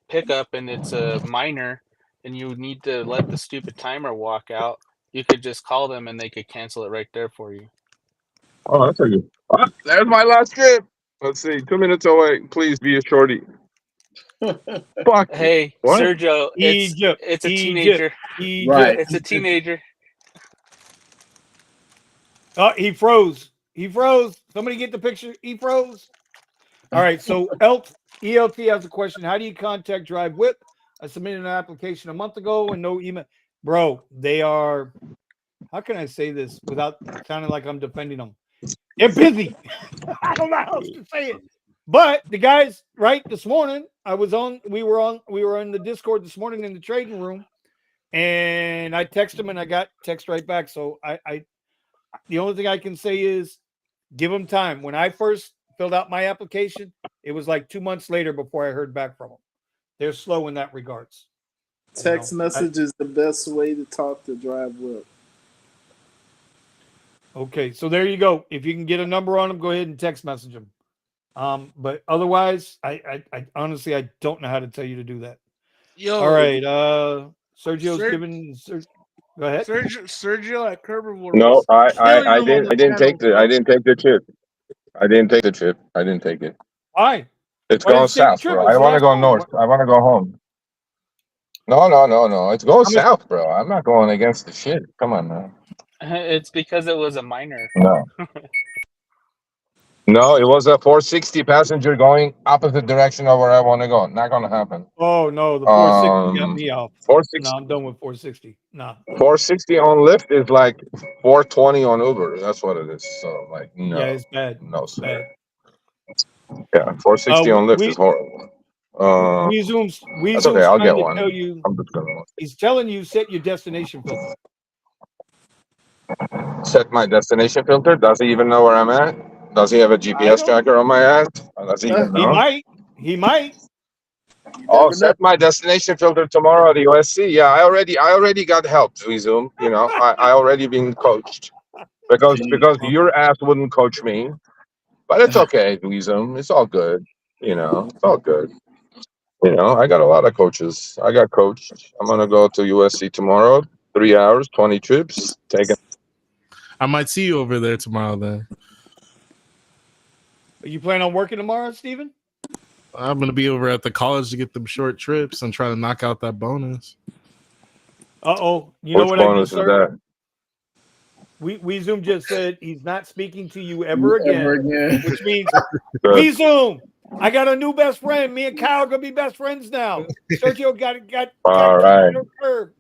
pickup and it's a minor and you need to let the stupid timer walk out, you could just call them and they could cancel it right there for you. Oh, that's a good. There's my last trip. Let's see, 2 minutes away. Please be a shorty. Fuck. Hey, What? Sergio, Egypt. it's a Egypt. teenager. Egypt. Right. It's a teenager. Oh, he froze. He froze. Somebody get the picture. He froze. All right. So ELT has a question. How do you contact DriveWhip? I submitted an application a month ago and no email. Bro, they are. How can I say this without sounding like I'm defending them? They're busy. I don't know how else to say it. But the guys, right, this morning, we were in the Discord this morning in the trading room, and I texted them and I got text right back. So I the only thing I can say is give them time. When I first filled out my application, it was like 2 months later before I heard back from them. They're slow in that regards. Text message is the best way to talk to DriveWhip. Okay, so there you go. If you can get a number on them, go ahead and text message them. But otherwise, I honestly I don't know how to tell you to do that. Yo, All right, Sergio's giving. Go ahead. Sergio at Curberwood. No, killing I them on the didn't take channel, I didn't take the chip. I didn't take the chip. I didn't take it. Why? It's Why going didn't you take the south, trip? bro. What's I the want to last go one? north. I want to go home. No. It's going How much- south, bro. I'm not going against the shit. Come on, man. It's because it was a minor. No. No, it was a 460 passenger going opposite direction of where I want to go. Not gonna happen. Oh no, the 460 got me off. 460, No, I'm done with 460. Nah. 460 on Lyft is like 420 on Uber. That's what it is. So like, no, Yeah, it's bad. no, It's sir. bad. Yeah, 460 on Lyft is horrible. That's okay. I'll get one. I'm just gonna He's telling you set your destination filter. set my destination filter. Does he even know where I'm at? Does he have a GPS tracker on my ass? Does he even He know? might. He might. Oh, set my destination filter tomorrow at the USC. Yeah, I already got help, Zoom. You know, I already been coached because your ass wouldn't coach me. But it's okay, Zoom. It's all good. You know, it's all good. You know, I got a lot of coaches. I got coached. I'm gonna go to USC tomorrow. 3 hours, 20 trips. I might see you over there tomorrow. Then Are you planning on working tomorrow, Steven? I'm gonna be over at the college to get them short trips and try to knock out that bonus. You know Which what I bonus just is heard? that? Weezoom just said he's not speaking to you ever Ever again, again. which means Good. Weezoom, I got a new best friend. Me and Kyle are gonna be best friends now. Sergio got All right. curb.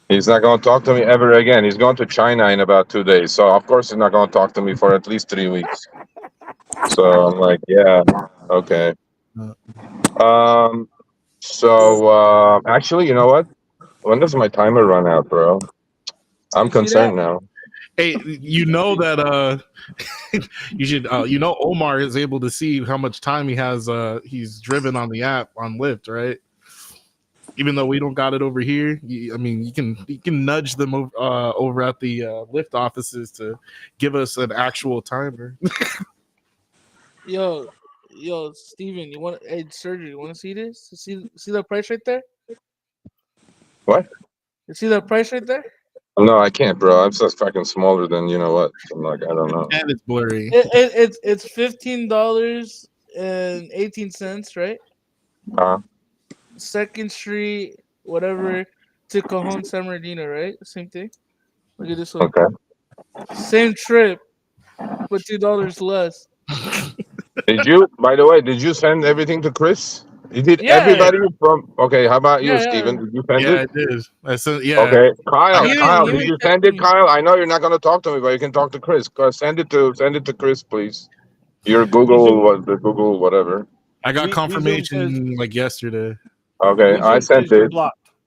He's not going to talk to me ever again. He's going to China in about 2 days. So, of course, he's not going to talk to me for at least 3 weeks. So, I'm like, yeah, okay. Actually, you know what? When does my timer run out, bro? I'm concerned now. Hey, you know that you should you know Omar is able to see how much time he has he's driven on the app on Lyft, right? Even though we don't got it over here, I mean, you can nudge them over at the Lyft offices to give us an actual timer. Yo, Steven, Sergio, you want to see this? See the price right there? What? You see the price right there? No, I can't, bro. I'm just fucking smaller than you know what. I'm like, I don't know. And it's blurry. It's $15.18, right? Second Street, whatever, to Cajon, San Bernardino, right? Same thing. Look at this one. Okay. Same trip, but $2 less. By the way, did you send everything to Chris? You did everybody from. Okay, how about you, Steven? Did you send it? I did. I sent. Yeah. Okay, Kyle. He Kyle, didn't did you text send it, me. Kyle? I know you're not going to talk to me, but you can talk to Chris. Send it to Chris, please. Your Google whatever. I got confirmation like yesterday. Okay, I sent it.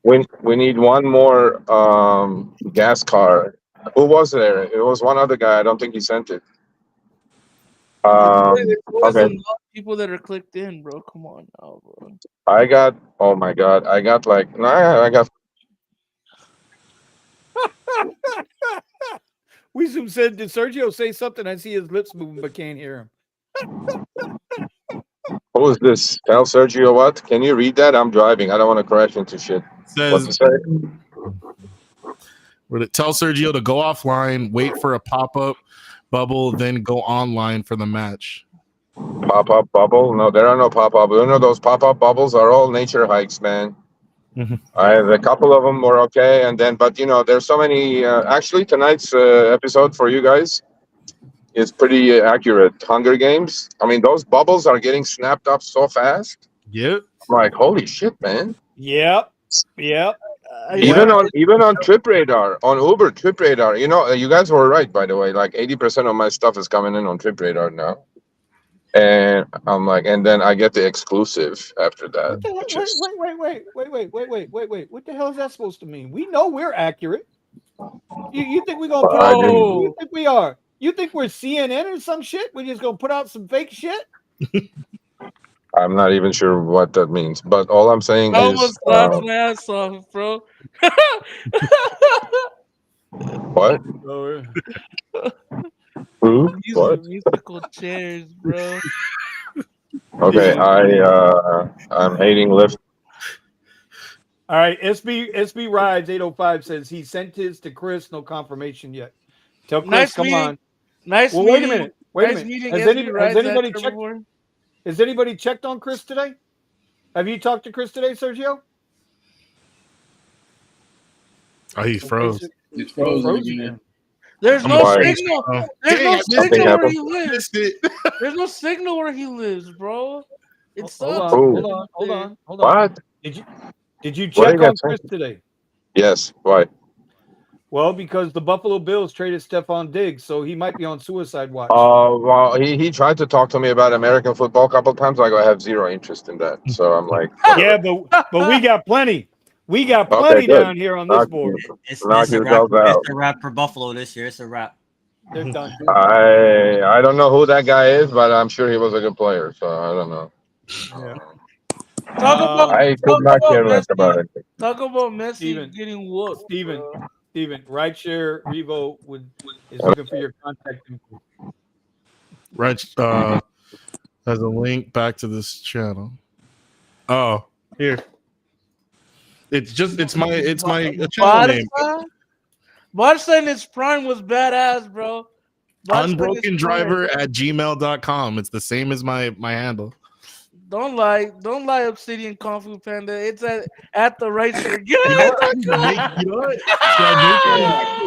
We need one more gas car. Who was there? It was one other guy. I don't think he sent it. It's Okay. enough people that are clicked in, bro. Come on now, bro. I got. Oh my God! I got Weezoom said, "Did Sergio say something?" I see his lips moving, but can't hear him. Who is this? Tell Sergio what? Can you read that? I'm driving. I don't want to crash into shit. What to say? Tell Sergio to go offline, wait for a pop-up bubble, then go online for the match. Pop-up bubble? No, there are no pop-up. You know, those pop-up bubbles are all nature hikes, man. Mhm. I have a couple of them were okay, and then, but you know, there's so many. Actually, tonight's episode for you guys is pretty accurate. Hunger Games. I mean, those bubbles are getting snapped up so fast. Yep. I'm like, holy shit, man! Yep. Yep. Even Yep. on Trip Radar, on Uber Trip Radar. You know, you guys were right, by the way. Like 80% of my stuff is coming in on Trip Radar now. And I'm like, and then I get the exclusive after that, What the hell? which Wait, is wait. What the hell is that supposed to mean? We know we're accurate. You think we're gonna put I out? didn't- Who you think we are? You think we're CNN or some shit? We're just gonna put out some fake shit? I'm not even sure what that means. But all I'm saying I is, almost laughed my ass off, bro. what? Oh, Who? What? Musical chairs, bro. Okay, I'm hating Lyft. all right. SB Rides 805 says he sent his to Chris. No confirmation yet. Tell Chris, Nice come meeting. on. Nice Well, meeting. wait a minute. Nice meeting. Has SB Rides anybody at checked? Turbo. Has anybody checked on Chris today? Have you talked to Chris today, Sergio? Oh, he froze. It's frozen Frozen again. again. There's I'm no sorry. signal. Oh, There's dang, no I missed signal it. where he I lives. missed it. There's no signal where he lives, bro. It Hold sucks. on, Ooh. hold on. What? Did you What check did I on say? Chris today? Yes. Why? Well, because the Buffalo Bills traded Stephon Diggs, so he might be on suicide watch. Well, he tried to talk to me about American football a couple of times. Like, I have zero interest in that. So I'm like, Yeah, but we got plenty. We got Okay, plenty good. down here on this knock, board. knock yourselves out. It's a wrap for Buffalo this year. It's a wrap. They're done. I don't know who that guy is, but I'm sure he was a good player. So I don't know. Yeah. Talk about I could not care less about it. Talk about Messi Steven, getting whooped. Steven, Rideshare Revo is Uh, looking for your contact info. Right. Has a link back to this channel. Oh, here. It's my channel name. Barca in its prime was badass, bro. Barca in its prime. Unbrokendriver@gmail.com. It's the same as my handle. Don't lie, Obsidian Kung Fu Panda. It's at the Rideshare You know what? Should I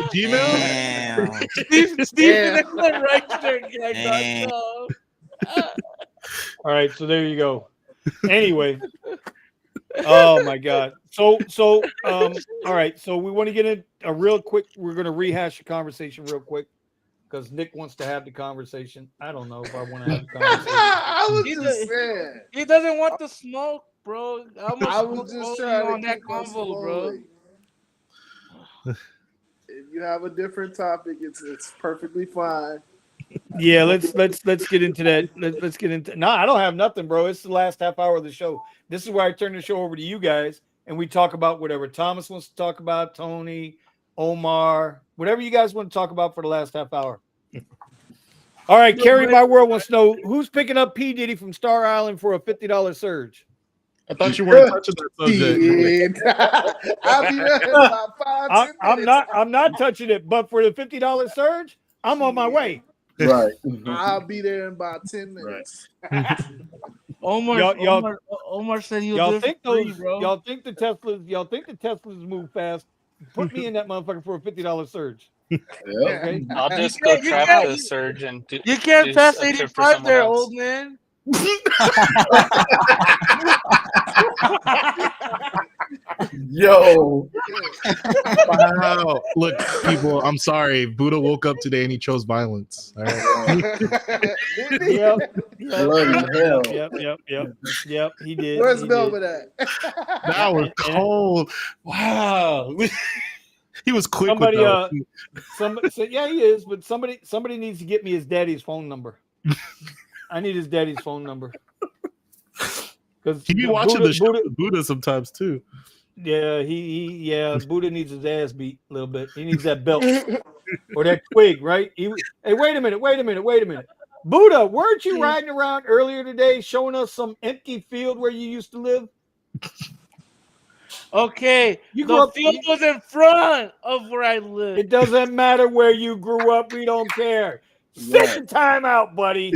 make it Gmail? Damn. Steven at the Rideshare. All right, so there you go. Anyway, oh my God. So all right. So we want to get in a real quick. We're going to rehash the conversation real quick because Nick wants to have the conversation. I don't know if I want to have the conversation. I was just saying. He doesn't want the smoke, bro. I was just trying to on that keep us convo, bro. flowing. If you have a different topic, it's perfectly fine. Yeah, let's get into that. Let's get into. No, I don't have nothing, bro. It's the last half hour of the show. This is where I turn the show over to you guys, and we talk about whatever Thomas wants to talk about, Tony, Omar, whatever you guys want to talk about for the last half hour. All right, Carrie My World wants to know who's picking up P. Diddy from Star Island for a $50 surge. I thought you weren't touching that subject. I'll be there in about 5-10 minutes. I'm not touching it, but for the $50 surge, I'm on my way. Right. I'll be there in about 10 minutes. Omar said he was Y'all there think for free, those? bro. Y'all think the Teslas move fast? Put me in that motherfucker for a $50 surge. Yeah. Okay. I'll just go trap the surge and do. You can't do pass a trip for 85 someone there, else. old man. Yo. Wow. Look, people, I'm sorry. Buddha woke up today and he chose violence. All right. Yep. He did. Where's he Melvin at? That was cold. Wow. He was quick Somebody, with that. somebody said, yeah, he is, but somebody needs to get me his daddy's phone number. I need his daddy's phone number. Because He be watching the show with Buddha sometimes too. Yeah, Buddha needs his ass beat a little bit. He needs that belt or that twig, right? Hey, wait a minute. Buddha, weren't you riding around earlier today showing us some empty field where you used to live? Okay, You grew the up- field was in front of where I live. It doesn't matter where you grew up. We don't care. Sit the time out, buddy.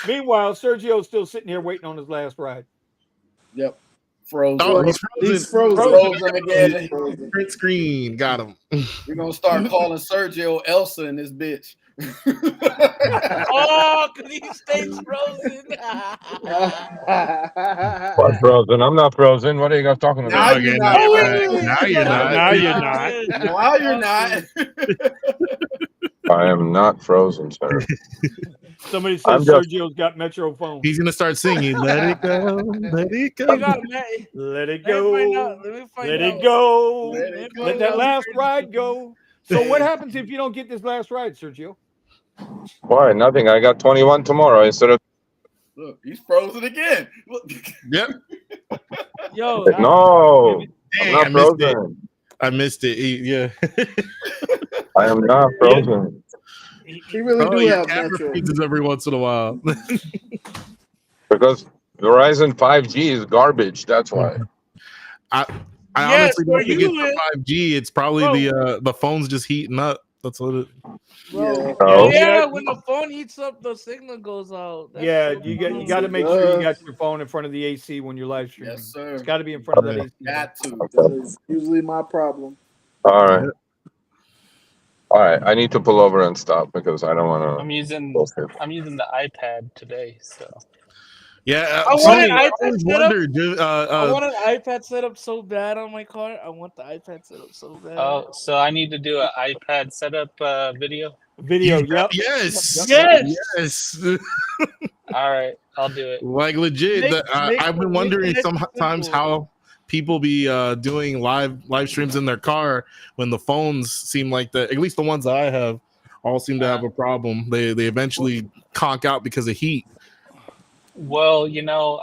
Meanwhile, Sergio's still sitting here waiting on his last ride. Yep. Frozen. Oh, he's He's frozen. frozen. again. Print screen. Got him. We're gonna start calling Sergio Elsa in this bitch. Oh, because he stays frozen. What frozen? I'm not frozen. What are you guys talking Now about? you're Okay, not. now you're not. Now you're not. Now you're not. I am not frozen, sir. Somebody says I'm just- Sergio's got Metro phone. He's gonna start singing. Let it go. Let it You go. got Matt. Let it Let me find go. out. Let me find Let out. it go. Let it go. Let that last ride go. So what happens if you don't get this last ride, Sergio? Why? Nothing. I got 21 tomorrow instead of. Look, he's frozen again. Look. Yep. Yo, No, I'm Dang, not I missed it. frozen. I missed it. Yeah. I am not frozen. He really Oh, do your have camera Metro. freezes every once in a while. Because Verizon 5G is garbage. That's why. I Yes, honestly for don't think you, it's the 5G. It's probably the phone's just heating up. That's what it. bro. Yeah. No. Yeah, when the phone heats up, the signal goes out. That's Yeah, so you dumb. got to make sure you got your phone in front of the AC when you're live streaming. Yes, sir. It's got to be in front of that AC. Got to. That is usually my problem. All right. All right. I need to pull over and stop because I don't want I'm to. using the iPad today, so Yeah. I want Tony, an I iPad always setup. wondered. I want an iPad setup so bad on my car. I want the iPad setup so bad. oh, so I need to do an iPad setup video. Video, yep. Yes. Yes. Yes. All right, I'll do it. Like legit. I've been wondering sometimes how people be doing live streams in their car when the phones seem like at least the ones that I have all seem to have a problem. They eventually conk out because of heat. Well,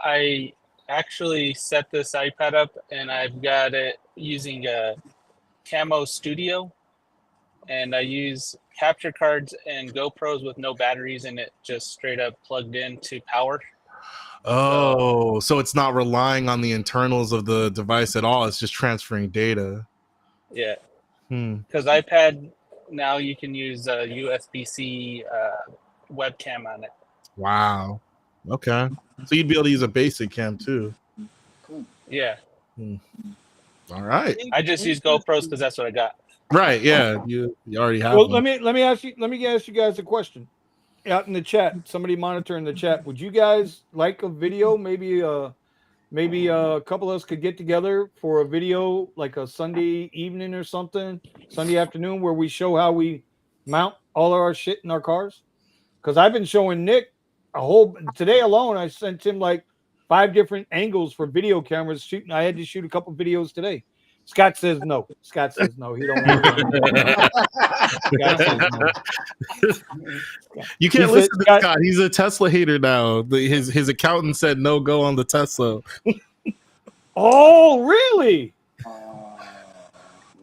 I actually set this iPad up and I've got it using a Camo Studio, and I use capture cards and GoPros with no batteries and it just straight up plugged in to power. Oh, so it's not relying on the internals of the device at all. It's just transferring data. Yeah. Because iPad now you can use a USB-C webcam on it. Wow. Okay. So you'd be able to use a basic cam too. Yeah. All right. I just use GoPros because that's what I got. Right. Yeah. You already have. Well, one. let me ask you guys a question. Out in the chat, somebody monitoring the chat. Would you guys like a video? Maybe a couple of us could get together for a video, like a Sunday evening or something, Sunday afternoon, where we show how we mount all of our shit in our cars. Because I've been showing Nick today alone. I sent him like 5 different angles for video cameras shooting. I had to shoot a couple videos today. Scott says no. Scott says no. He don't want to. Scott says no. You can't listen to Scott. He's a Tesla hater now. His accountant said no go on the Tesla. Oh, really?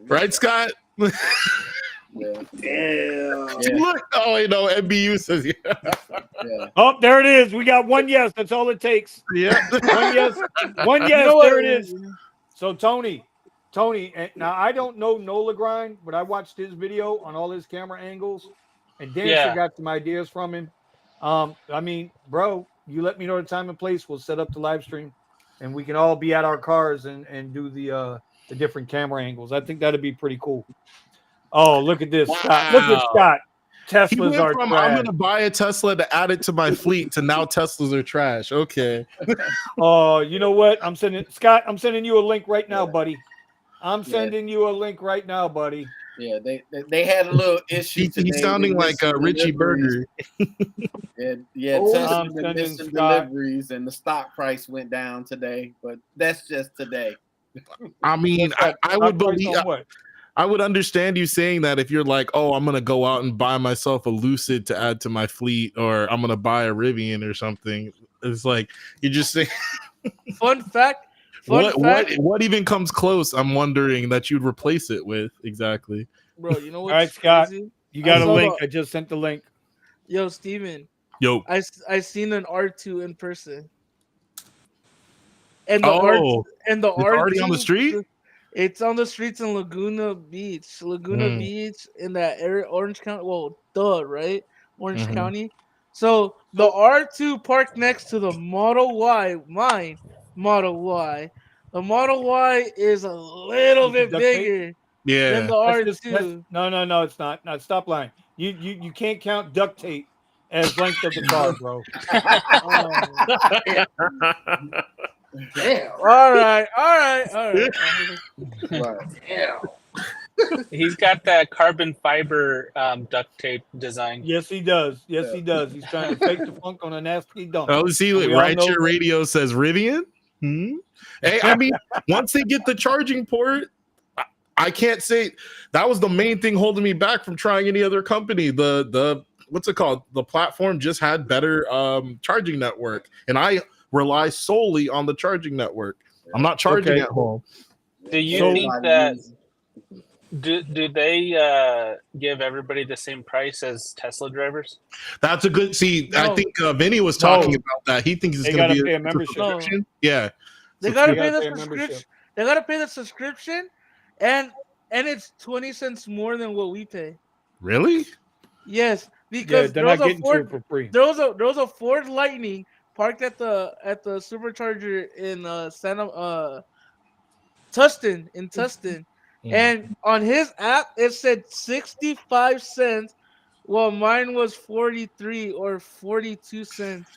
Right, Scott? Yeah. Look, MBU says yeah. Oh, there it is. We got one yes. That's all it takes. Yeah. One yes. One yes. There it is. So Tony, and now I don't know Nola Grind, but I watched his video on all his camera angles, and Dancer got some ideas from him. I mean, bro, you let me know the time and place. We'll set up the live stream, and we can all be at our cars and do the different camera angles. I think that'd be pretty cool. Oh, look at this, Scott. Look at Scott. Teslas are trash. I'm going to buy a Tesla to add it to my fleet to now Teslas are trash. Okay. Oh, you know what? I'm sending you a link right now, buddy. I'm sending you a link right now, buddy. Yeah, they had a little issue today. He's sounding like Richie Berger. Tesla been missing deliveries and the stock price went down today, but that's just today. I mean, I would believe. I would understand you saying that if you're like, oh, I'm going to go out and buy myself a Lucid to add to my fleet, or I'm going to buy a Rivian or something. It's like, you're just saying. Fun fact. What even comes close? I'm wondering that you'd replace it with. Exactly. Bro, you know what? All right, Scott, you got a link. I just sent the link. Yo, Steven. Yo. I seen an R2 in person. And the R2 already on the street? It's on the streets in Laguna Beach. Laguna Beach in that area, Orange County. Well, right? Orange County. So the R2 parked next to the Model Y, mine Model Y. The Model Y is a little bit Duct tape? bigger than Yeah. the That's R2. no, it's not. No, stop lying. You can't count duct tape as length of the car, bro. Damn. All right. Damn. He's got that carbon fiber duct tape design. Yes, he does. Yes, he does. He's trying to fake the funk on a nasty dump. Oh, see, And we all know- Rideshare Radio says Rivian. Hey, I mean, once they get the charging port, I can't say that was the main thing holding me back from trying any other company. The what's it called? The platform just had better charging network, and I rely solely on the charging network. I'm not charging at home. Do you think that do they give everybody the same price as Tesla drivers? That's a good. See, No. I think Vinny was talking about that. He thinks it's They going to gotta be pay a membership. subscription. Yeah, They gotta gotta pay the pay a membership. subscription. They gotta pay the subscription, and it's 20 cents more than what we pay. really? Yes, Yeah, because they're there not was a getting to it Ford. for free. There was a Ford Lightning parked at the supercharger in Tustin in Tustin, and on his app it said 65 cents, while mine was 43 or 42 cents.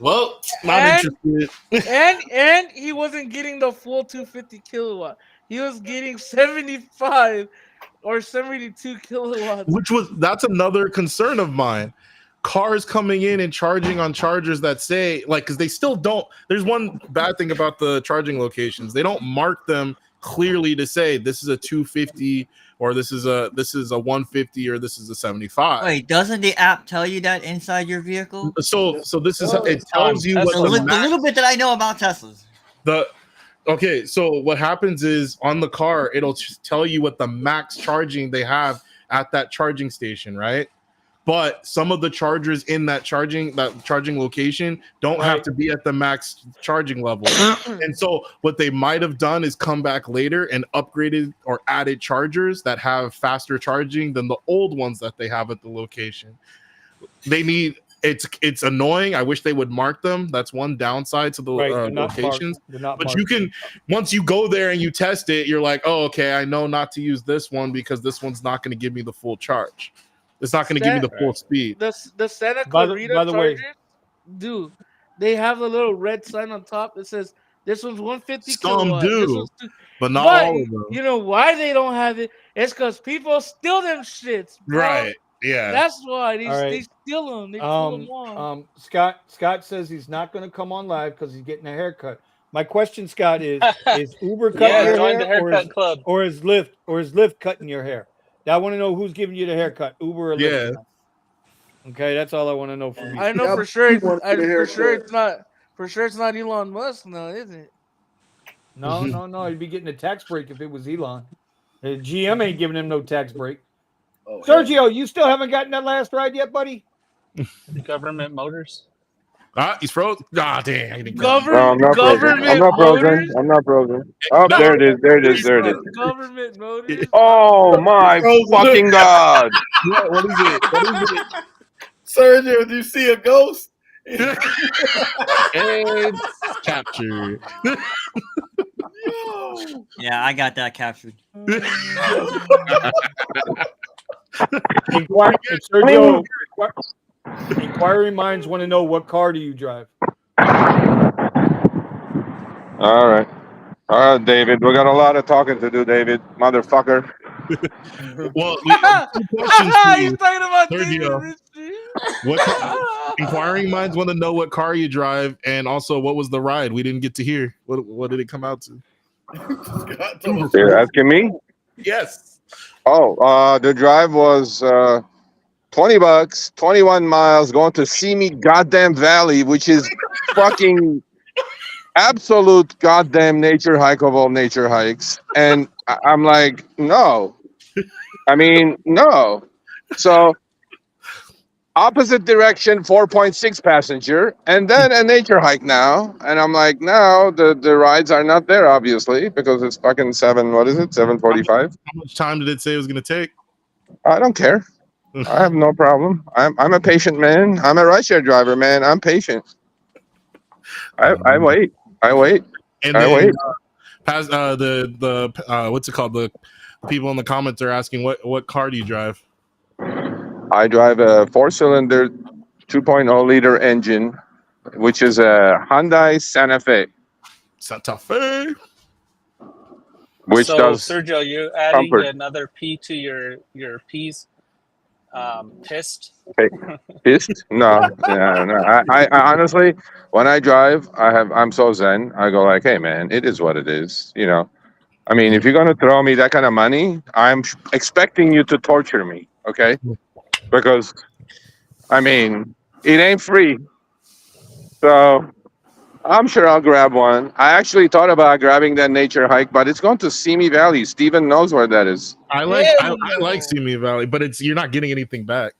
Well, not And- interested. And he wasn't getting the full 250 kilowatt. He was getting 75 or 72 kilowatts. That's another concern of mine. Cars coming in and charging on chargers that say because they still don't. There's one bad thing about the charging locations. They don't mark them clearly to say this is a 250 or this is a 150 or this is a 75. Wait, doesn't the app tell you that inside your vehicle? So this is it tells you what The little bit that I know about Teslas. Okay, so what happens is on the car, it'll just tell you what the max charging they have at that charging station, right? But some of the chargers in that charging location don't have to be at the max charging level. And so what they might have done is come back later and upgraded or added chargers that have faster charging than the old ones that they have at the location. It's annoying. I wish they would mark them. That's one downside to the locations. But you can, once you go there and you test it, you're like, oh, okay, I know not to use this one because this one's not going to give me the full charge. It's not going to give me the full speed. The Santa By Clarita the way- chargers, dude, they have a little red sign on top that says this one's 150 Some kilowatt. This do, one's but not But all of them. you know why they don't have it? It's because people steal them shits, bro. Right. Yeah. That's why they All right. they steal them. They pull them off. Scott says he's not going to come on live because he's getting a haircut. My question, Scott, is Uber cutting Yeah, your join the hair, haircut club. or is Lyft cutting your hair? I want to know who's giving you the haircut, Uber or Lyft. Yeah. Okay, that's all I want to know from you. I know Yeah, for sure. want to get a It's haircut. not Elon Musk, now, is it? No, he'd be getting a tax break if it was Elon. GM ain't giving him no tax break. Oh, Sergio, you still haven't gotten that last ride yet, buddy? Government Motors. He's frozen. Dang. I didn't No, I'm not frozen. I'm not frozen. I'm not frozen. Oh, there it is. There it is. There it is. Government Motors. Oh my fucking god! What is it? What is it? Sergio, do you see a ghost? It's captured. Yeah, I got that captured. Sergio, inquiring minds want to know what car do you drive? All right, David. We got a lot of talking to do, David, motherfucker. Well, two questions to He's you. talking about Sergio. David Ritchie. What inquiring minds want to know what car you drive, and also what was the ride? We didn't get to hear. What did it come out to? You're asking me? Yes. Oh, the drive was $20, 21 miles, going to Simi goddamn Valley, which is fucking absolute goddamn nature hike of all nature hikes. And I'm like, no. I mean, no. So opposite direction, 4.6 passenger, and then a nature hike now. And I'm like, now the rides are not there, obviously, because it's fucking 7:45? How much time did it say it was going to take? I don't care. I have no problem. I'm a patient man. I'm a rideshare driver, man. I'm patient. I wait. I wait. And I then wait. past the what's it called? The people in the comments are asking what car do you drive? I drive a 4-cylinder 2.0 liter engine, which is a Hyundai Santa Fe, Santa Fe. which So does Sergio, you adding comfort. another P to your P's? Pissed. Pissed? No, no. I honestly, when I drive, I'm so zen. I go like, hey man, it is what it is. You know, I mean, if you're gonna throw me that kind of money, I'm expecting you to torture me, okay? Because I mean, it ain't free. So I'm sure I'll grab one. I actually thought about grabbing that nature hike, but it's going to Simi Valley. Steven knows where that is. I like Simi Valley, but you're not getting anything back.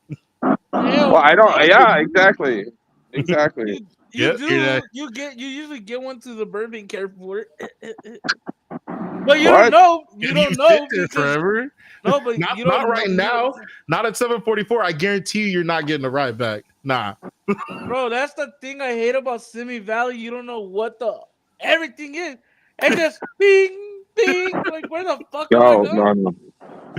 Well, I don't. Yeah, exactly. Exactly. You Yep, you're do. not- You usually get one to the Bourbon Airport. But you What? don't know. You You don't know sit there because forever. no, but Not, you don't not right know, now. Not at 7:44. I guarantee you're not getting a ride back. Nah. bro. That's the thing I hate about Simi Valley. You don't know what the everything is. It just bing, bing. Like where the fuck am I No, going? no, no.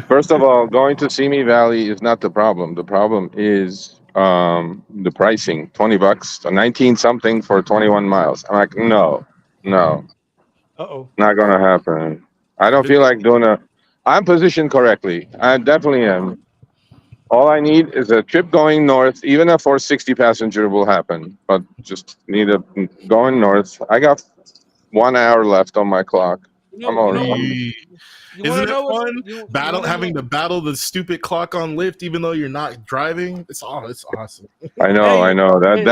First of all, going to Simi Valley is not the problem. The problem is the pricing. $20, 19 something for 21 miles. I'm like, no, Uh-oh. not gonna happen. I don't feel like doing a. I'm positioned correctly. I definitely am. All I need is a trip going north. Even a 460 passenger will happen, but just need a going north. I got 1 hour left on my clock. I'm all right. You want to Isn't it know what fun having to battle the stupid clock on Lyft even though you're not driving? It's awesome. I know, Hey, I know. hey.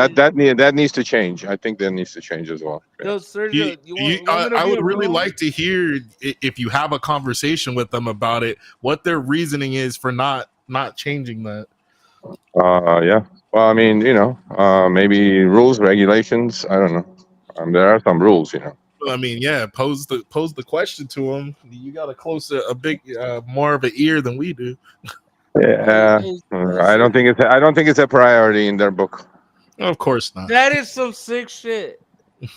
That needs to change. I think that needs to change as well. Yeah. Yo, Sergio, you want me to I be would a really rule? like to hear if you have a conversation with them about it, what their reasoning is for not changing that. Yeah. Well, I mean, maybe rules, regulations. I don't know. There are some rules, I mean, yeah, pose the question to them. You got a big more of an ear than we do. Yeah. I don't think it's a priority in their book. Of course not. That is some sick shit.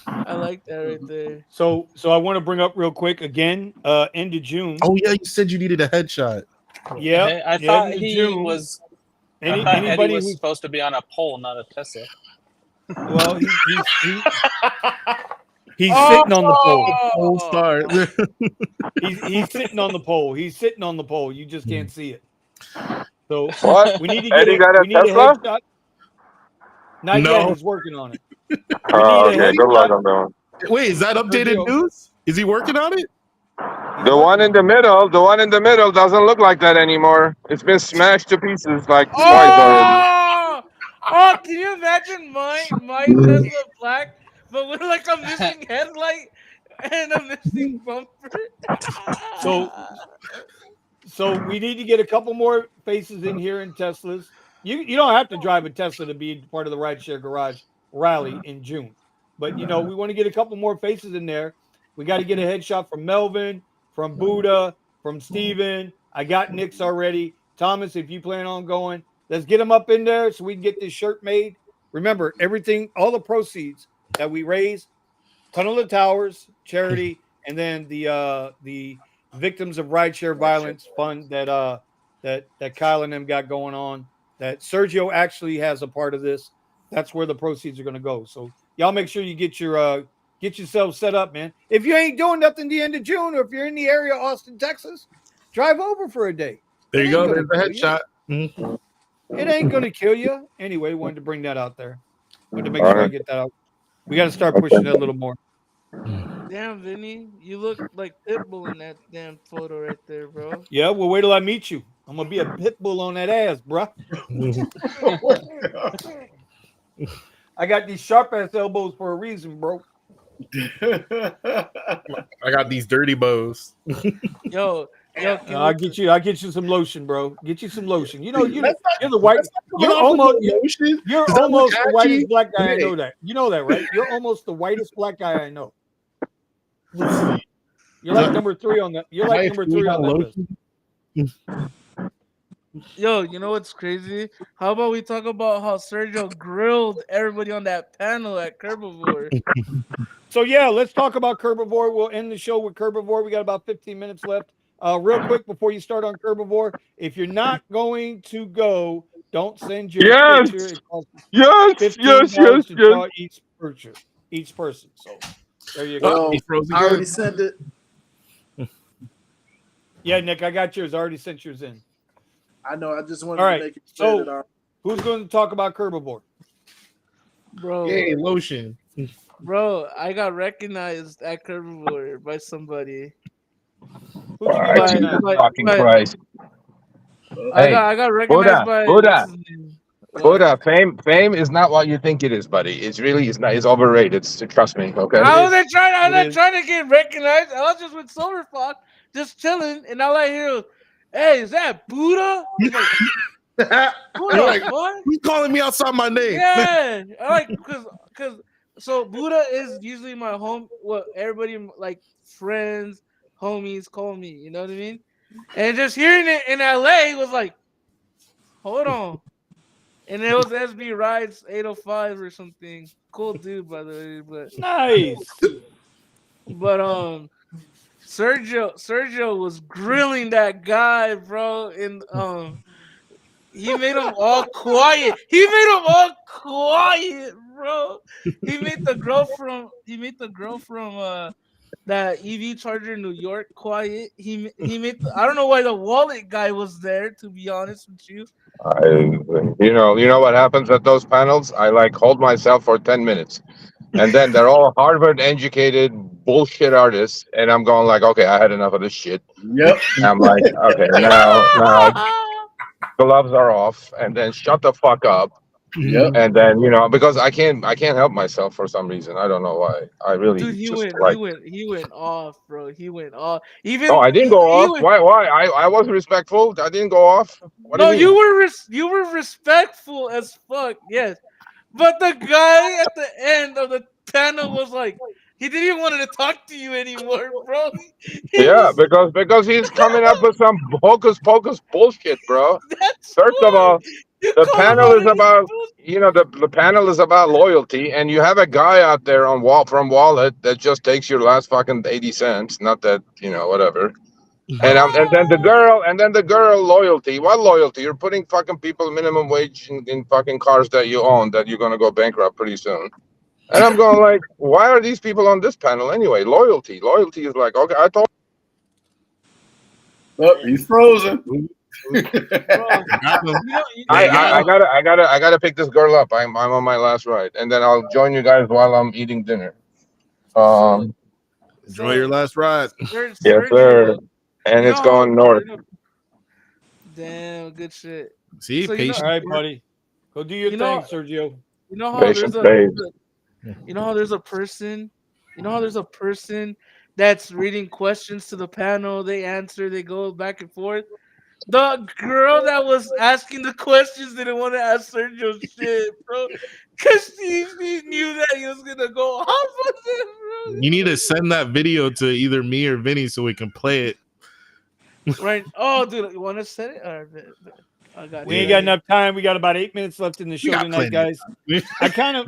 I like that right there. So I want to bring up real quick again, end of June. Oh yeah, you said you needed a headshot. Yeah. I thought he was. Anybody Eddie was who's supposed to be on a pole, not a Tesla. well, he's sitting on the pole. Pole star. He's sitting on the pole. He's sitting on the pole. You just can't see it. So What? we need to get Eddie got a we need Tesla? a headshot. Not No. yet. He's working on it. Oh, need a okay. Good luck headshot. on that one. Wait, is that updated Sergio. news? Is he working on it? The one in the middle doesn't look like that anymore. It's been smashed to pieces like twice already. Oh, can you imagine my Tesla Black, but with like a missing headlight and a missing bumper? So we need to get a couple more faces in here in Teslas. You don't have to drive a Tesla to be part of the Rideshare Garage rally in June, but we want to get a couple more faces in there. We got to get a headshot from Melvin, from Buddha, from Steven. I got Nick's already. Thomas, if you plan on going, let's get them up in there so we can get this shirt made. Remember, everything, all the proceeds that we raise, Tunnel of Towers, charity, and then the Victims of Rideshare Violence Fund that Kyle and them got going on. That Sergio actually has a part of this. That's where the proceeds are going to go. So y'all make sure you get yourself set up, man. If you ain't doing nothing the end of June, or if you're in the area, Austin, Texas, drive over for a day. There you go. There's the headshot. It ain't going to kill you. Anyway, wanted to bring that out there. Wanted to make sure I get that out. We got to start pushing that a little more. Damn, Vinny, you look like Pitbull in that damn photo right there, bro. Yeah, well, wait till I meet you. I'm gonna be a pit bull on that ass, bro. I got these sharp ass elbows for a reason, bro. I got these dirty bows. Yo, Yo, I'll get you some lotion, bro. Get you some lotion. You know, you're the white. Let's not You're come up with almost the lotion. you're Does that look almost the ashy? whitest black guy I Hey. know. That you know that, right? You're almost the whitest black guy I know. You're like number 3 on that. You're like number 3 on that list. Yo, you know what's crazy? How about we talk about how Sergio grilled everybody on that panel at Curbivore? So yeah, let's talk about Curbivore. We'll end the show with Curbivore. We got about 15 minutes left. Real quick before you start on Curbivore, if you're not going to go, don't send your Yes. picture. It costs Yes, $15 to draw each person. So there you go. Well, He's frozen I already good. sent it. Yeah, Nick, I got yours. I already sent yours in. I know. I just wanted All right. to make it So- clear that our Who's going to talk about Curbivore? Bro, Yay, lotion. bro, I got recognized at Curbivore by somebody. Who'd you Alright, get Jesus tonight? fucking but- Christ. I Hey, got recognized by Buddha. what's his name? What? Buddha, fame is not what you think it is, buddy. It's not. It's overrated. Trust me. Okay. I wasn't It is. trying to get recognized. I was just with Silver Fox, just chilling, and all I hear was, "Hey, is that Buddha?" I'm like, who You're the like, fuck? Who's calling me outside my name? Yeah, I like because so Buddha is usually my home. What everybody like friends, homies call me. You know what I mean? And just hearing it in LA was like, hold on. And it was SB Rides 805 or something. Cool dude, by the way. Nice. But Sergio was grilling that guy, bro, and he made him all quiet. Bro. He made the girl from that EV charger in New York quiet. He made I don't know why the wallet guy was there, to be honest with you. You know what happens at those panels? I like hold myself for 10 minutes, and then they're all Harvard-educated bullshit artists, and I'm going like, okay, I had enough of this shit. Yep. And I'm like, okay, now gloves are off, and then shut the fuck up. Yep. And then because I can't help myself for some reason. I don't know why. I really Dude, just like. he went off, bro. He went off. Even Oh, I didn't go he off. went- Why? I was respectful. I didn't go off. What No, do you mean? you were respectful as fuck, yes. But the guy at the end of the panel was like, he didn't even want to talk to you anymore, bro. He Yeah, was- because he's coming up with some hocus pocus bullshit, bro. that's First of why. all, You the call him panel out is of his about bullshit. the panel is about loyalty, and you have a guy out there from Wallet that just takes your last fucking 80 cents. Not that whatever. And then the girl loyalty. What loyalty? You're putting fucking people minimum wage in fucking cars that you own that you're gonna go bankrupt pretty soon. And I'm going like, why are these people on this panel anyway? Loyalty is like, okay, I told. Oh, he's frozen. Bro, I gotta pick this girl up. I'm on my last ride, and then I'll join you guys while I'm eating dinner. Enjoy your last ride. Yes, sir. And it's going north. Damn, good shit. See, So, patient. All right, buddy. Go do your You thing, know- Sergio. You know how Patient there's a person that's reading questions to the panel, they answer, they go back and forth. The girl that was asking the questions didn't want to ask Sergio shit, bro. Cause she knew that he was gonna go off on them, bro. You need to send that video to either me or Vinny so we can play it. Right. Oh, dude, you want to set it? All right, I got We it. ain't got enough time. We got about 8 minutes left in the show got tonight, plenty. guys. I kind of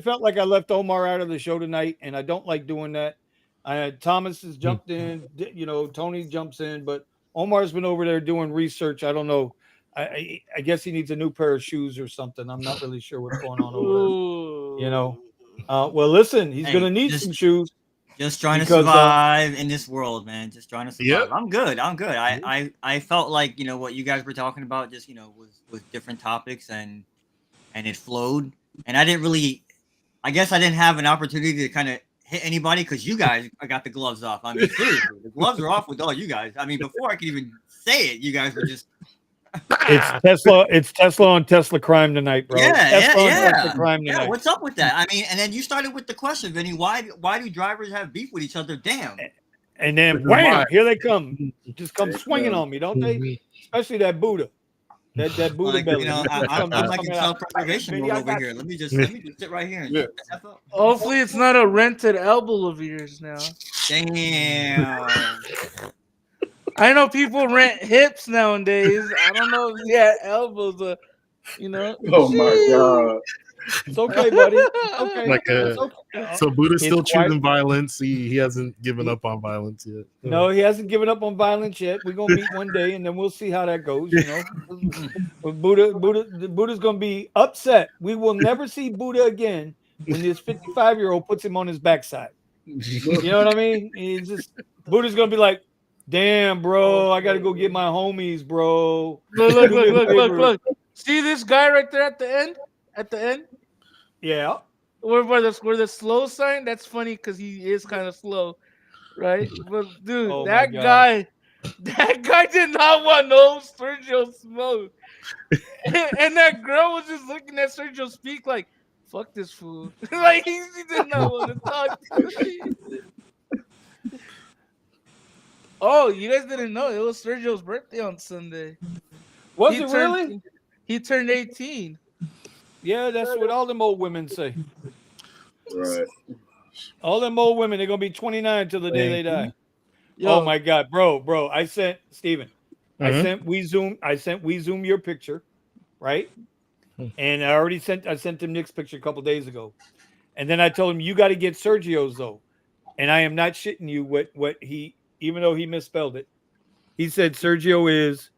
felt like I left Omar out of the show tonight, and I don't like doing that. Thomas has jumped in, Tony jumps in, but Omar's been over there doing research. I don't know. I guess he needs a new pair of shoes or something. I'm not really sure what's going on over there. Well, listen, he's gonna need some shoes. Just trying to Because, survive in this world, man. Just trying to survive. Yep. I'm good. I felt like what you guys were talking about just was different topics and it flowed. And I guess I didn't have an opportunity to kind of hit anybody because you guys got the gloves off. I mean, seriously, the gloves are off with all you guys. I mean, before I could even say it, you guys were just It's Tesla on Tesla crime tonight, bro. Tesla on Tesla crime tonight. Yeah, what's up with that? I mean, and then you started with the question, Vinny. Why do drivers have beef with each other? Damn. And then Which is wham, why. here they come. Just come swinging on me, don't they? Especially that Buddha. That Buddha Like, belly. you know, He just come- I'm just like in coming out. self-preservation Baby, mode I over got here. you. Let me just sit right here and Yeah. shut the F up. Hopefully, it's not a rented elbow of yours now. Damn. I know people rent hips nowadays. I don't know if he had elbows, you know. Oh my god. It's okay, buddy. It's okay. Like, It's okay. So Buddha's It's still quite- choosing violence. He hasn't given up on violence yet. No, he hasn't given up on violence yet. We're gonna meet one day, and then we'll see how that goes. You know, but Buddha's gonna be upset. We will never see Buddha again when this 55-year-old puts him on his backside. You know what I mean? He's just Buddha's gonna be like, "Damn, bro, I gotta go get my homies, bro." Look. See this guy right there at the end? At the end? Yeah. Where the slow sign? That's funny because he is kind of slow, right? But dude, Oh my that God. guy did not want no Sergio smoke. And that girl was just looking at Sergio speak like, fuck this fool. Like he did not want to talk to me. Oh, you guys didn't know it was Sergio's birthday on Sunday. Was it really? He turned 18. Yeah, that's what all them old women say. Right. All them old women, they're gonna be 29 till the day they die. Yo, Oh my God, bro! I sent Steven. I Mhm. sent we zoom your picture, right? And I sent him Nick's picture a couple days ago, and then I told him you got to get Sergio's though, and I am not shitting you. What he, even though he misspelled it, he said Sergio is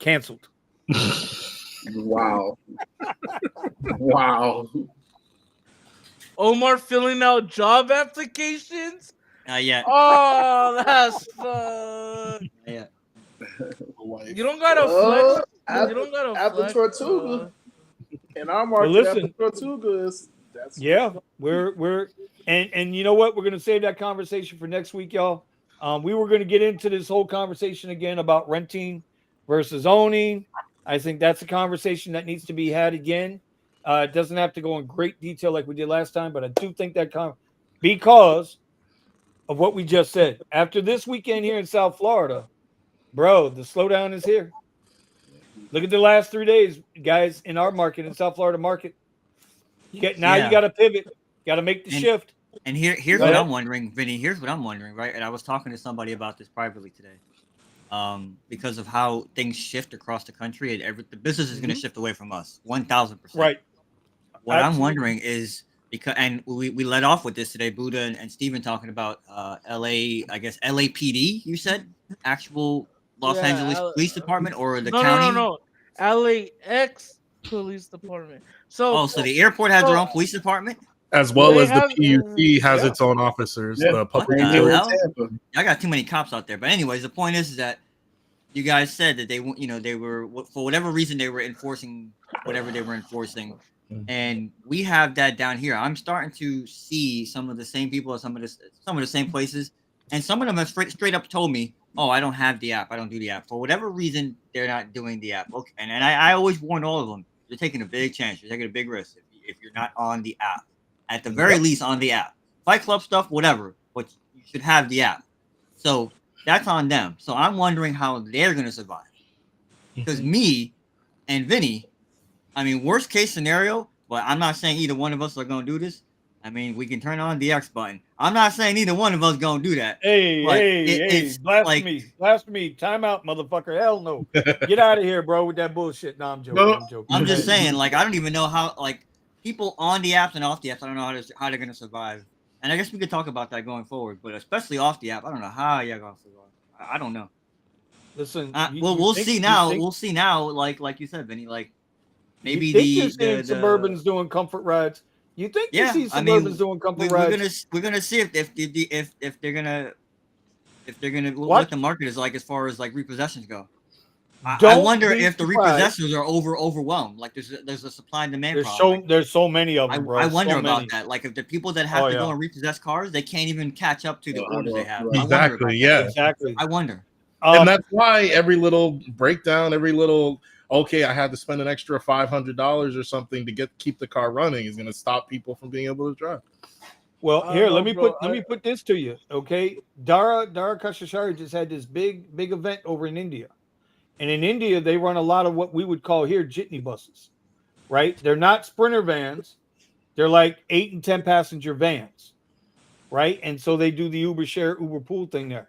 canceled. Wow. Wow. Omar filling out job applications. Yeah. Oh, that's fun. Yeah. You don't gotta flex. You don't gotta After flex, Tortuga. bro. In our market, listen. after Tortuga is that's Yeah, we're and you know what? We're gonna save that conversation for next week, y'all. We were gonna get into this whole conversation again about renting versus owning. I think that's a conversation that needs to be had again. It doesn't have to go in great detail like we did last time, but I do think that because of what we just said. After this weekend here in South Florida, bro, the slowdown is here. Look at the last 3 days, guys, in our market, in South Florida market. You got to pivot. Got to make the shift. And here's Go what ahead. I'm wondering, Vinny. Here's what I'm wondering, right? And I was talking to somebody about this privately today. Because of how things shift across the country, and the business is going to shift away from us, 1,000%. Right. What Absolutely. I'm wondering is because, and we led off with this today, Buddha and Steven talking about LA, I guess LAPD. You said actual Los Yeah, Angeles Police Department or the No, county? no. LAX Police Department. So So the airport has their own police department. As well They as the have- PUC has yeah. its own officers. Yeah. The public What the utility. hell? I got too many cops out there. But anyways, the point is that you guys said that they were for whatever reason they were enforcing whatever they were enforcing, and we have that down here. I'm starting to see some of the same people at some of the same places, and some of them have straight up told me, "Oh, I don't have the app. I don't do the app for whatever reason. They're not doing the app." Okay, and I always warn all of them: you're taking a big chance. You're taking a big risk if you're not on the app. At the very least, on the app. Fight Club stuff, whatever, but you should have the app. So that's on them. So I'm wondering how they're going to survive. Because me and Vinny, I mean, worst case scenario, but I'm not saying either one of us are going to do this. I mean, we can turn on the X button. I'm not saying either one of us going to do that. Hey, But hey, blasphemy. Time out, motherfucker. Hell no. Get out of here, bro, with that bullshit. No, I'm joking. No. I'm joking. I'm just saying, like, I don't even know how, like, people on the apps and off the apps, I don't know how they're going to survive. And I guess we could talk about that going forward, but especially off the app, I don't know how you're going to survive. I don't know. Listen, We'll see now. We'll see now. Like you said, Vinny. Like maybe you seeing Suburbans doing comfort rides. You think you see Suburbans doing comfort rides? We're gonna see if they're gonna what the market is like as far as like repossessions go. I wonder if the repossessors are overwhelmed. Like there's a supply and demand problem. There's so many of them, bro. I wonder about that. Like if the people that have to go and repossess cars, they can't even catch up to the orders they have. Exactly. Yeah. Exactly. I wonder. And that's why every little breakdown, every little I had to spend an extra $500 or something to keep the car running is going to stop people from being able to drive. Well, I here, don't know, let me put this to you, okay? Dara Khosrowshahi just had this big event over in India. And in India, they run a lot of what we would call here jitney buses, right? They're not sprinter vans. They're like 8 and 10 passenger vans, right? And so they do the Uber share, Uber pool thing there.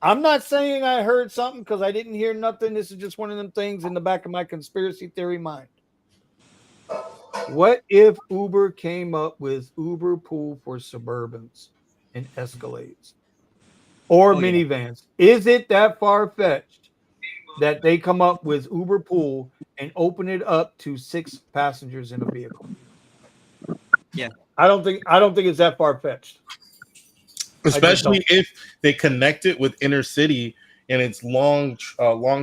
I'm not saying I heard something because I didn't hear nothing. This is just one of them things in the back of my conspiracy theory mind. What if Uber came up with Uber pool for Suburbans and Escalades or minivans? Is it that far-fetched that they come up with Uber pool and open it up to 6 passengers in a vehicle? Yeah. I don't think it's that far-fetched. Especially if they connect it with inner city and it's long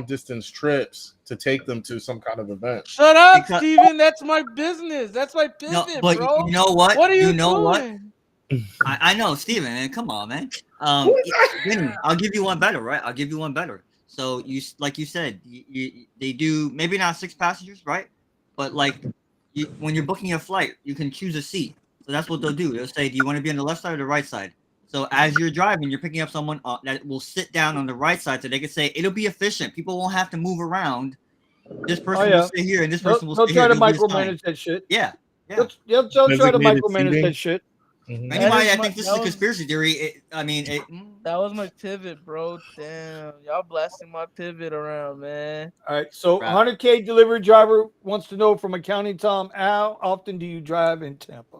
distance trips to take them to some kind of event. Shut up, Steven. That's my business. That's my pivot, but bro. you know what? What are you doing? What? I know, Steven, man. Come on, man. Vinny, I'll give you one better, right? I'll give you one better. So like you said, they do maybe not 6 passengers, right? But like when you're booking a flight, you can choose a seat. So that's what they'll do. They'll say, do you want to be on the left side or the right side? So as you're driving, you're picking up someone that will sit down on the right side, so they can say it'll be efficient. People won't have to move around. This person will stay here, and this person will stay here. They'll try to micromanage that shit. Yeah. They'll try to micromanage that shit. Mm-hmm. Anybody that thinks this is a conspiracy theory, that was my pivot, bro. Damn, y'all blasting my pivot around, man. All right, so 100K delivery driver wants to know from Accounting Tom, how often do you drive in Tampa?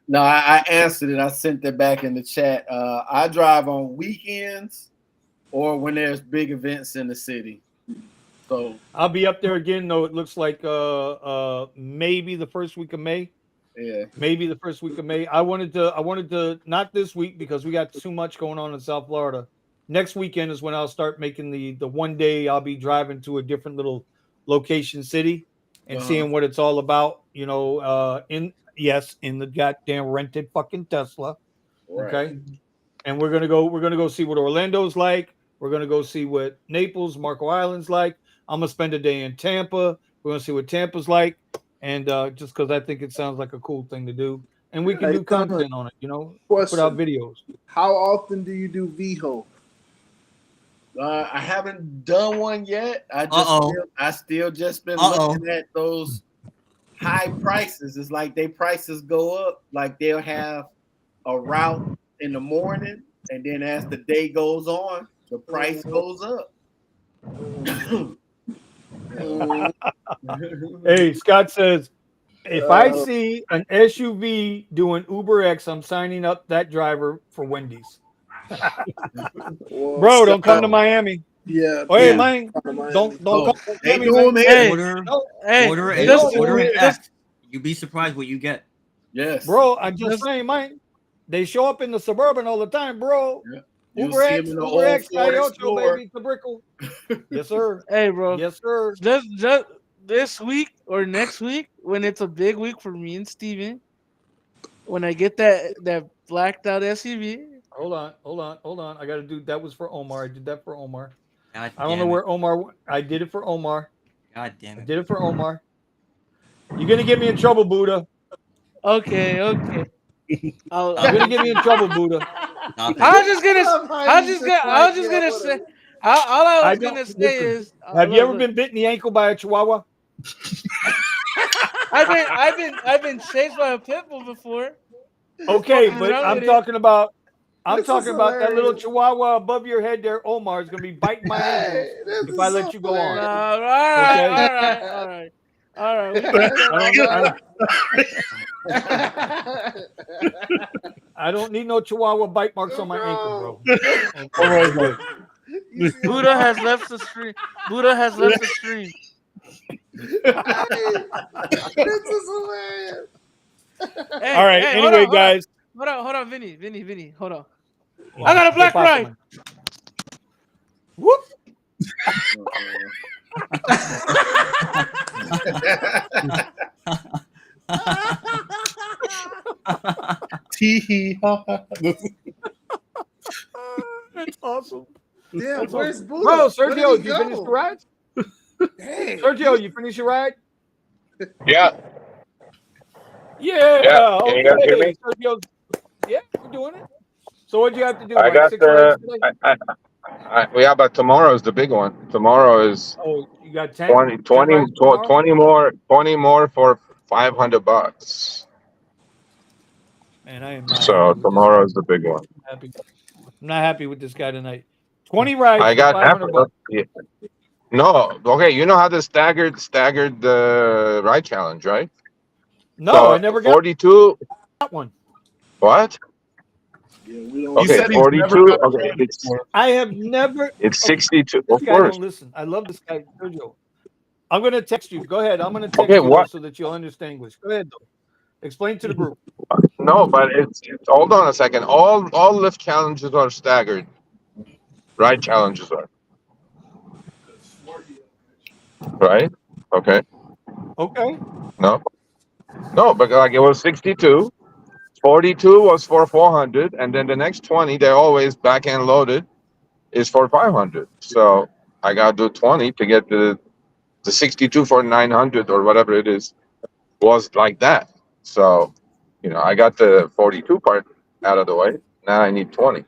No, I answered it. I sent it back in the chat. I drive on weekends or when there's big events in the city. So I'll be up there again, though. It looks like maybe the first week of May. Yeah, maybe the first week of May. I wanted to not this week because we got too much going on in South Florida. Next weekend is when I'll start making the one day I'll be driving to a different little location city and seeing what it's all about. You know, in the goddamn rented fucking Tesla. Right. Okay. And we're gonna go see what Orlando's like. We're gonna go see what Naples, Marco Island's like. I'm gonna spend a day in Tampa. We're gonna see what Tampa's like. And just because I think it sounds like a cool thing to do. And we can do content on it, you know, put out videos. How often do you do VHO? I haven't done one yet. I still just been looking at those high prices. It's like their prices go up. Like they'll have a route in the morning, and then as the day goes on, the price goes up. Hey, Scott says, if I see an SUV doing Uber X, I'm signing up that driver for Wendy's. Bro, don't come to Miami. Yeah. Oh, hey, man. Don't come to Miami. Order an F. You'd be surprised what you get. Yes. Bro, I'm just saying, man. They show up in the Suburban all the time, bro. Yeah. Uber X, Toyota, baby, Tabrickle. Yes, sir. Hey, bro. Yes, sir. Just this week or next week, when it's a big week for me and Steven, when I get that blacked out SUV. Hold on. I got to do that. Was for Omar. I did that for Omar. God I don't know where Omar. I did it for Omar. God damn it. I did it for Omar. You're gonna get me in trouble, Buddha. Okay. You're gonna get me in trouble, Buddha. I was just gonna say. All I was gonna say is. Have you ever been bit in the ankle by a Chihuahua? I've been chased by a pit bull before. Okay, but I'm talking about that little Chihuahua above your head there. Omar is gonna be biting my ankles if I let you go on. All right. I don't need no Chihuahua bite marks on my ankle, bro. Buddha has left the stream. This is hilarious. Hey, all right. Anyway, guys. Hold on, Vinny. Hold on. I got a black ride. Whoop. Tee That's awesome. Yeah, where's Buddha? Bro, Sergio, you finished the ride? Sergio, you finished your ride? Yeah. Yeah. Yeah, can you guys hear Okay. me? Sergio's, yeah, we're doing it. So what'd you have to do? I Like got 6 legs the. today? Yeah, but tomorrow is the big one. Tomorrow is Oh, you got 10? 20, 10 20, rides tomorrow? 20 more for $500. Man, I am not So happy with this guy. tomorrow is the big one. I'm not happy with this guy tonight. 20 rides I for got half. $500. Yeah. No, okay. You know how the staggered ride challenge, right? No, So I never got 42. one. What? Yeah, we don't. He Okay, said he's never 42. got a Okay, ride before. I have never. it's Okay, 62. this Of guy course. don't listen. I love this guy, Sergio. I'm gonna text you. Go ahead. I'm gonna text Okay, you though, what? so that you'll understand English. Go ahead though. Explain to the group. No, but it's hold on a second. All lift challenges are staggered. Ride challenges are right. Okay. Okay. No, no, but like it was 62. 42 was for 400, and then the next 20 they always back end loaded is for 500. So I gotta do 20 to get the 62 for 900 or whatever it is was like that. So I got the 42 part out of the way. Now I need 20.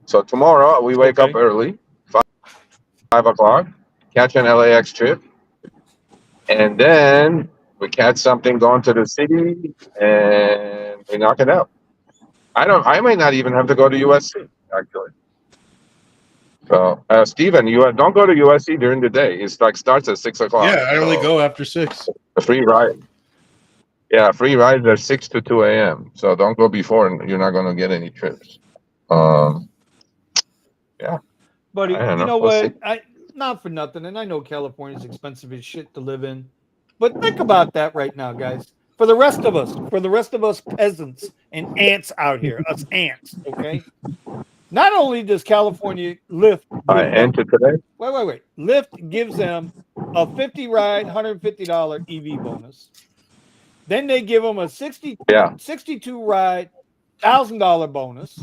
So tomorrow we wake up Okay. early, 5 o'clock, catch an LAX trip, and then we catch something going to the city, and we knock it out. I might not even have to go to USC actually. So Steven, you don't go to USC during the day. It's like starts at 6 o'clock. Yeah, I only So go after 6. the free ride. Yeah, free rides are 6 to 2 a.m. So don't go before, and you're not going to get any trips. Yeah, Buddy, I don't you know. know We'll what? see. I not for nothing, and I know California's expensive as shit to live in. But think about that right now, guys. For the rest of us peasants and ants out here, us ants, okay? Not only does California Lyft I give them, enter today. wait. Lyft gives them a 50 ride, $150 EV bonus. Then they give them a 62 ride, $1,000 bonus.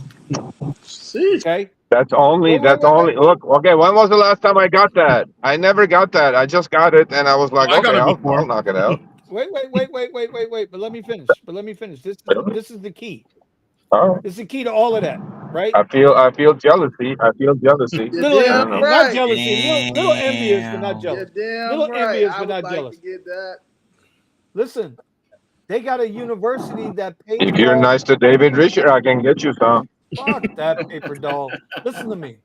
See, Okay. That's only. Wait. Look. Okay, when was the last time I got that? I never got that. I just got it, and I was like, I got okay, it I'll before. knock it out. Wait. But let me finish. This is the key. Oh, This is the key to all of that, right? I feel jealousy. I feel jealousy. you're Little damn know. not right. jealousy, little envious, but not Damn. jealous. You're Little damn right. envious, I but would not like jealous. to get that. Listen, they got a university that pays If for you're all. nice to David Risher, I can get you some. Fuck that paper doll. Listen to me.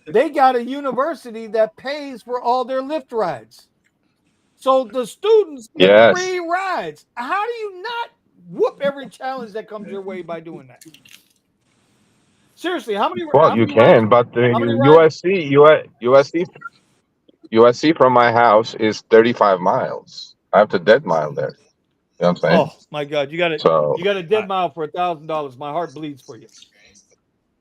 They got a university that pays for all their Lyft rides. So the students get Yes. free rides. How do you not whoop every challenge that comes your way by doing that? Seriously, how many? Well, how you many rides? can, but the How many rides? USC from my house is 35 miles. I have to dead mile there. You know what I'm saying? Oh my God, you got So a dead mile for $1,000. My heart bleeds for you.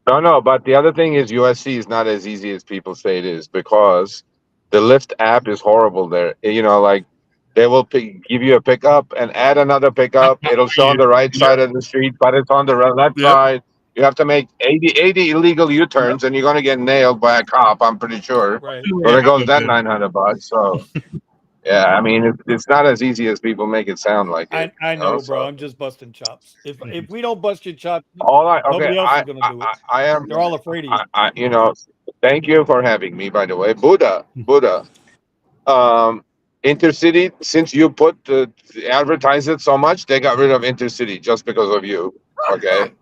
no, but the other thing is USC is not as easy as people say it is because the Lyft app is horrible there. Like they will give you a pickup and add another pickup. It'll show on the right side of the street, but it's on the left Yep. side. You have to make 80 illegal U-turns, and you're going to get nailed by a cop, I'm pretty sure. Right. So there goes that $900. So, yeah, I mean, it's not as easy as people make it sound like it. I know, So bro. I'm just busting chops. If we don't bust your chops, nobody else is gonna do it. I am. They're all afraid of you. Thank you for having me. By the way, Buddha. Intercity. Since you advertise it so much, they got rid of Intercity just because of you. Okay,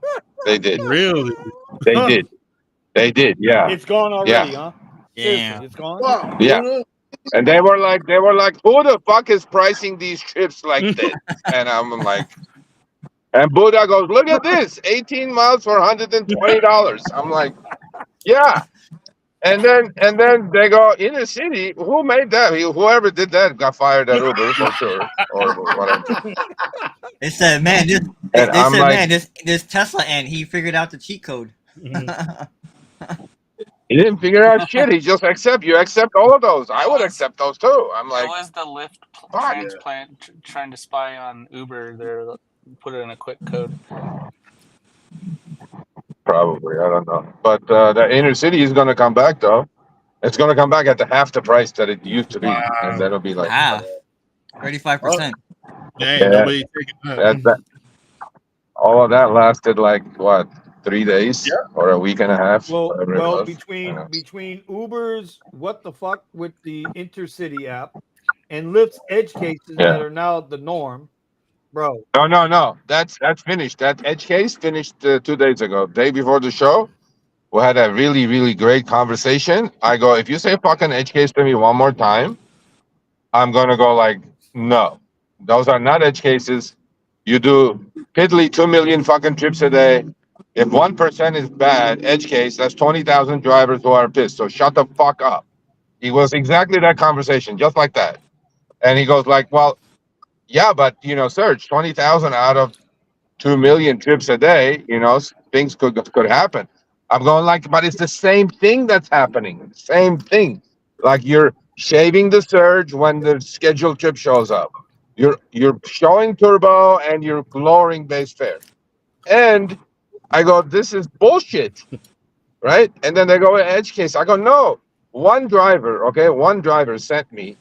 they did. Really? They did. Yeah. It's gone already, huh? Damn. Seriously, it's gone. Wow. Yeah. Buddha. And they were like, who the fuck is pricing these trips like this? And I'm like, and Buddha goes, look at this, 18 miles for $120. I'm like, yeah. And then they go in the city. Who made that? Whoever did that got fired at Uber for sure, or whatever. They said, man, this Tesla ant, he figured out the cheat code. He didn't figure out shit. He just you accept all of those. I would accept those too. I'm It like, was the Lyft fuck. transplant trying to spy on Uber. They're put it in a quick code. Probably, I don't know. But the inner city is going to come back though. It's going to come back at half the price that it used to be, and that'll be like Half. 35%. Ain't Yeah. nobody taking that. All of that lasted like what, 3 days or a week and a half, whatever it was. between Uber's what the fuck with the Intercity app and Lyft's edge cases that are now the norm, bro. No. That's finished. That edge case finished 2 days ago. Day before the show, we had a really, really great conversation. I go, if you say fucking edge case to me one more time, I'm gonna go like, no, those are not edge cases. You do piddly 2 million fucking trips a day. If 1% is bad, edge case, that's 20,000 drivers who are pissed. So shut the fuck up. He was exactly that conversation, just like that. And he goes like, well, yeah, but Serge, 20,000 out of 2 million trips a day, things could happen. I'm going like, but it's the same thing that's happening. Same thing. Like you're shaving the surge when the scheduled trip shows up. You're showing turbo and you're lowering base fare. And I go, this is bullshit, right? And then they go, edge case. I go, no. One driver sent me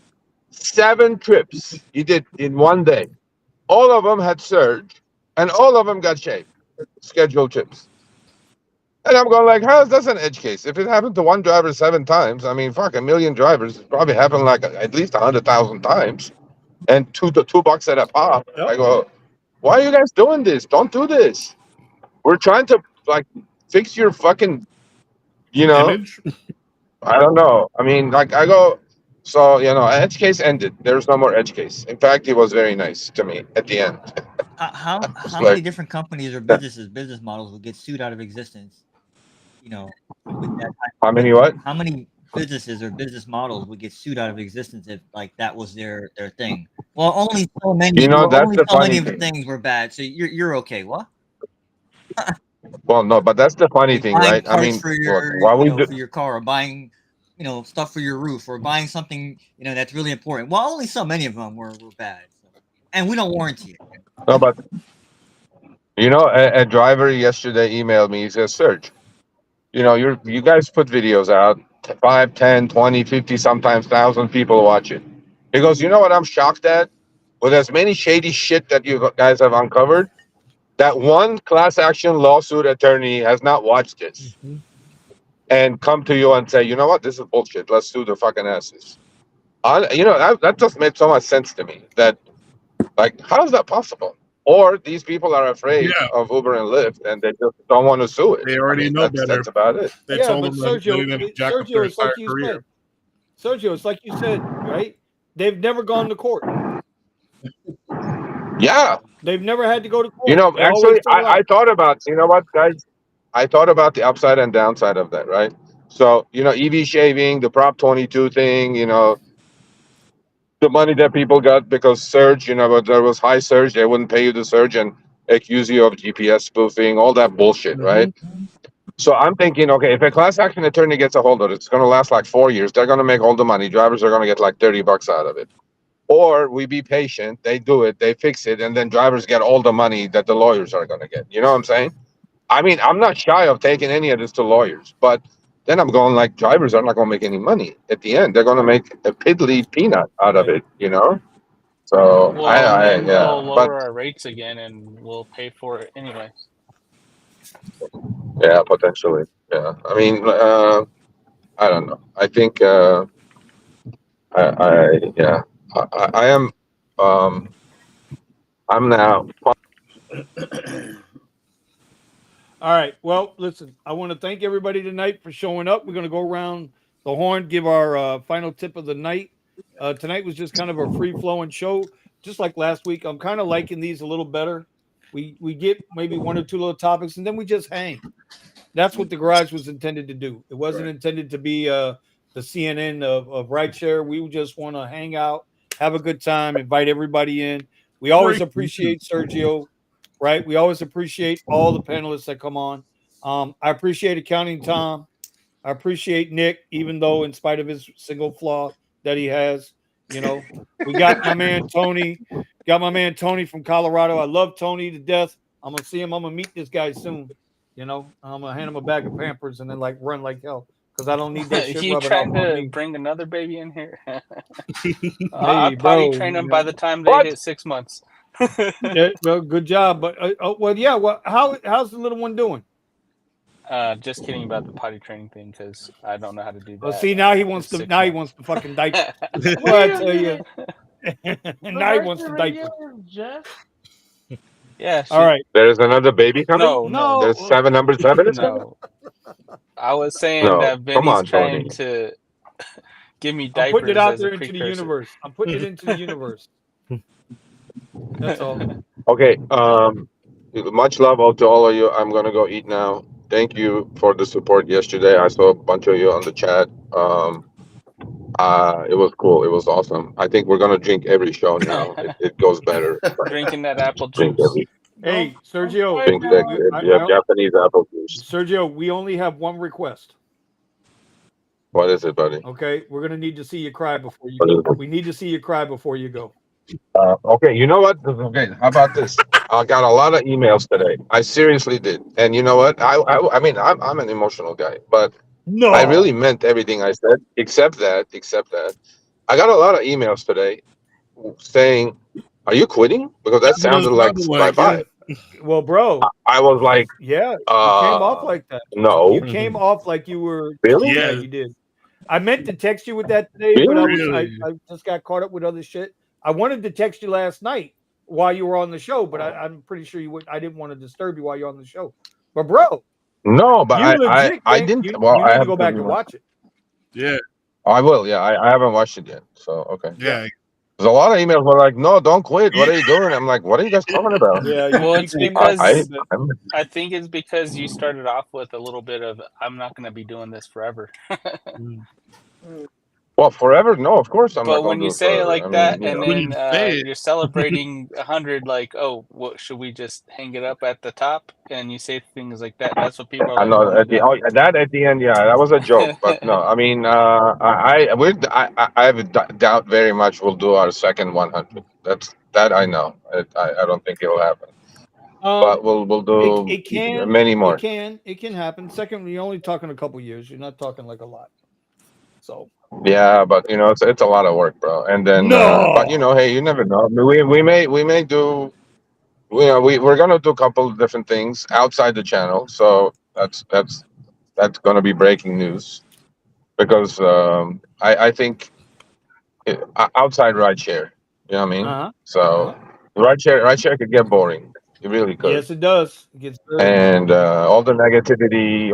7 trips he did in one day. All of them had surge, and all of them got shaved, scheduled trips. And I'm going like, how is that an edge case? If it happened to one driver 7 times, I mean, fuck, 1 million drivers, it probably happened like at least 100,000 times. And $2 at a pop. Yep. I go, why are you guys doing this? Don't do this. We're trying to like fix your fucking, Image. I don't know. I mean, like I go, so edge case ended. There's no more edge case. In fact, he was very nice to me at the end. How many different companies or business models will get sued out of existence? With that how many what? How many businesses or business models would get sued out of existence if like that was their thing? Well, only so many. That's the funny many of the thing. things were bad, so you're okay. What? Well, no, but that's the funny thing, right? I mean, for your, for your car, or buying, stuff for your roof, or buying something, that's really important. Well, only so many of them were bad, and we don't warranty it. No, but a driver yesterday emailed me. He says, Serge, you guys put videos out, 5, 10, 20, 50, sometimes 1,000 people watch it. He goes, you know what I'm shocked at? With as many shady shit that you guys have uncovered, that one class action lawsuit attorney has not watched this and come to you and say, you know what, this is bullshit. Let's sue the fucking asses. That just made so much sense to me. That, like, how is that possible? Or these people are afraid of Uber and Lyft and they just don't want to sue it. They already know better. That's about it. They told them Sergio, it's like you said. Sergio, it's like you said, right? They've never gone to court. Yeah. They've never had to go to court. Actually, I thought about, what, guys? I thought about the upside and downside of that, right? So, EV shaving, the Prop 22 thing, the money that people got because surge, but there was high surge, they wouldn't pay you the surge and accuse you of GPS spoofing, all that bullshit, right? So I'm thinking, okay, if a class action attorney gets a hold of it, it's going to last like 4 years. They're going to make all the money. Drivers are going to get like $30 out of it. Or we be patient, they do it, they fix it, and then drivers get all the money that the lawyers are going to get. You know what I'm saying? I mean, I'm not shy of taking any of this to lawyers, but then I'm going like, drivers are not going to make any money at the end. They're going to make a piddly peanut out of it, So we'll lower our rates again, and we'll pay for it anyway. Yeah, potentially. Yeah, I mean, I don't know. I think I am. I'm now. All right. Well, listen, I want to thank everybody tonight for showing up. We're going to go around the horn, give our final tip of the night. Tonight was just kind of a free-flowing show, just like last week. I'm kind of liking these a little better. We get maybe 1 or 2 little topics, and then we just hang. That's what the garage was intended to do. It wasn't intended to be the CNN of rideshare. We just want to hang out, have a good time, invite everybody in. We always appreciate Sergio. Right, we always appreciate all the panelists that come on. I appreciate Accounting Tom. I appreciate Nick, even though in spite of his single flaw that he has, we got my man Tony. Got my man Tony from Colorado. I love Tony to death. I'm gonna see him. I'm gonna meet this guy soon. I'm gonna hand him a bag of Pampers and then like run like hell because I don't need that shit. You rubbing trying off on to me. bring another baby in here? Hey, I'll potty train them by the time they hit 6 months. Yeah, well, good job. But well, yeah. Well, how's the little one doing? Just kidding about the potty training thing because I don't know how to do that. Well, see, now he wants It's to. 6 Now he months. wants to fucking diaper. Wait Well, I a tell you. minute. Now he wants to diaper. Jeff? Yeah. All right. There is another baby coming. No. There's 7 is coming. No. I was saying No, that come Vinny's on, trying Tony. to give me I'm putting it diapers out as a there into the precursor. universe. I'm putting it into the universe. That's all. Okay. Much love to all of you. I'm gonna go eat now. Thank you for the support yesterday. I saw a bunch of you on the chat. It was cool. It was awesome. I think we're gonna drink every show now. It goes better. Drinking that apple Drink juice. every Hey, Sergio. drink that. You have Japanese apple juice. Sergio, we only have one request. What is it, buddy? Okay, we're gonna need to see you cry before you What is go. it? We need to see you cry before you go. Okay, you know what? Okay, how about this? I got a lot of emails today. I seriously did, and you know what? I mean, I'm an emotional guy, but No, I really meant everything I said, except that. I got a lot of emails today saying, "Are you quitting?" Because that That's what it sounded like sounded like, bye-bye. Well, bro, I was like, yeah, you came off like that. no, You came off like you were. really? Yeah, Yeah. you did. I meant to text you with that today, but Really? I just got caught up with other shit. I wanted to text you last night while you were on the show, but I'm pretty sure you would. I didn't want to disturb you while you're on the show. But bro, No, but you legit I can't- didn't. You, Well, you I need to have go back and watch it. Yeah. I will. Yeah, I haven't watched it yet. So okay. Yeah. There's a lot of emails were like, "No, don't quit. What are you doing?" I'm like, "What are you guys talking about?" Yeah, Well, you it's came because off. I think it's because you started off with a little bit of I'm not going to be doing this forever. Well, forever? No, of course I'm not But gonna when do you it say it forever. like I that, mean, you and know. When you then say it. you're celebrating 100, like, oh, what should we just hang it up at the top? And you say things like that. That's what people are I like, know oh my at the god. that at the end, yeah, that was a joke. But no, I mean, I have a doubt very much we'll do our second 100. That I know. I don't think it'll happen. But we'll do It can many more. It can happen. Second, you're only talking a couple years. You're not talking like a lot. So Yeah, but you know, it's a lot of work, bro. And then, but you know, hey, you never know. We may do. You know, we're gonna do a couple of different things outside the channel. So that's gonna be breaking news because I think outside rideshare. You know what I mean? So rideshare could get boring. It really could. yes, it does. It gets very And all the negativity,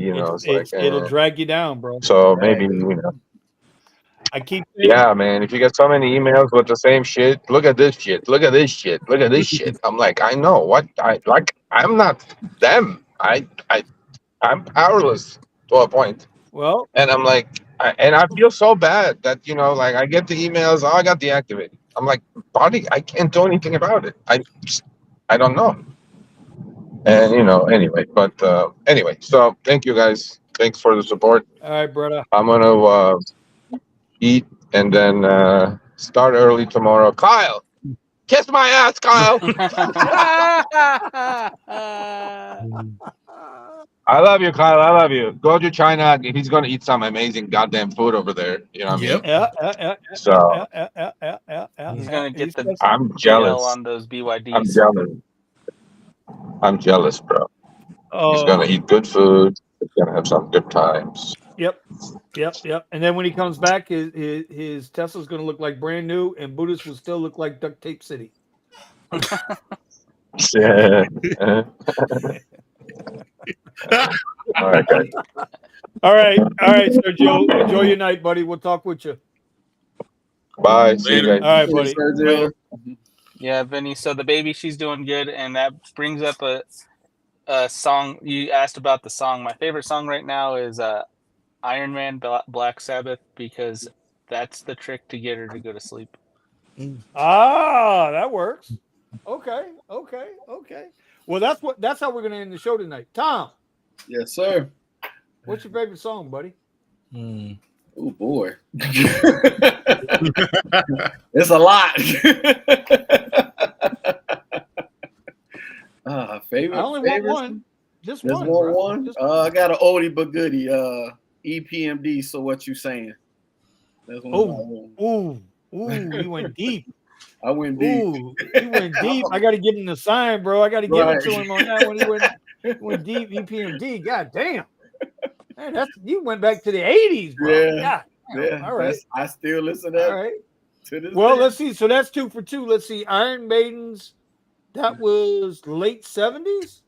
you know, it's like it'll drag you down, bro. so maybe you know. I keep saying, Yeah, man. If you get so many emails with the same shit, look at this shit. Look at this shit. Look at this shit. I'm like, I know what I like. I'm not them. I'm powerless to a point. well, And I'm like, I feel so bad that you know, like I get the emails. Oh, I got deactivated. I'm like, buddy, I can't do anything about it. I don't know. And you know, anyway. But anyway, so thank you guys. Thanks for the support. all right, brother. I'm gonna eat and then start early tomorrow. Kyle, kiss my ass, Kyle. I love you, Kyle. I love you. Go to China. He's gonna eat some amazing goddamn food over there. You know what I mean? Yeah. So He's going to get the I'm BL jealous. on those BYDs. I'm jealous. I'm jealous, bro. He's Oh, gonna eat good food. He's gonna have some good times. yep. And then when he comes back, his Tesla's going to look like brand new, and Buddhist will still look like Duct Tape City. Yeah. All right, guys. All right, Sergio. Enjoy your night, buddy. We'll talk with you. Bye. See you guys. All right, buddy. Sergio. Yeah, Vinny. So the baby, she's doing good, and that brings up a song. You asked about the song. My favorite song right now is Iron Man, Black Sabbath, because that's the trick to get her to go to sleep. Ah, that works. Okay. Well, that's how we're going to end the show tonight. Tom, Yes, sir. what's your favorite song, buddy? Oh boy. It's a lot. Favorite. I only want favorite? one. Just There's one. more bro. one. Just I got an oldie but goodie. EPMD. So what you saying? That's one of my own. Ooh, you went deep. I went deep. Ooh, he went deep. I got to give him the sign, bro. I got to give it to him on that one. He went deep. EPMD. God damn. Man, you went back to the 80s, bro. Yeah. All right. I still listen to that. All right. To this Well, day. let's see. So that's 2 for 2. Let's see. Iron Maiden's, that was late 70s.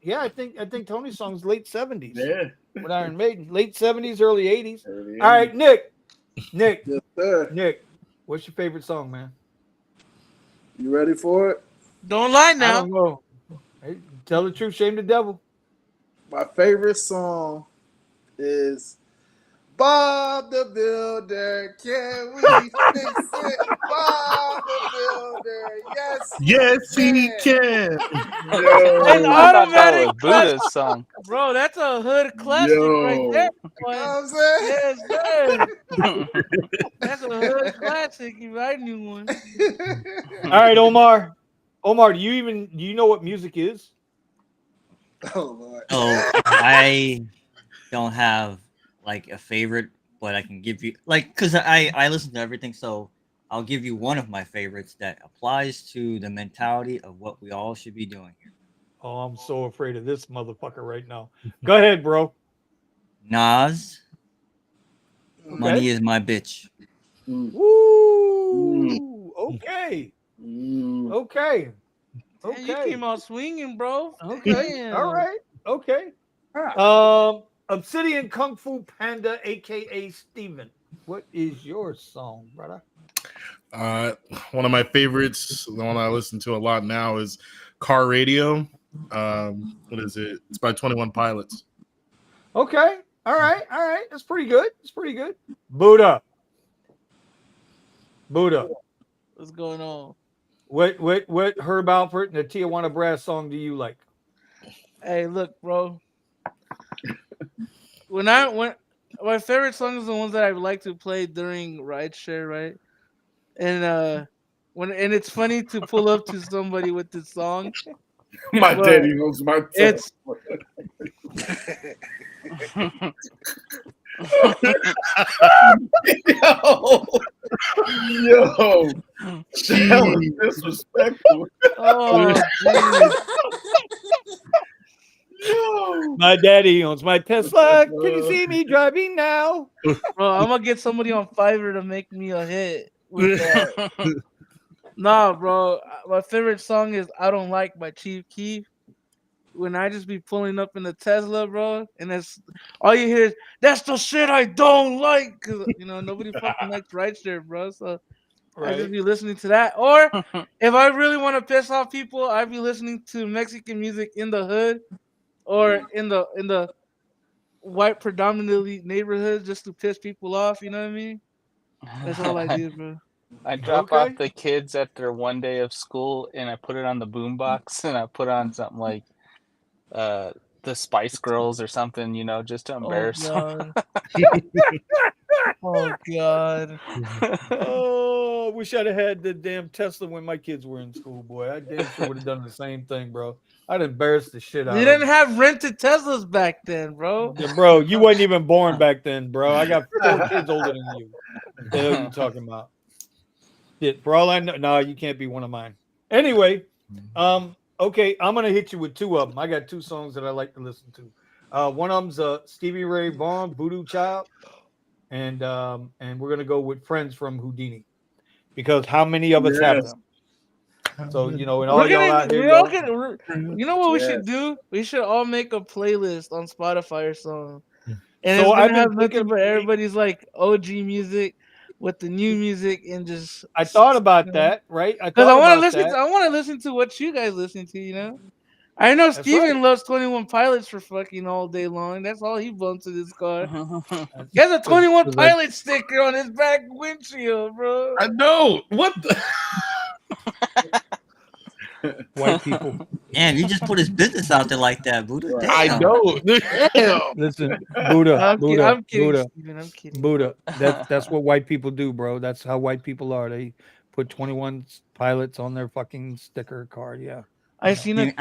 Yeah, I think Tony's song's late 70s. Yeah. With Iron Maiden, late 70s, early 80s. Early All right, Nick. Yes, sir. Nick, what's your favorite song, man? You ready for it? Don't lie I now. don't know. Hey, tell the truth, shame the devil. My favorite song is Bob the Builder. Can we fix it? Bob the Builder. Yes, he can. An I thought that automatic was Buddha's song. Bro, that's a hood classic right there. You know what I'm saying? Yes, sir. That's a hood classic if I knew one. All right, Omar. Omar, do you know what music is? Oh, Lord. Oh, I don't have like a favorite, but I can give you because I listen to everything, so I'll give you one of my favorites that applies to the mentality of what we all should be doing here. Oh, I'm so afraid of this motherfucker right now. Go ahead, bro. Nas, Okay. Money is my bitch. Woo. Okay. Okay. Man, you Okay. came out swinging, bro. Okay. Damn. All right. Okay. Obsidian Kung Fu Panda, aka Steven. What is your song, brother? One of my favorites, the one I listen to a lot now, is Car Radio. What is it? It's by 21 Pilots. Okay. All right. All right. That's pretty good. It's pretty good. Buddha. What's going on? What Herb Alpert and the Tijuana Brass song do you like? Hey, look, bro. When my favorite song is the ones that I like to play during rideshare, right? And it's funny to pull up to somebody with this song. My But daddy knows my It's yo, that was disrespectful. oh, geez. My daddy owns my Tesla. Can you see me driving now? Bro, I'm gonna get somebody on Fiverr to make me a hit with that. Nah, bro. My favorite song is "I Don't Like" by Chief Keef. When I just be pulling up in the Tesla, bro, and that's all you hear is "That's the shit I don't like," cause nobody fucking likes rideshare, bro. So I just be listening to that. Or if I really want to piss off people, I'd be listening to Mexican music in the hood or in the white predominantly neighborhood just to piss people off. You know what I mean? That's all I do, bro. I drop off the kids at their one day of school, and I put it on the boombox, and I put on something like the Spice Girls or something, just to embarrass them. Oh God. Oh, wish I'd have had the damn Tesla when my kids were in school, boy. I damn sure would have done the same thing, bro. I'd embarrass the shit out You of didn't them. have rented Teslas back then, bro. Yeah, bro, you wasn't even born back then, bro. I got 4 kids older than you. What the hell are you talking about? Shit, for all I know, no, you can't be one of mine. Anyway, okay, I'm gonna hit you with 2 of them. I got 2 songs that I like to listen to. One of them's Stevie Ray Vaughan, Voodoo Child, and we're gonna go with Friends from Houdini, because how many of us have them? So and all y'all out here, you know what we should do? We should all make a playlist on Spotify or something, and So it's I've gonna been have nothing thinking- but everybody's like OG music with the new music, and just I thought about that, right? because I want to listen to what you guys listen to. I know That's Steven right. loves 21 Pilots for fucking all day long. That's all he bumps in his car. He has a 21 Pilot sticker on his back windshield, bro. I know. What the? White people. Damn, you just put his business out there like that, Buddha. Damn. I know. Damn. Listen, Buddha, I'm kidding, Buddha, Steven. I'm kidding. Buddha. That's what white people do, bro. That's how white people are. They put 21 Pilots on their fucking sticker card. Yeah. I seen a we-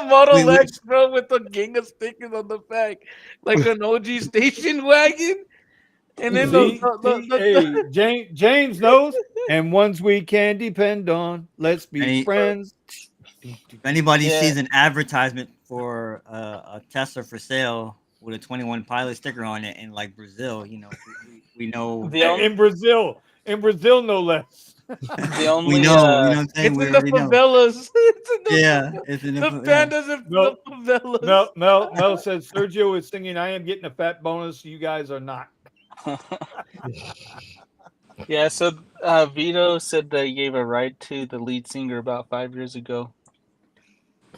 Model X, bro, with a gang of stickers on the back, like an OG station wagon. And then See, hey, James knows, and ones we can depend on. Let's be friends. If anybody Yeah. sees an advertisement for a Tesla for sale with a 21 Pilot sticker on it in like Brazil, you know, we know. In Brazil, no less. The only we know, you know what I'm saying? It's We in the already know. favelas. Yeah, it's in The the pandas in the favelas. Mel says Sergio is singing. I am getting a fat bonus. You guys are not. Yeah, so Vito said they gave a ride to the lead singer about 5 years ago.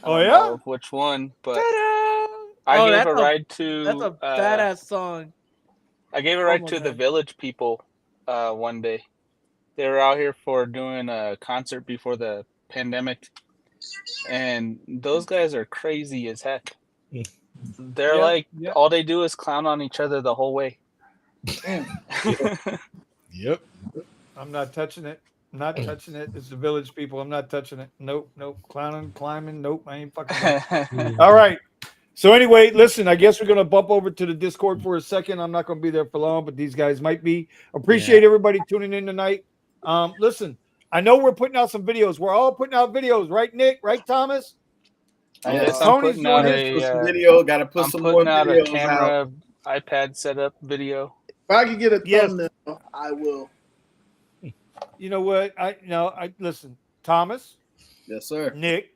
I Oh don't yeah, know which one, but I gave a ride to. That's a badass song. I gave a ride to the Village People one day. They were out here for doing a concert before the pandemic, and those guys are crazy as heck. They're all they do is clown on each other the whole way. Yep. I'm not touching it. I'm not touching it. It's the Village People. I'm not touching it. Nope. Clowning, climbing. Nope. I ain't fucking. All right. So anyway, listen, I guess we're going to bump over to the Discord for a second. I'm not going to be there for long, but these guys might be. Appreciate everybody tuning in tonight. Listen, I know we're putting out some videos. We're all putting out videos, right, Nick? Right, Thomas? Yes, Tony's I'm doing putting his out video. Got to put I'm some more putting out a videos camera, iPad setup video. If I can get a thumbnail, I will. You know what? I listen, Thomas. Yes, sir. Nick,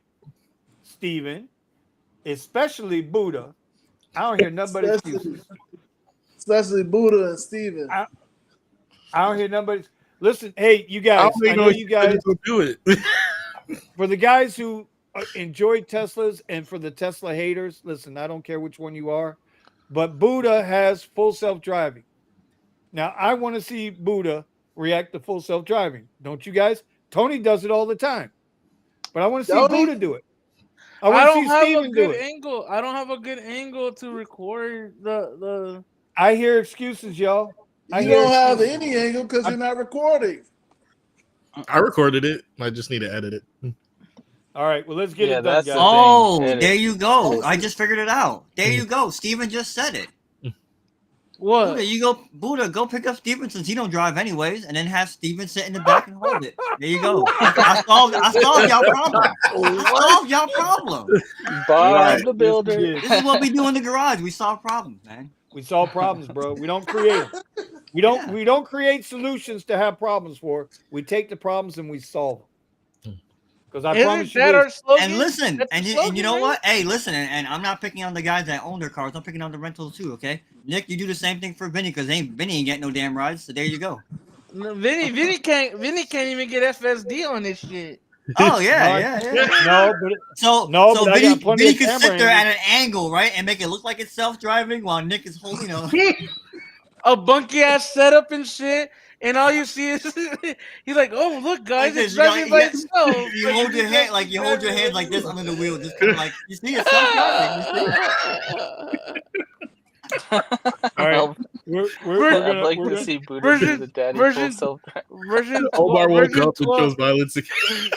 Steven, especially Buddha. I don't hear nothing but excuses. Especially Buddha and Steven. I don't hear nobody. Listen, hey, you guys. I know you guys will do it. For the guys who enjoy Teslas and for the Tesla haters, listen, I don't care which one you are, but Buddha has full self-driving. Now, I want to see Buddha react to full self-driving. Don't you guys? Tony does it all the time. But I want to see Buddha do it. I don't have a good angle. I don't have a good angle to record the. I hear excuses, y'all. You don't have any angle because you're not recording. I recorded it. I just need to edit it. All right, well, let's get it done, That's guys. Oh, there you go. I just figured it out. There you go. Steven just said it. What? Buddha, go pick up Steven since he don't drive anyways, and then have Steven sit in the back and hold it. There you go. I solved y'all problem. I solved y'all problem. Bob the Builder. This is what we do in the garage. We solve problems, man. We solve problems, bro. We don't create them. We don't create solutions to have problems for. We take the problems and we solve them. Because I promise you this. And listen, and you know what? Hey, listen, and I'm not picking on the guys that own their cars. I'm picking on the rentals too, okay? Nick, you do the same thing for Vinny because Vinny ain't getting no damn rides. So there you go. Vinny can't even get FSD on this shit. Oh yeah. No, but so Vinny Vinny can sit there at an angle, right, and make it look like it's self-driving while Nick is holding a bunky ass setup and shit. And all you see is he's like, "Oh, look, guys, it's driving by itself." You hold your hand like this under the wheel, just kind of like you see it's self-driving. All right, I'd like to see Buddha do the daddy full self-driving. Omar woke up and chose violence again.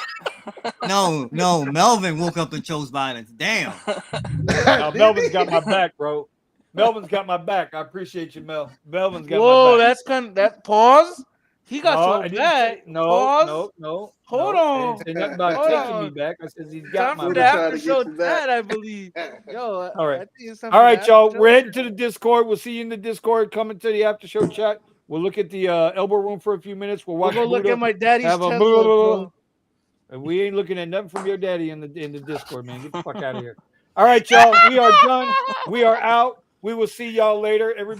No, Melvin woke up and chose violence. Damn. Now, Melvin's got my back, bro. Melvin's got my back. I appreciate you, Mel. Melvin's got my back. That's that pause. He got your back. No. Hold on. I didn't say nothing about taking me back. I said he's got my back. back. After show that, I believe. Yo, all right. All right, y'all. We're heading to the Discord. We'll see you in the Discord. Coming to the after show chat. We'll look at the elbow room for a few minutes. We'll watch. We'll go look at my daddy's Tesla. And we ain't looking at nothing from your daddy in the Discord, man. Get the fuck out of here. All right, y'all. We are done. We are out. We will see y'all later. Everybody.